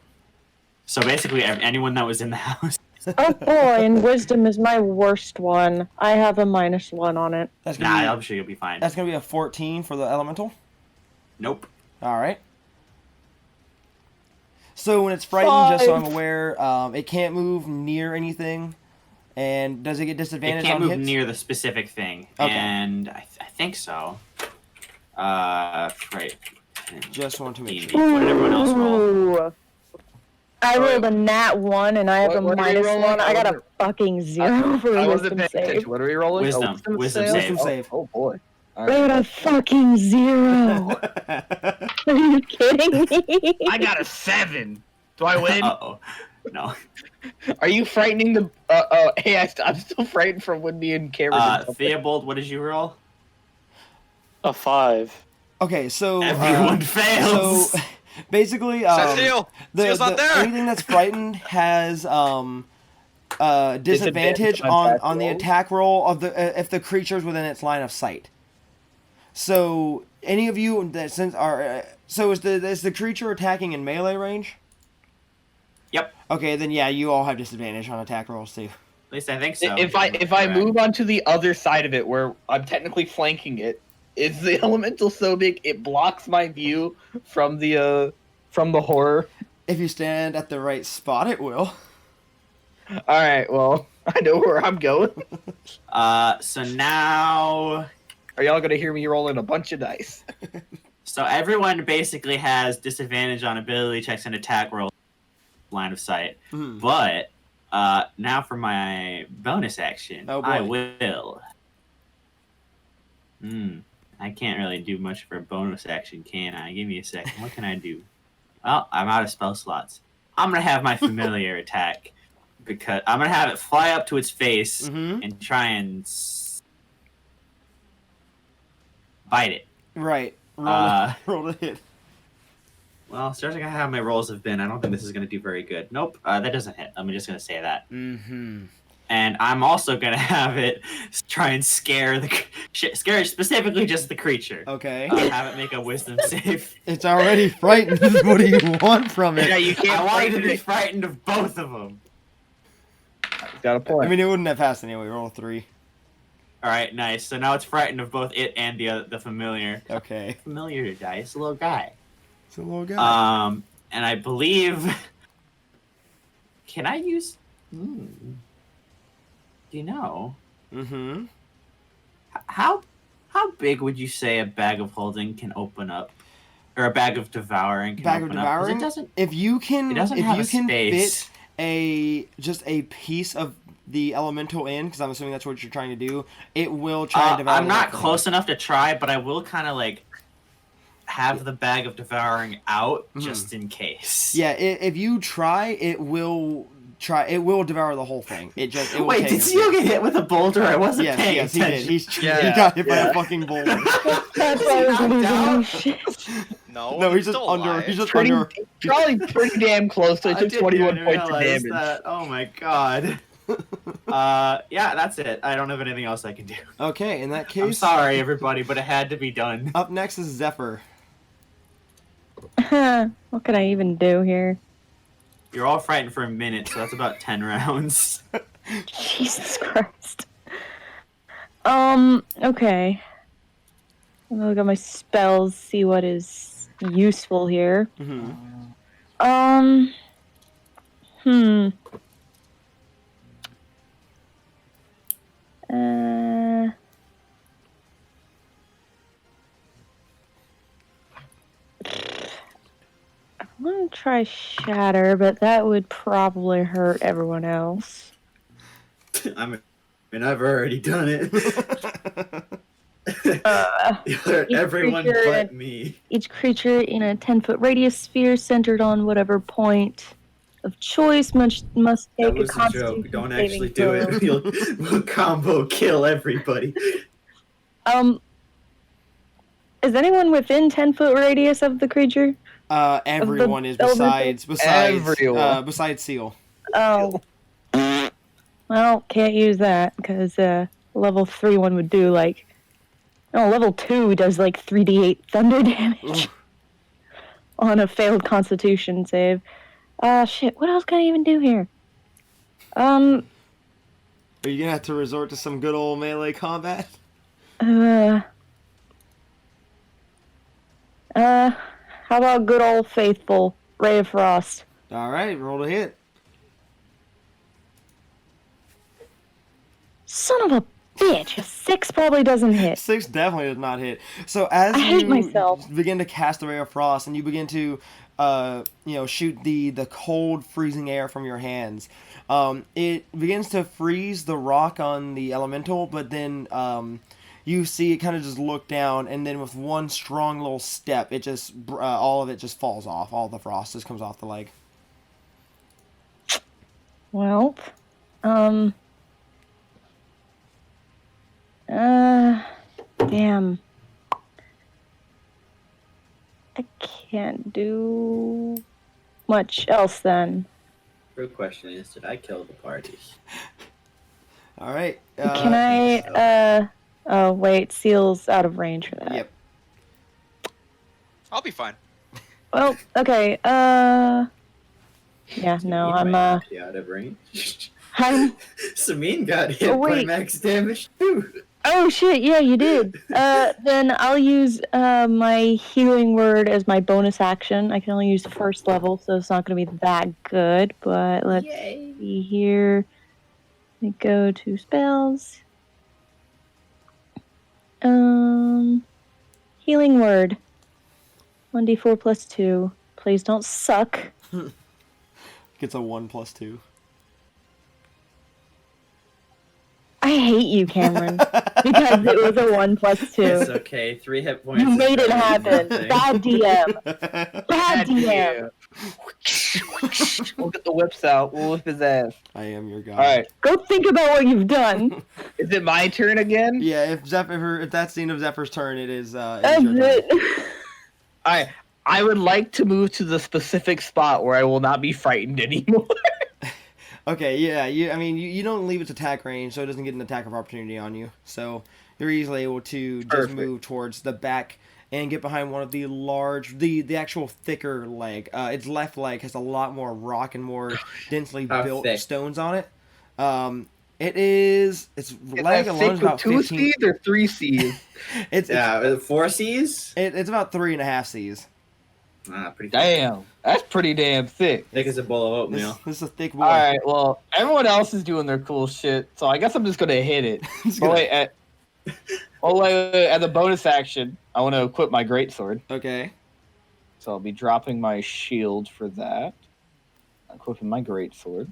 So basically, anyone that was in the house. Oh boy, and wisdom is my worst one. I have a -1 on it. That's Nah, gonna I'm sure you'll be fine. that's gonna be a 14 for the elemental. Nope. All right. So when it's frightened, just so I'm 5. aware, it can't move near anything. And does it get It disadvantage can't on move hits? near the specific thing. Okay. And I think so. Right. Just want to make What sure. did everyone else roll? Ooh. I rolled a nat 1 and I have What a are you rolling? -1. I got a wasn't- fucking 0 for I wasn't wisdom paying save. attention. What are we rolling? Wisdom. Oh, Wisdom save? save. Wisdom save. Oh boy. All I right. got a fucking 0. Are you kidding me? I got a 7. Do I win? Uh-oh. No. Are you frightening the? Hey, I'm still frightened from when me and Cameron. did Theobald, what did you roll? A 5. Okay, so Everyone fails. So basically, Seal. Seal's not there. anything that's frightened has disadvantage Disadvantage on on attack the rolls? attack roll of the if the creature's within its line of sight. So any of you that since are so is the creature attacking in melee range? Yep. Okay, then yeah, you all have disadvantage on attack rolls too. At least I think so. if I move onto the other side of it, where I'm technically flanking it, is the elemental so big it blocks my view from the horror? If you stand at the right spot, it will. All right. Well, I know where I'm going. So now. Are y'all gonna hear me rolling a bunch of dice? So everyone basically has disadvantage on ability checks and attack rolls line of sight. Mhm. But now for my bonus action, Oh, boy. I will. I can't really do much for a bonus action, can I? Give me a second. What can I do? Well, I'm out of spell slots. I'm gonna have my familiar attack because I'm gonna have it fly up to its face and try and bite it. Right. Roll to hit. Well, judging how my rolls have been, I don't think this is going to do very good. Nope, that doesn't hit. I'm just going to say that. Mm-hmm. And I'm also going to have it try and scare specifically just the creature. Okay. Have it make a wisdom save. It's already frightened. What do you want from it? Yeah, you can't. I want it to be frightened of both of them. Got a point. I mean, it wouldn't have passed anyway. Roll 3. All right, nice. So now it's frightened of both it and the familiar. Okay. Familiar to die. It's a little guy. It's a little guy. And I believe. Can I use? Do you know? Mm-hmm. How big would you say a bag of holding can open up, or a bag of devouring can open up? 'Cause it doesn't. If you can, It doesn't have a space. fit just a piece of the elemental in, because I'm assuming that's what you're trying to do, it will try and devour. I'm not the close enough to try, but I will kind of like have the bag of devouring out just in case. Yeah, if you try, it will devour the whole thing. It will Wait, take did Seal get hit with a boulder? I wasn't paying yes, attention. he did. He got hit by a fucking boulder. That's why I was losing shit. No, He's just still under. alive. He's just Pretty, under. probably pretty damn close. So it I took didn't 21 even points of realize damage. that. Oh my god. Yeah, that's it. I don't have anything else I can do. Okay, in that case, I'm sorry, everybody, but it had to be done. Up next is Zephyr. What can I even do here? You're all frightened for a minute, so that's about 10 rounds. Jesus Christ. Okay. I'm gonna look at my spells, see what is useful here. Mm-hmm. I want to try Shatter, but that would probably hurt everyone else. I've already done it. You hurt each everyone creature- but me. Each creature in a 10-foot radius sphere centered on whatever point of choice must That take a was a constitution joke. Don't saving actually do throw. it. We'll combo kill everybody. Is anyone within 10-foot radius of the creature? Everyone is elemental? Everyone. besides Seal. Oh. Well, can't use that, because level 3 one would do, like... No, level 2 does, like, 3d8 thunder damage. On a failed constitution save. Shit, what else can I even do here? Are you gonna have to resort to some good old melee combat? How about good old faithful Ray of Frost? Alright, roll to hit. Son of a bitch! A 6 probably doesn't hit. 6 definitely does not hit. So as I hate you myself. begin to cast the Ray of Frost and you begin to shoot the cold freezing air from your hands, it begins to freeze the rock on the elemental, but then you see it kind of just look down, and then with one strong little step, it just all of it just falls off. All the frost just comes off the leg. Well, damn. I can't do much else then. Real question is, did I kill the party? Alright. Can I, oh wait, Seal's out of range for that. Yep. I'll be fine. Well, okay, yeah, no, I'm, out of range. I'm, Samine got hit Oh, by wait. max damage too. oh shit, yeah, you did. Then I'll use, my healing word as my bonus action. I can only use the first level, so it's not gonna be that good, but let's see here. Let me go to spells. Healing word. 1d4 plus 2. Please don't suck. Gets a 1 plus 2. I hate you, Cameron. Because it was a 1 plus 2. It's okay. 3 hit points. You is made it better than happen. nothing. Bad DM. Bad DM. We'll get the whips out. We'll whip his ass. I am your god. All right. Go think about what you've done. Is it my turn again? Yeah, if that's the end of Zephyr's turn, it is your That's turn. it. I would like to move to the specific spot where I will not be frightened anymore. Okay, yeah, you don't leave its attack range, so it doesn't get an attack of opportunity on you. So you're easily able to just Perfect. move towards the back and get behind one of the the actual thicker leg. Its left leg has a lot more rock and more densely How built thick? stones on it. Its leg alone is about 2 15. C's or 3 C's? It's 4 C's? it's about 3.5 C's. Pretty thick. Damn, that's pretty damn thick. Thick as a bowl of oatmeal. This is a thick boy. All right, well, everyone else is doing their cool shit, so I guess I'm just gonna hit it. Just Oh gonna- wait, as a bonus action, I want to equip my greatsword, Okay. so I'll be dropping my shield for that. Equipping my greatsword.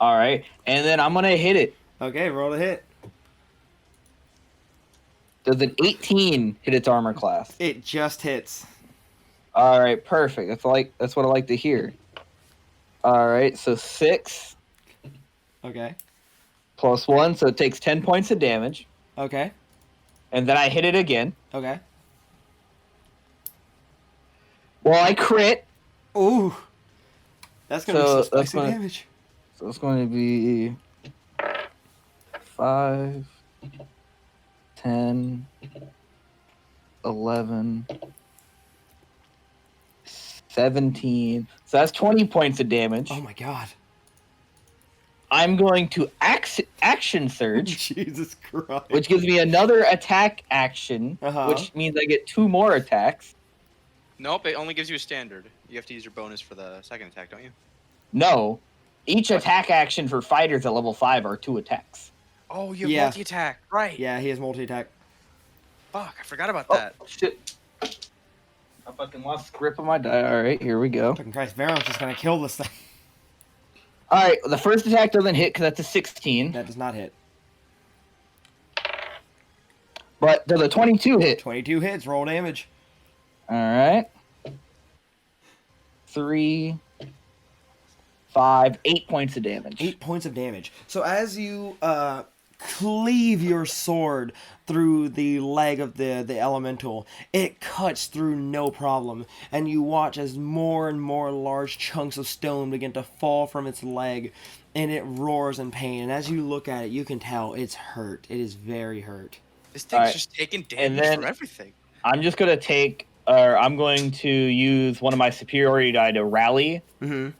All right, and then I'm gonna hit it. Okay, roll a hit. Does an 18 hit its armor class? It just hits. All right, perfect. That's what I like to hear. All right, so 6 Okay. plus 1, so it takes 10 points of damage, Okay. and then I hit it again. Okay. Well, I crit, Ooh. That's gonna So, be some that's spicy gonna- damage. so it's going to be 5, 10, 11, 17. So that's 20 points of damage. Oh my god. I'm going to action surge, Jesus Christ. which gives me another attack action, Uh-huh. which means I get 2 more attacks. Nope, it only gives you a standard. You have to use your bonus for the second attack, don't you? No, each attack action for fighters at level 5 are 2 attacks. Oh, you have Yeah. multi-attack. Right. Yeah, he has multi-attack. Fuck, I forgot about Oh, that. shit. I fucking lost grip of my die. All right, here we go. Fucking Christ, Veron's just gonna kill this thing. All right, the first attack doesn't hit because that's a 16. That does not hit. But does a 22 hit? 22 hits, roll damage. All right. 3, 5, 8 points of damage. 8 points of damage. So as you cleave your sword through the leg of the elemental, it cuts through no problem, and you watch as more and more large chunks of stone begin to fall from its leg, and it roars in pain. And as you look at it, you can tell it's hurt. It is very hurt. This thing's Alright, just taking and damage then- from everything. I'm just gonna I'm going to use one of my superiority die to rally, Mm-hmm.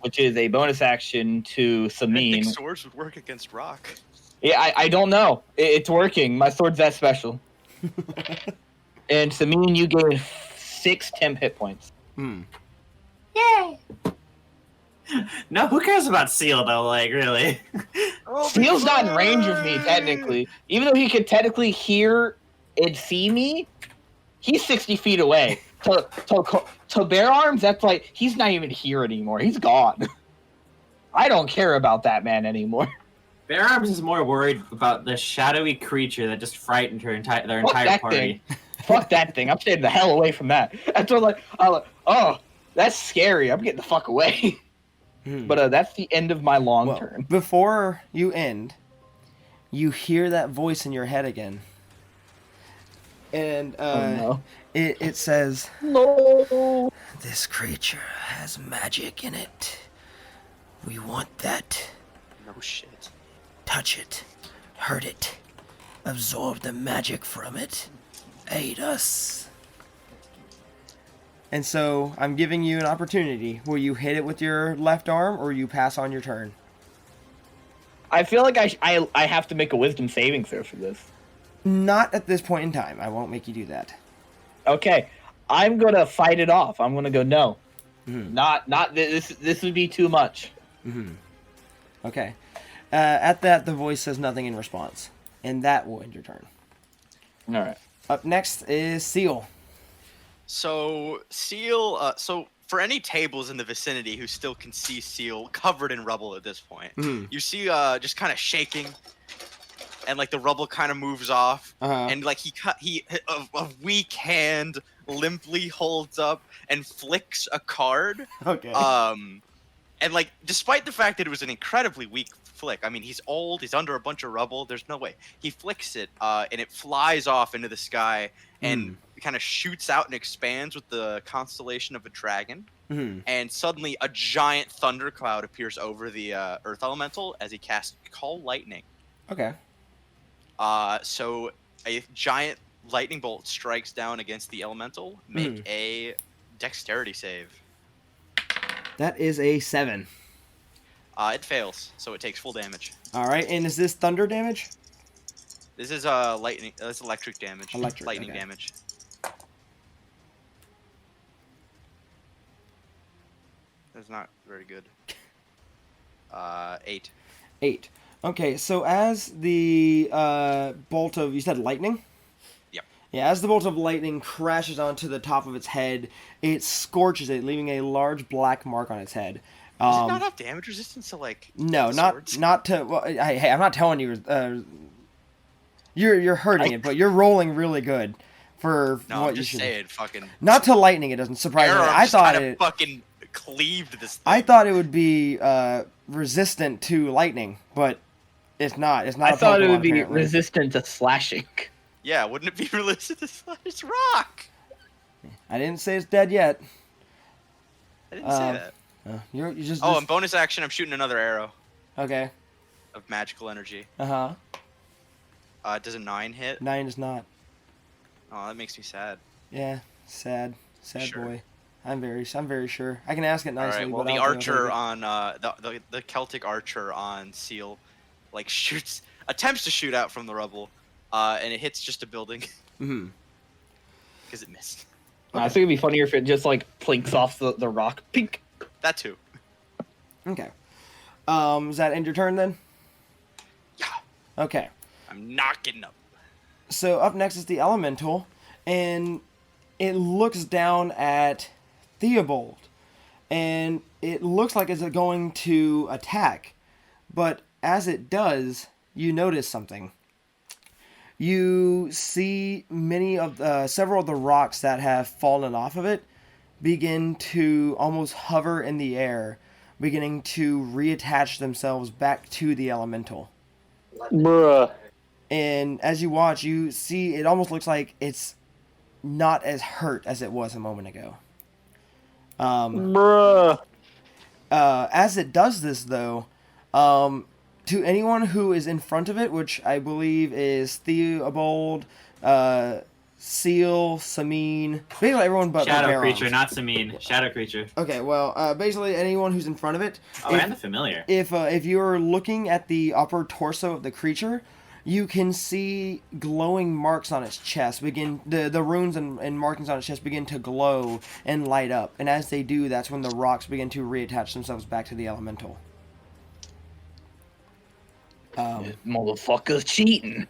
which is a bonus action to I didn't Samine. think swords would work against rock. Yeah, I don't know. It's working. My sword's that special. And Samine, you gain 6 temp hit points. Hmm. No, who cares about Seal though? Like, really? Steel's not in range of me, technically. Even though he could technically hear and see me, he's 60 feet away. To Bear Arms, that's like, he's not even here anymore. He's gone. I don't care about that man anymore. Bear Arms is more worried about the shadowy creature that just frightened their Fuck entire that party. thing. Fuck that thing. I'm staying the hell away from that. That's what I'm like, oh, that's scary. I'm getting the fuck away. Hmm. But that's the end of my long Well, turn. before you end, you hear that voice in your head again. And Oh, no. it says, No. This creature has magic in it. We want that. No shit. Touch it. Hurt it. Absorb the magic from it. Aid us. and so I'm giving you an opportunity. Will you hit it with your left arm, or you pass on your turn? I feel like I have to make a wisdom saving throw for this. Not at this point in time. I won't make you do that. Okay, I'm gonna fight it off. I'm gonna go no. Mhm. Not this. This would be too much. Mm-hmm. Okay. At that, the voice says nothing in response, and that will end your turn. All right. Up next is Seal. So Seal. So for any tables in the vicinity who still can see Seal covered in rubble at this point, you see just kind of shaking, and like the rubble kind of moves off, and like a weak hand limply holds up and flicks a card. Okay. And like despite the fact that it was an incredibly weak flick, I mean he's old, he's under a bunch of rubble. There's no way he flicks it, and it flies off into the sky and kind of shoots out and expands with the constellation of a dragon. And suddenly a giant thundercloud appears over the earth elemental as he casts Call Lightning. Okay. So a giant lightning bolt strikes down against the elemental. Make a dexterity save. That is a 7. It fails, so it takes full damage. All right, and is this thunder damage? This is lightning. That's electric damage. Lightning okay. damage. That's not very good. 8. 8. Okay, so as the bolt of, you said lightning? Yep. Yeah, as the bolt of lightning crashes onto the top of its head, it scorches it, leaving a large black mark on its head. Does it not have damage resistance to like? No, swords? not to. Well, hey, I'm not telling you. You're hurting it, but you're rolling really good for No, what I'm just you should. saying, fucking. Not to lightning, it doesn't surprise me. Arrow I just thought kinda it. fucking cleaved this thing. I thought it would be resistant to lightning, but it's not. It's not. I thought it Pokemon, would be apparently. resistant to slashing. Yeah, wouldn't it be resistant to slash rock? I didn't say it's dead yet. I didn't say that. You're just. Oh, and bonus action, I'm shooting another arrow Okay. of magical energy. Uh huh. Does a 9 hit? 9 is not. Oh, that makes me sad. Yeah. Sad Sure. boy. I'm very sure. I can ask it All nicely. right. Well, but I the don't think I'll archer take on the Celtic archer on Seal, like attempts to shoot out from the rubble, and it hits just a building it. Mhm. because it missed. I think it'd be funnier if it just like plinks off the rock. Pink. That too. Okay. Does that end your turn then? Yeah. Okay. I'm not getting up. So up next is the elemental, and it looks down at Theobald, and it looks like it's going to attack, but as it does, you notice something. You see several of the rocks that have fallen off of it begin to almost hover in the air, beginning to reattach themselves back to the elemental. Bruh. And as you watch, you see it almost looks like it's not as hurt as it was a moment ago. Bruh. As it does this, though, to anyone who is in front of it, which I believe is Theobald, Seal, Samine, basically everyone but Shadow Baron. creature, not Samine. Shadow creature. Okay, well, basically anyone who's in front of it. Oh, and the familiar. If you're looking at the upper torso of the creature, you can see glowing marks on its chest begin. The runes and markings on its chest begin to glow and light up, and as they do, that's when the rocks begin to reattach themselves back to the elemental. Motherfucker's cheating.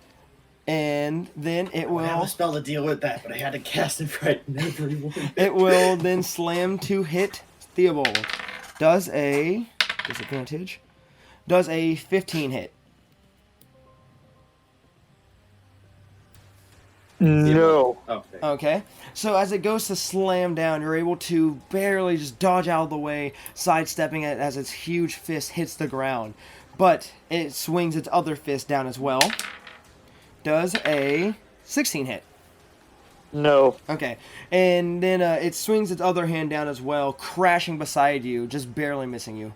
And then it will. I have a spell to deal with that, but I had to cast it right in everyone. It will then slam to hit Theobald. Does a disadvantage. Does a 15 hit. No. Okay. Okay. So as it goes to slam down, you're able to barely just dodge out of the way, sidestepping it as its huge fist hits the ground. But it swings its other fist down as well. Does a 16 hit. No. Okay. And then it swings its other hand down as well, crashing beside you, just barely missing you.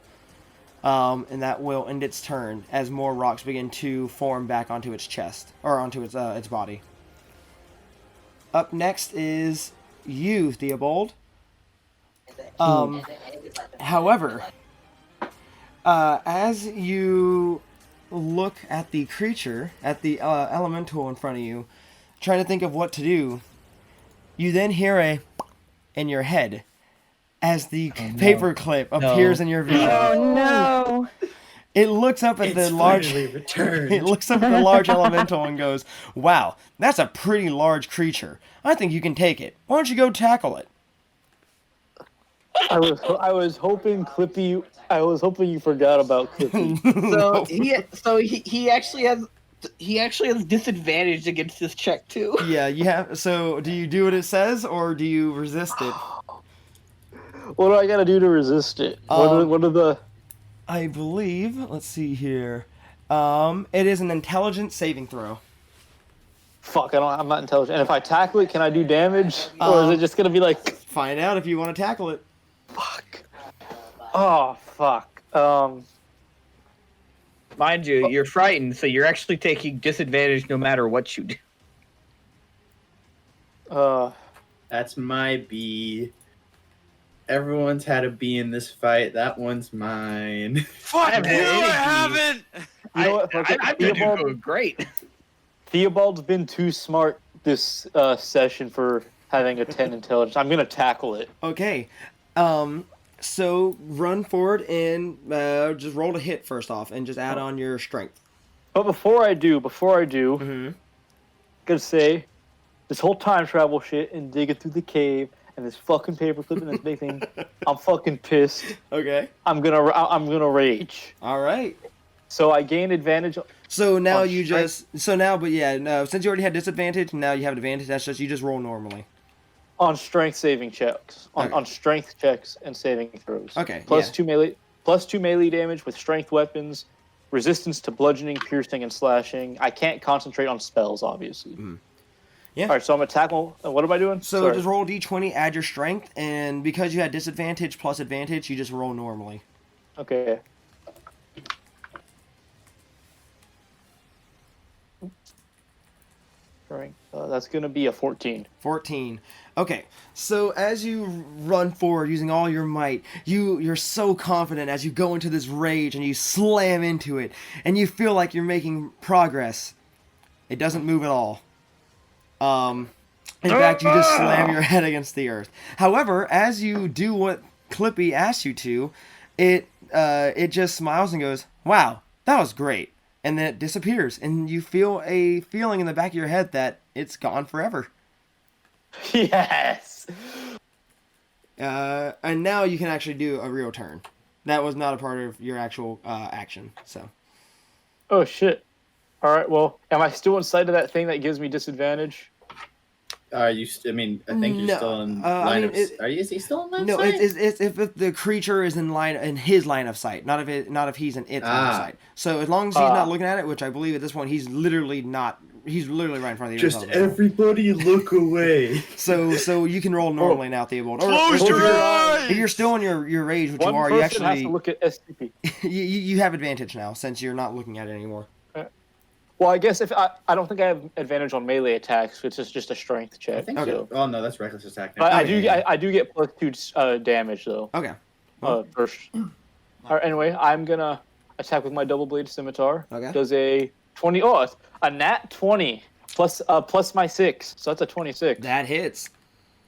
And that will end its turn as more rocks begin to form back onto its chest, or onto its body. Up next is you, Theobald. However, as you look at the creature, at the elemental in front of you, trying to think of what to do, you then hear a in your head as the paperclip appears in your vision. Oh no! It looks up at the large. returned. It looks up at the large elemental and goes, "Wow, that's a pretty large creature. I think you can take it. Why don't you go tackle it?" I was hoping Clippy. I was hoping you forgot about Clippy. So he actually has disadvantage against this check too. Yeah, you have. So, do you do what it says, or do you resist it? What do I gotta do to resist it? What are the? I believe. Let's see here. It is an intelligence saving throw. Fuck! I'm not intelligent. And if I tackle it, can I do damage, or is it just gonna be like? Find out if you want to tackle it. Fuck. Oh fuck. Mind you, you're frightened, so you're actually taking disadvantage no matter what you do. That's my B. Everyone's had a B in this fight. That one's mine. Fuck haven't you! had any I haven't. You know what? I've been doing great. Theobald's been too smart this session for having a 10 intelligence. I'm gonna tackle it. Okay. So run forward and just roll to hit first off, and just add on your strength. But before I do, Mm-hmm. gotta say, this whole time travel shit and digging through the cave and this fucking paperclip and this big thing, I'm fucking pissed. Okay. I'm gonna rage. All right. So I gain advantage. So now On you strength? just no. Since you already had disadvantage, now you have advantage. That's just you just roll normally. On strength saving checks, Okay. on strength checks and saving throws. Okay, Plus yeah. plus 2 melee damage with strength weapons, resistance to bludgeoning, piercing, and slashing. I can't concentrate on spells, obviously. Yeah. All right, so I'm gonna tackle. What am I doing? So Sorry. just roll d20, add your strength, and because you had disadvantage plus advantage, you just roll normally. Okay. Strength. That's gonna be a 14. 14. Okay, so as you run forward using all your might, you're so confident as you go into this rage and you slam into it, and you feel like you're making progress. It doesn't move at all. In fact, you just slam your head against the earth. However, as you do what Clippy asks you to, it just smiles and goes, "Wow, that was great." And then it disappears, and you feel a feeling in the back of your head that it's gone forever. Yes. And now you can actually do a real turn. That was not a part of your actual action. So. Oh shit. All right. Well, am I still in sight of that thing that gives me disadvantage? I think you're No, still in I line mean, of. it- Is he still in line No, of sight? it's if the creature is in his line of sight, not if he's in its line of sight. So as long as he's not looking at it, which I believe at this point he's literally right in front of you. Just everybody look away. So you can roll normally now, Theobald. Close if your you're- eyes! If you're still in your rage, which One you are, person you has to actually look at SCP. you have advantage now since you're not looking at it anymore. Well, I guess if I don't think I have advantage on melee attacks, which is just a strength check. I think Okay. so. Oh no, that's reckless attack. But I Okay. do get plus 2 damage though. Okay. First. All right. Anyway, I'm gonna attack with my double blade scimitar. Okay. Does a 20? Oh, it's a nat 20 plus my 6, so that's a 26. That hits.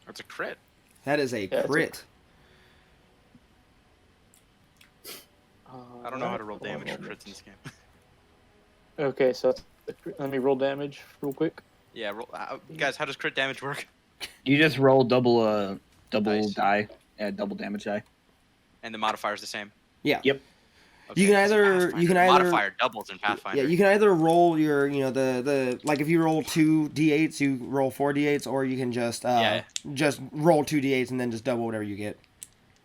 That's a crit. That is a it's a- crit. I don't know how to roll damage for crits in this game. Okay, so let me roll damage real quick. Yeah, guys, how does crit damage work? You just roll double Dice. die, double damage die. And the modifier's the same. Yeah. Yep. Okay, You can it's in either- Pathfinder. you can either- modifier doubles in Pathfinder. Yeah, you can either roll your, the like if you roll 2 d8s, you roll 4 d8s, or you can just just roll 2 d8s and then just double whatever you get.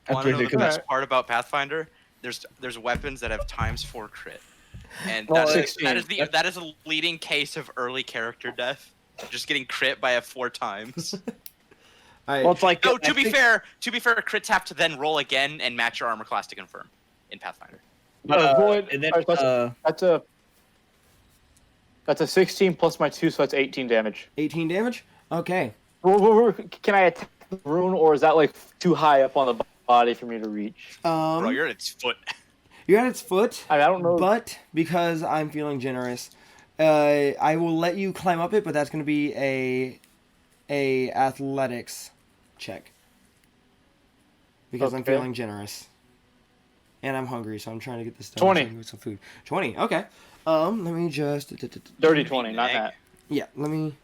Want to know the ridiculous. best part about Pathfinder? There's weapons that have ×4 crit, and Well, that is a leading case of early character death. Just getting crit by 4 times. Well, it's like No, to be fair, crits have to then roll again and match your armor class to confirm in Pathfinder. and then That's a 16 plus my 2, so that's 18 damage. 18 damage. Okay. Can I attack the rune, or is that like too high up on the body for me to reach? Bro, you're at its foot. You're at its foot. I don't know. But because I'm feeling generous, I will let you climb up it, but that's going to be a athletics check. Because I'm Okay. feeling generous. And I'm hungry, so I'm trying to get this done. 20. So I can get some food. 20. Okay. Let me just. Dirty 20, not that. Yeah. Let me.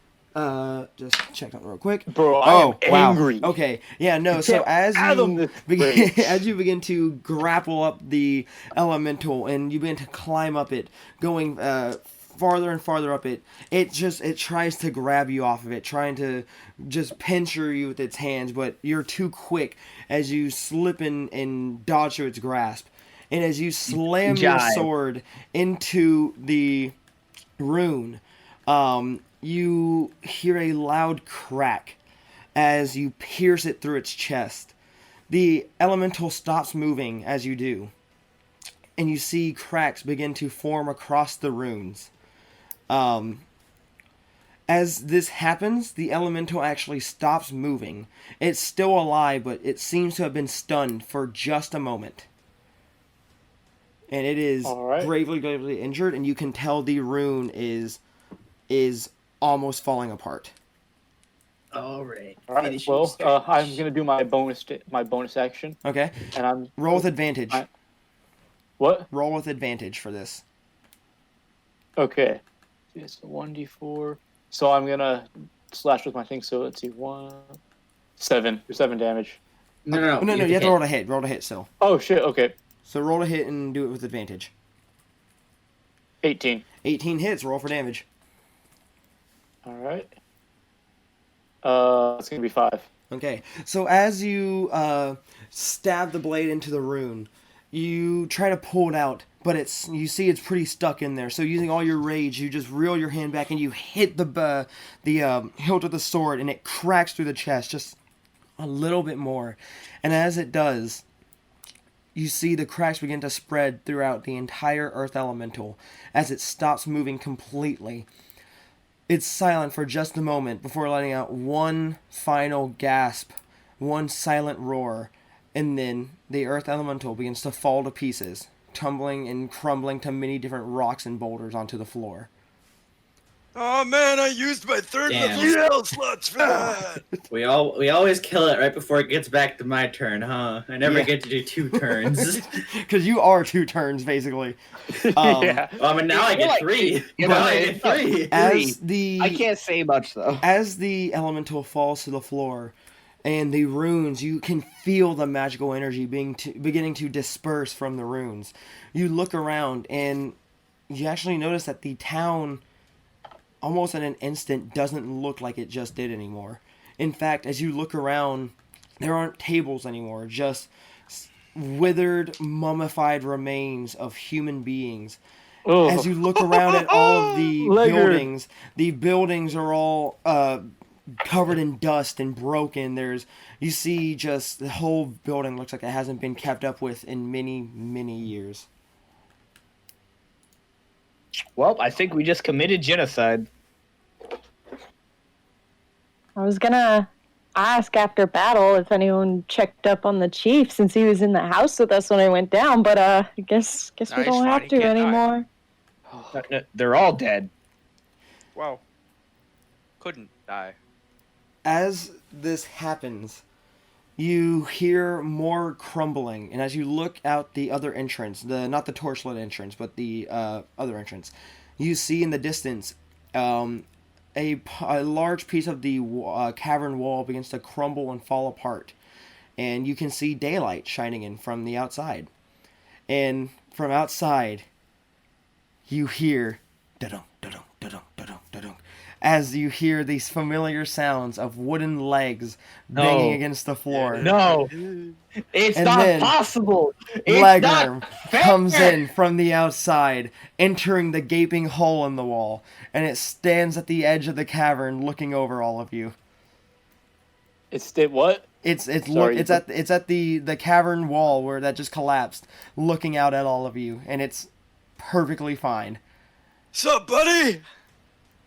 Just check that real quick. Bro, I am wow. angry. Okay. Yeah. No. So can't as fathom you this begin, rage. as you begin to grapple up the elemental and you begin to climb up it, going farther and farther up it, it tries to grab you off of it, trying to just pincher you with its hands, but you're too quick as you slip in and dodge through its grasp. And as you slam your Jive. sword into the rune, you hear a loud crack as you pierce it through its chest. The elemental stops moving as you do, and you see cracks begin to form across the runes. As this happens, the elemental actually stops moving. It's still alive, but it seems to have been stunned for just a moment. And it is Alright. gravely injured, and you can tell the rune is almost falling apart. All right. All right. Well, I'm gonna do my bonus action, Okay? and I'm Roll with advantage. what? Roll with advantage for this. Okay. It's 1d4. So I'm gonna slash with my thing. So let's see, 7 damage. No. No, you have to roll to hit. Roll to hit still. Oh shit. Okay. So roll to hit and do it with advantage. 18. 18 hits. Roll for damage. All right. It's gonna be 5. Okay. So as you stab the blade into the rune, you try to pull it out, but you see it's pretty stuck in there. So using all your rage, you just reel your hand back and you hit the hilt of the sword, and it cracks through the chest just a little bit more. And as it does, you see the cracks begin to spread throughout the entire earth elemental as it stops moving completely. It's silent for just a moment before letting out one final gasp, one silent roar, and then the earth elemental begins to fall to pieces, tumbling and crumbling to many different rocks and boulders onto the floor. Oh man, I used my third Damn. level spell slots for that. We always kill it right before it gets back to my turn, huh? I never Yeah. get to do 2 turns. Because you are 2 turns, basically. Yeah. I mean, now I feel get like 3. Yeah, Now but I get 3. As the I can't say much though. As the elemental falls to the floor, and the runes, you can feel the magical energy beginning to disperse from the runes. You look around, and you actually notice that the town, almost in an instant, doesn't look like it just did anymore. In fact, as you look around, there aren't tables anymore, just withered, mummified remains of human beings. Oh. As you look around at all of the Laggard. buildings are all covered in dust and broken. You see just the whole building looks like it hasn't been kept up with in many, many years. Well, I think we just committed genocide. I was gonna ask after battle if anyone checked up on the chief since he was in the house with us when I went down, but I guess No, we he's don't fine. have He to can't die. anymore. No, they're all dead. Well, couldn't die. As this happens, you hear more crumbling, and as you look out the other entrance, not the torchlit entrance, but the other entrance, you see in the distance a large piece of the cavern wall begins to crumble and fall apart, and you can see daylight shining in from the outside. And from outside, you hear da-dunk, da-dunk, da-dunk, da-dunk, da-dunk, as you hear these familiar sounds of wooden legs banging No. against the floor. No, it's And not then possible. It's Lagner not fair. comes in from the outside, entering the gaping hole in the wall, and it stands at the edge of the cavern looking over all of you. It's what? It's Sorry, it's at the cavern wall where that just collapsed, looking out at all of you, and it's perfectly fine. Sup, buddy?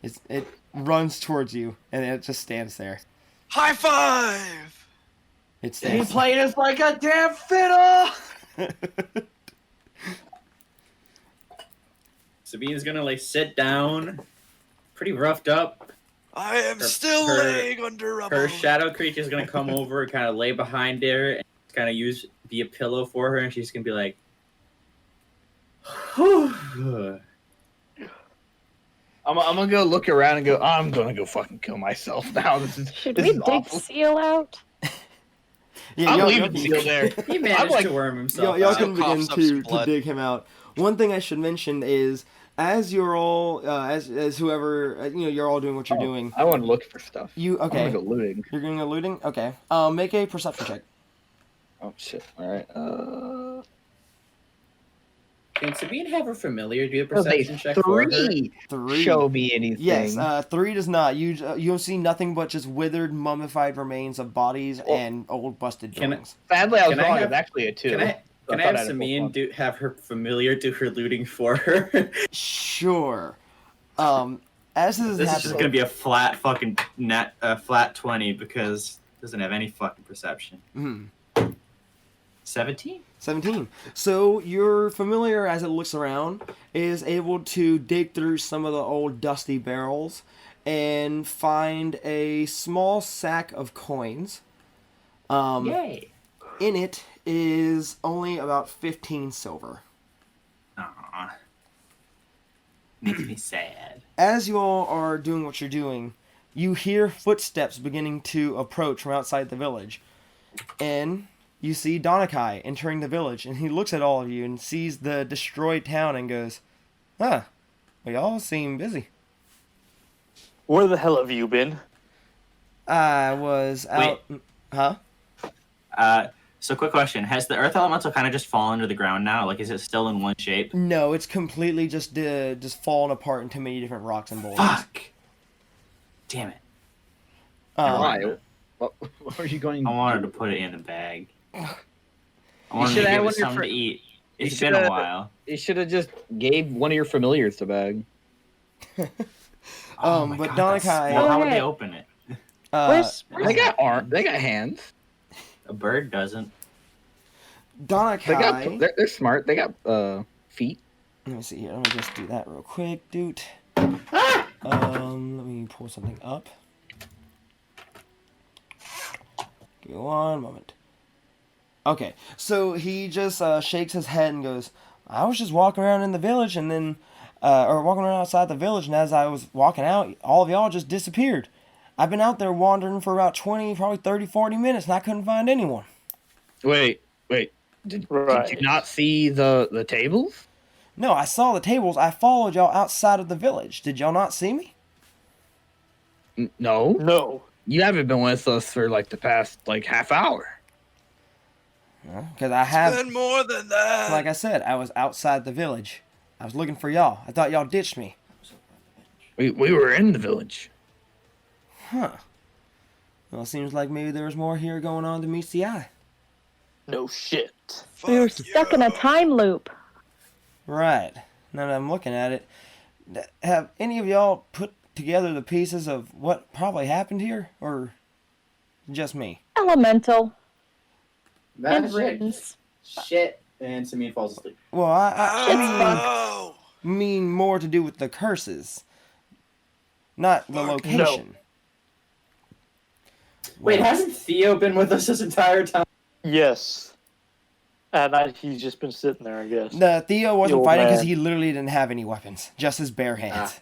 It runs towards you, and it just stands there. High five! It He stands. played us like a damn fiddle. Sabine's gonna like sit down, pretty roughed up. I am still her- laying under rubble. Her shadow creature's gonna come over, kind of lay behind her, and kind of be a pillow for her, and she's gonna be like, I'm gonna go look around and go. I'm gonna go fucking kill myself now. Should this we is dig awful. Seal out? Yeah, I'm y'all leaving can- Seal there. He managed I'm like- to worm himself y'all out. can begin coughs up some to blood. dig him out. One thing I should mention is, as you're all, as whoever, you're all doing what you're doing. I want to look for stuff. You I'm okay? gonna go looting. You're going to go looting. Okay. Make a perception check. Oh shit! All right. Can Sabine have her familiar do a Does a perception check for her? 3. show me anything? Yes. 3 does not. You'll see nothing but just withered, mummified remains of bodies and old busted Can I- buildings. Sadly, I was Can I wrong. have- It's actually a 2. Can I I have thought I had a full Sabine one. have her familiar do her looting for her? Sure. As this is This is happening, just gonna be a flat fucking flat 20 because it doesn't have any fucking perception. Mhm. 17? 17. So your familiar, as it looks around, is able to dig through some of the old dusty barrels and find a small sack of coins. Yay! In it is only about 15 silver. Aw. Makes me sad. As you all are doing what you're doing, you hear footsteps beginning to approach from outside the village. And you see Donakai entering the village, and he looks at all of you and sees the destroyed town and goes, "Huh, we all seem busy." Where the hell have you been? I was out... Huh? So quick question. Has the earth elemental kind of just fallen to the ground now? Like, is it still in one shape? No, it's completely just fallen apart into many different rocks and boulders. Fuck! Damn it. Why? What are you going? I wanted to put it in the bag. I wanted should to have give one it of your something to fr- eat. you It's been a shoulda- while. You should have just gave one of your familiars the bag. Oh my but God, that's Donakai- small. How would Okay. they open it? Where's They got arms. They got hands. A bird doesn't. Donakai... They're smart. They got feet. Let me see here. Let me just do that real quick, dude. Let me pull something up. Give me one moment. Okay, so he just shakes his head and goes, "I was just walking around in the village and then, or walking around outside the village, and as I was walking out, all of y'all just disappeared. I've been out there wandering for about 20, probably 30, 40 minutes, and I couldn't find anyone." Wait. Did Right. you not see the tables? No, I saw the tables. I followed y'all outside of the village. Did y'all not see me? No. No. You haven't been with us for like the past half hour. Because I have... Been more than that. Like I said, I was outside the village. I was looking for y'all. I thought y'all ditched me. We were in the village. Huh. Well, it seems like maybe there was more here going on than meets the eye. No shit. we were Fuck stuck in a you. time loop. Right. Now that I'm looking at it, have any of y'all put together the pieces of what probably happened here? Or just me? Elemental and Magic. runes. Shit. And Sabine falls asleep. Well, I Oh. mean more to do with the curses. Not the Fuck location. Wait, hasn't Theo been with us this entire time? Yes. And he's just been sitting there, I guess. The Theo wasn't old fighting because man. he literally didn't have any weapons. Just his bare hands. Ah.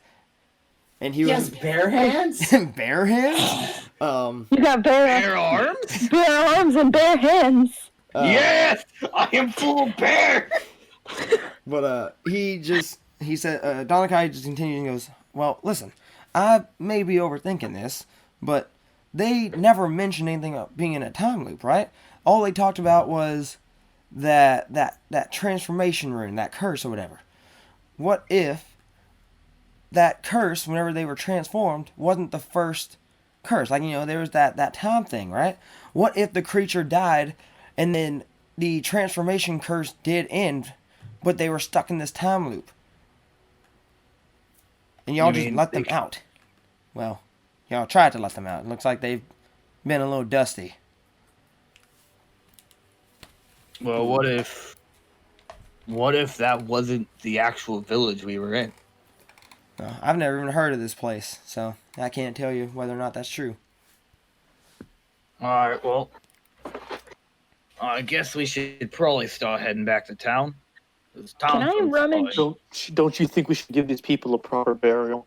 And he He was... has bare hands? bare hands? You got Bare arms? bare arms and bare hands. Yes, I am full bear. But he said, Donakai just continued and goes, "Well, listen, I may be overthinking this, but they never mentioned anything about being in a time loop, right? All they talked about was that transformation rune, that curse or whatever. What if that curse, whenever they were transformed, wasn't the first curse? Like, there was that time thing, right? What if the creature died and then the transformation curse did end, but they were stuck in this time loop? And y'all You just mean let them they- out. Well, y'all tried to let them out. It looks like they've been a little dusty. Well, what if that wasn't the actual village we were in? I've never even heard of this place, so I can't tell you whether or not that's true. All right, well, I guess we should probably start heading back to town. This Can I town rummage? Don't you think we should give these people a proper burial?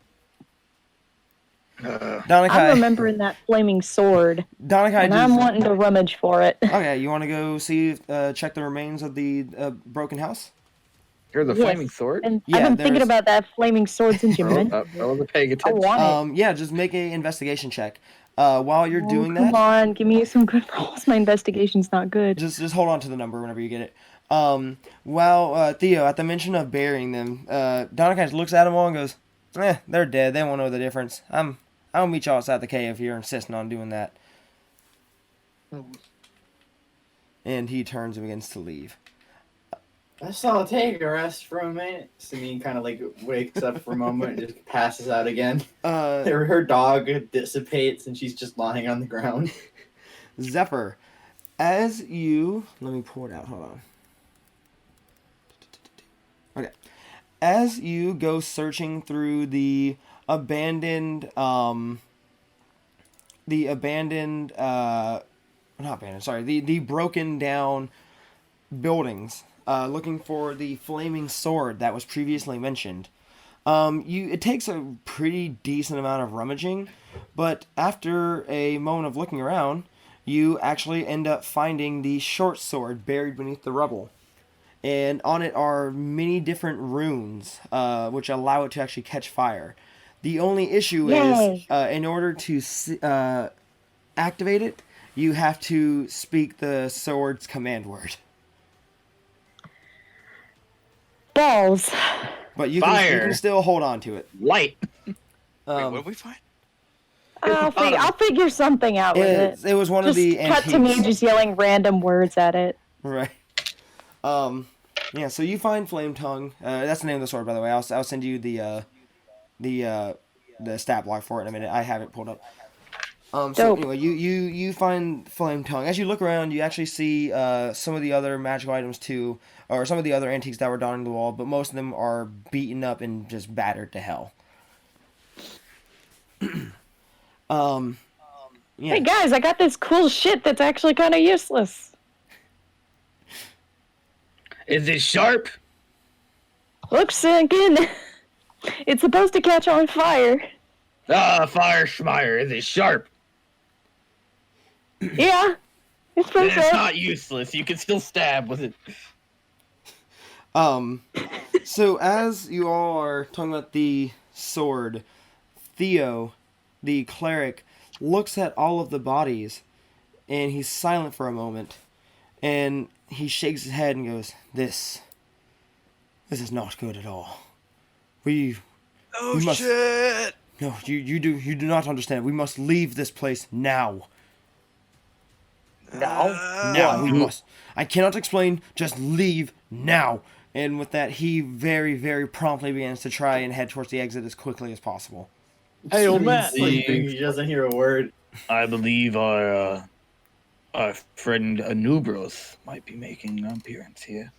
I'm Donakai, remembering that flaming sword, Donakai and I'm just... wanting to rummage for it. Okay, you want to go see, check the remains of the broken house? You're the Yes. flaming sword? And Yeah, I've been thinking there's- about that flaming sword since you I mentioned it. wasn't paying I attention. want it. Yeah, just make a investigation check. While you're doing Come that, on, give me some good rolls. My investigation's not good. just hold on to the number whenever you get it. While Theo, at the mention of burying them, Donakai just looks at them all and goes, they're dead. They won't know the difference. I'll meet y'all outside the cave if you're insisting on doing that. And he turns and begins to leave. I saw take a rest for a minute. Sabine kind of like wakes up for a moment and just passes out again. Her dog dissipates and she's just lying on the ground. Zephyr, as you... Let me pull it out. Hold on. Okay. As you go searching through the abandoned... the broken down buildings, looking for the flaming sword that was previously mentioned. It takes a pretty decent amount of rummaging, but after a moment of looking around, you actually end up finding the short sword buried beneath the rubble. And on it are many different runes, which allow it to actually catch fire. The only issue is, in order to activate it, you have to speak the sword's command word. Balls. But you Fire. can still hold on to it. Light. Wait, what did we find? I'll figure something out with it. It was one of Just the cut to me antiques. just yelling random words at it. Right. Yeah, so you find Flame Tongue. That's the name of the sword, by the way. I'll send you the stat block for it in a minute. I have it pulled up. So Dope. anyway, you find Flame Tongue. As you look around, you actually see some of the other magical items too, or some of the other antiques that were donning the wall, but most of them are beaten up and just battered to hell. Yeah. Hey guys, I got this cool shit that's actually kind of useless. Is it sharp? Looks sinking. It's supposed to catch on fire. Fire schmire. Is it sharp? Yeah, it's pretty Then it's sharp. not useless. You can still stab with it. So as you all are talking about the sword, Theo, the cleric, looks at all of the bodies, and he's silent for a moment, and he shakes his head and goes, This is not good at all. We must... Shit! No, you do not understand. We must leave this place now. Now we must. I cannot explain. Just leave now. And with that, he very, very promptly begins to try and head towards the exit as quickly as possible. Hey, old man. Sleeping, he doesn't hear a word. I believe our friend Anubros might be making an appearance here.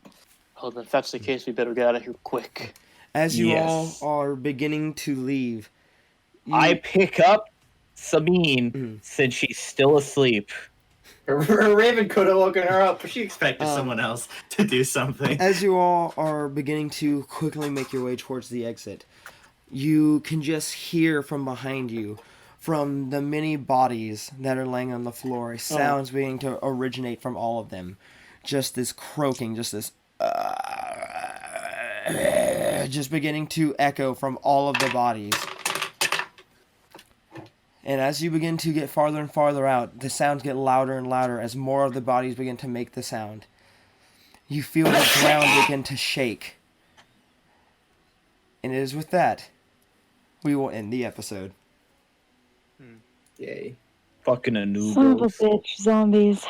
Oh, then if that's the case, we better get out of here quick. As you Yes. all are beginning to leave, I pick up Sabine since she's still asleep. Her Raven could have woken her up, but she expected someone else to do something. as you all are beginning to quickly make your way towards the exit, you can just hear from behind you, from the many bodies that are laying on the floor, sounds beginning to originate from all of them. Just this croaking, just this... just beginning to echo from all of the bodies. And as you begin to get farther and farther out, the sounds get louder and louder as more of the bodies begin to make the sound. You feel the ground begin to shake. And it is with that, we will end the episode. Yay. Fucking Son of a Anubros. bitch, zombies.